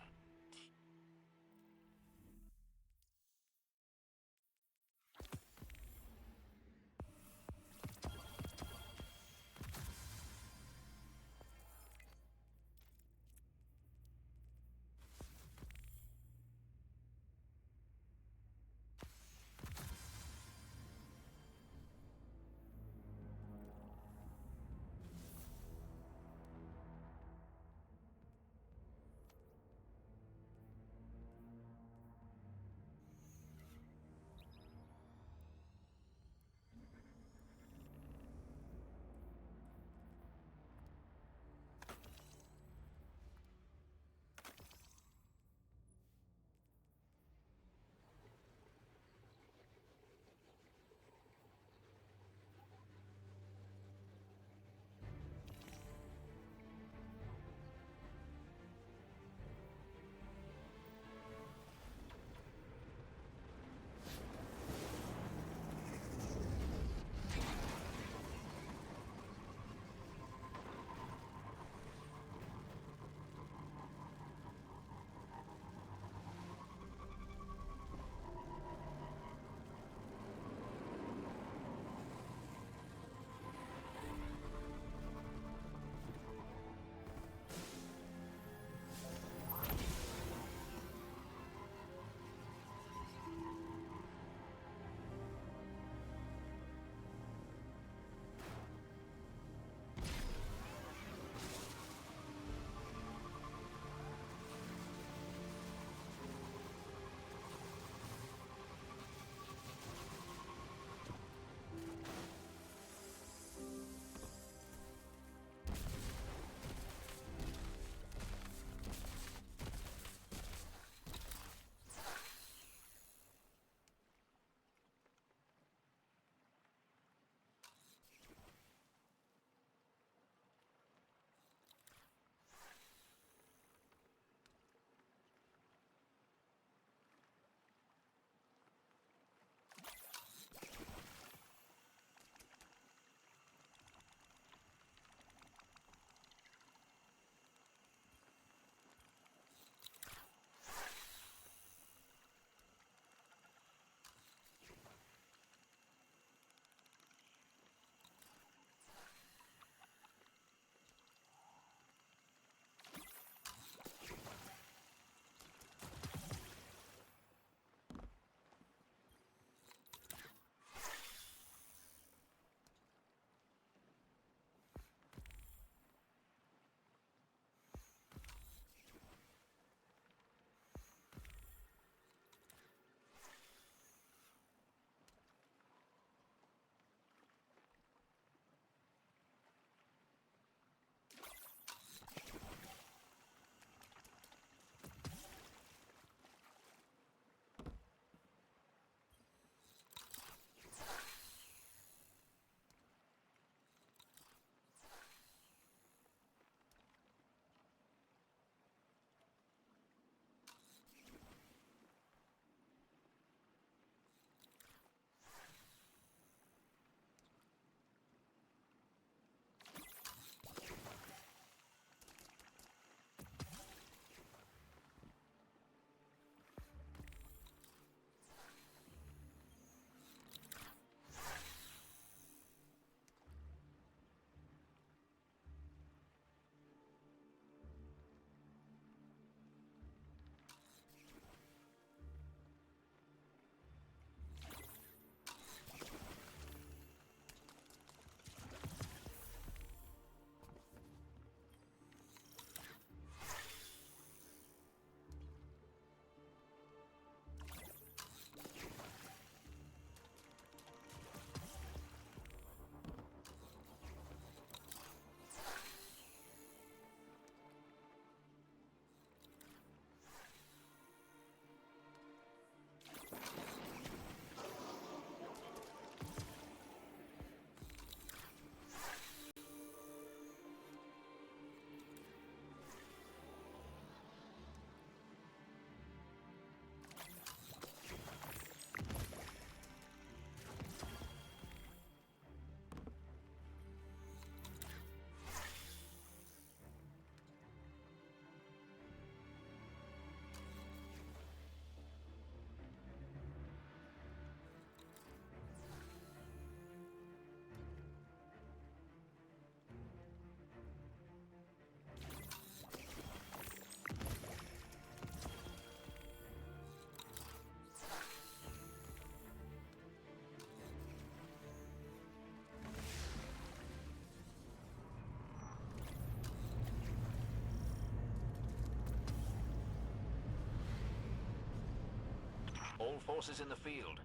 all forces in the field.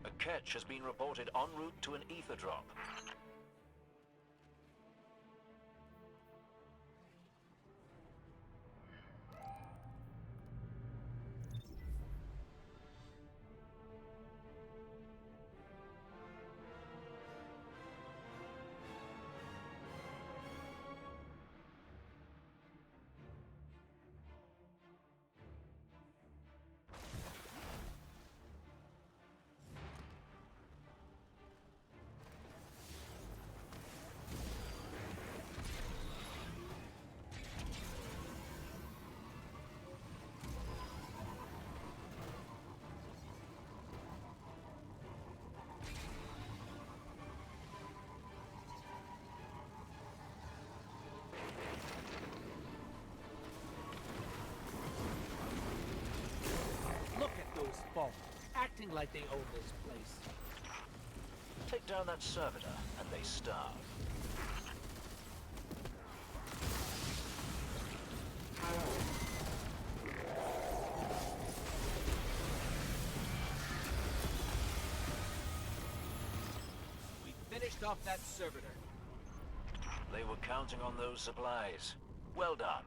A catch has been reported en route to an ether drop. Look at those folk, acting like they own this place. Take down that servitor, and they starve. We finished off that servitor. They were counting on those supplies. Well done.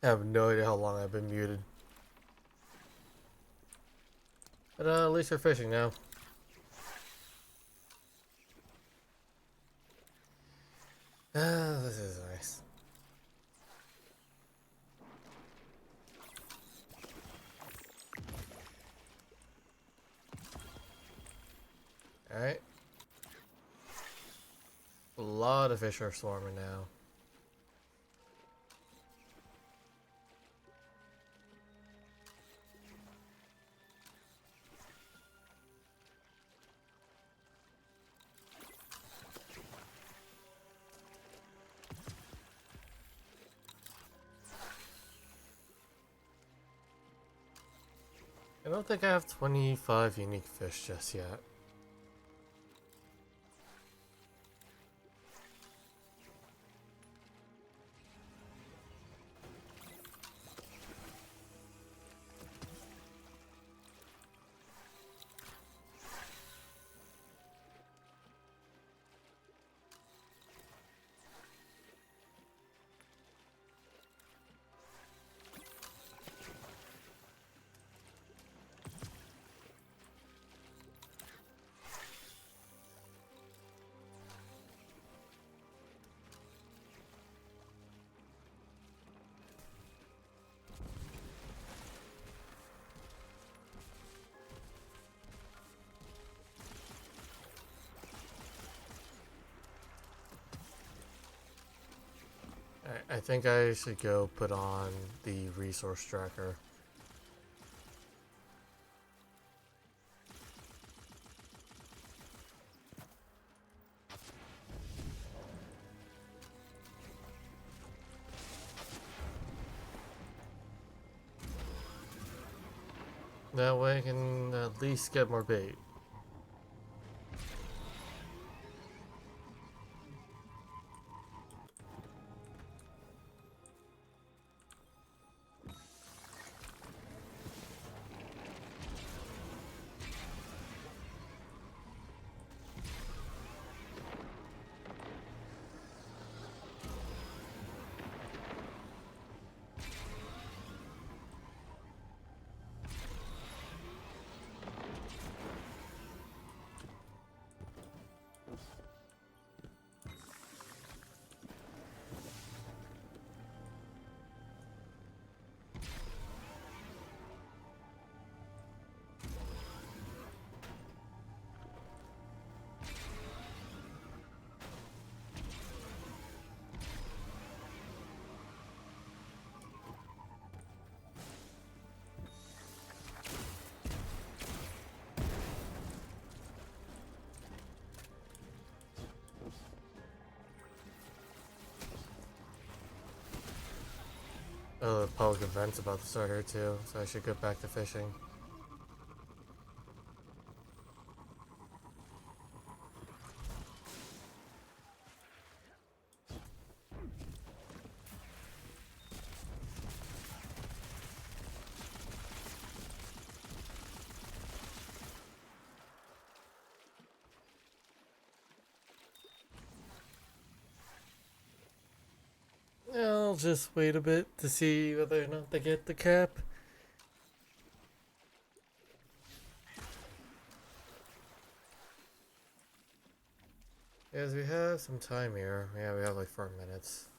I have no idea how long I've been muted. But at least we're fishing now. This is nice. Alright. A lot of fish are swarming now. I don't think I have 25 unique fish just yet. I think I should go put on the resource tracker. That way I can at least get more bait. Oh, the public event's about to start here too, so I should get back to fishing. I'll just wait a bit to see whether or not they get the cap. As we have some time here. Yeah, we have like 4 minutes.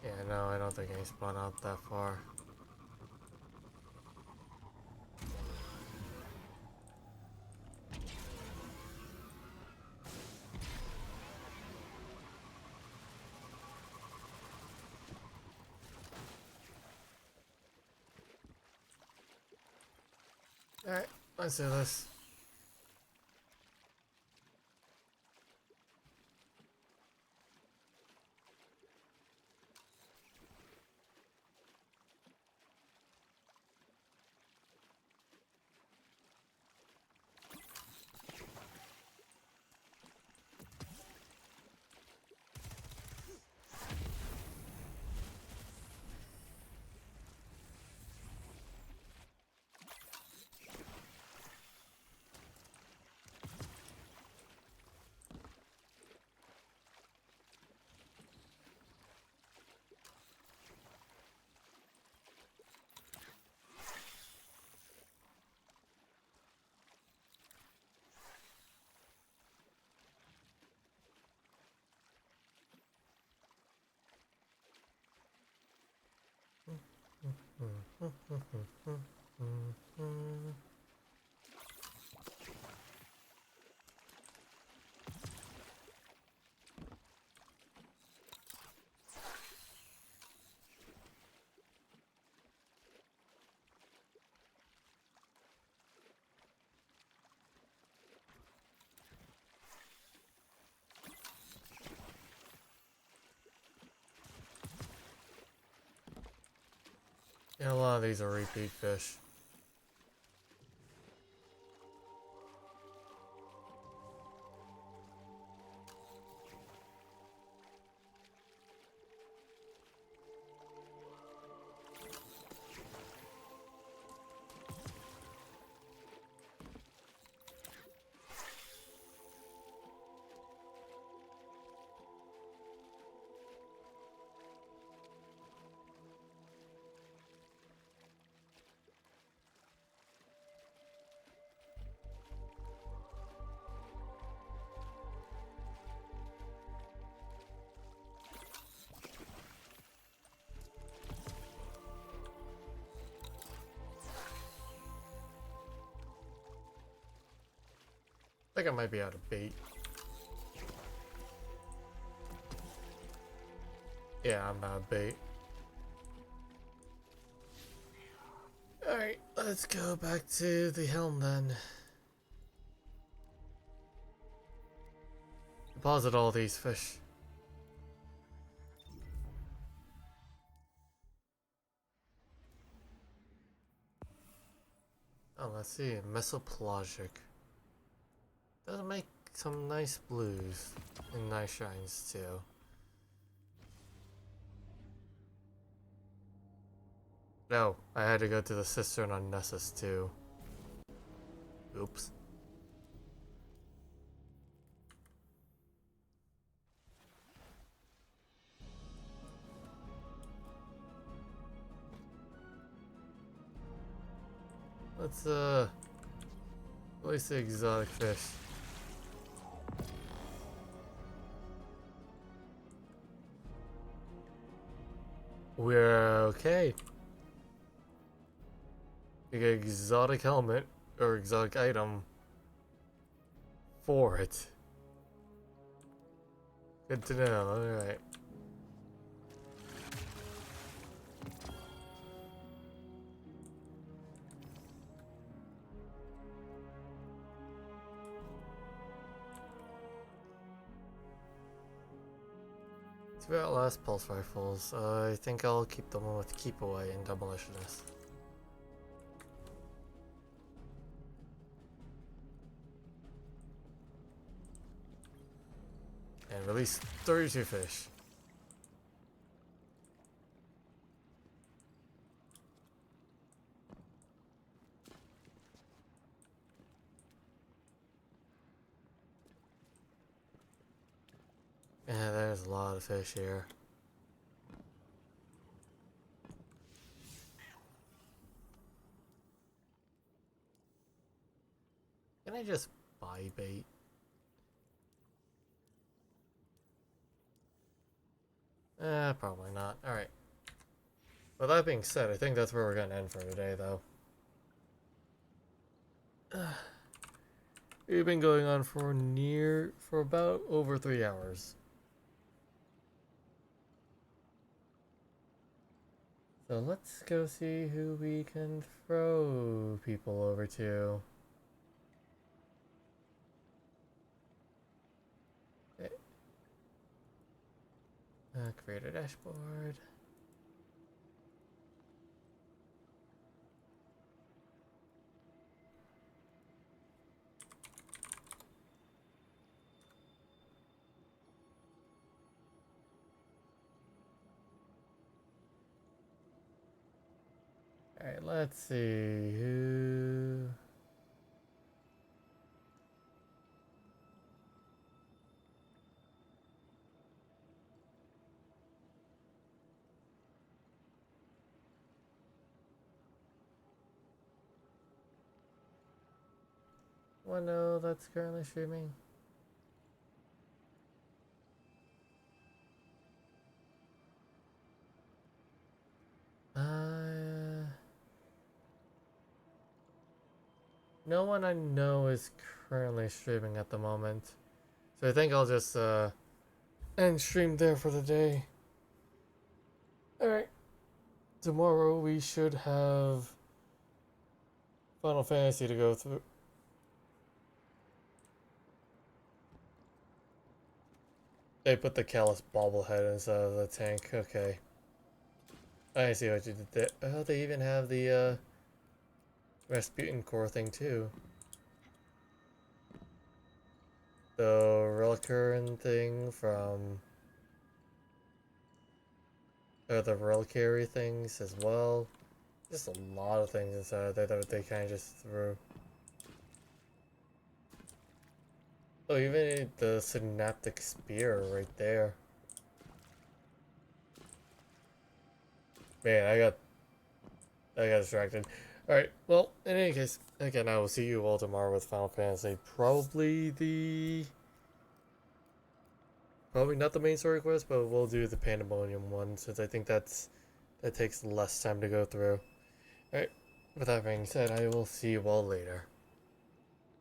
Yeah, no, I don't think any spawn out that far. Alright, let's do this. Yeah, a lot of these are repeat fish. I think I might be out of bait. Yeah, I'm out of bait. Alright, let's go back to the helm then. Deposit all these fish. Oh, let's see. Mesopelagic. Does make some nice blues and nice shines too. No, I had to go to the cistern on Nessus too. Oops. Let's release the exotic fish. We're okay. You get exotic helmet or exotic item for it. Good to know, alright. Two Outlast pulse rifles. I think I'll keep them with keep away and demolitionist. And release 32 fish. Yeah, there's a lot of fish here. Can I just buy bait? Probably not. Alright. With that being said, I think that's where we're gonna end for today, though. We've been going on for about over 3 hours. So let's go see who we can throw people over to. Okay. Create a dashboard. Alright, let's see who... Wano that's currently streaming. No one I know is currently streaming at the moment. So I think I'll just end stream there for the day. Alright. Tomorrow we should have Final Fantasy to go through. They put the Callus bobblehead inside of the tank. Okay. I see what you did there. Oh, they even have the Rasputin core thing too. The Reliquarian thing from... Or the Reliquary things as well. Just a lot of things inside there that they kind of just threw. Oh, even the Synaptic Spear right there. Man, I got distracted. Alright, well, in any case, again, I will see you all tomorrow with Final Fantasy. Probably not the main story quest, but we'll do the Pandemonium one, since I think that takes less time to go through. Alright, with that being said, I will see you all later.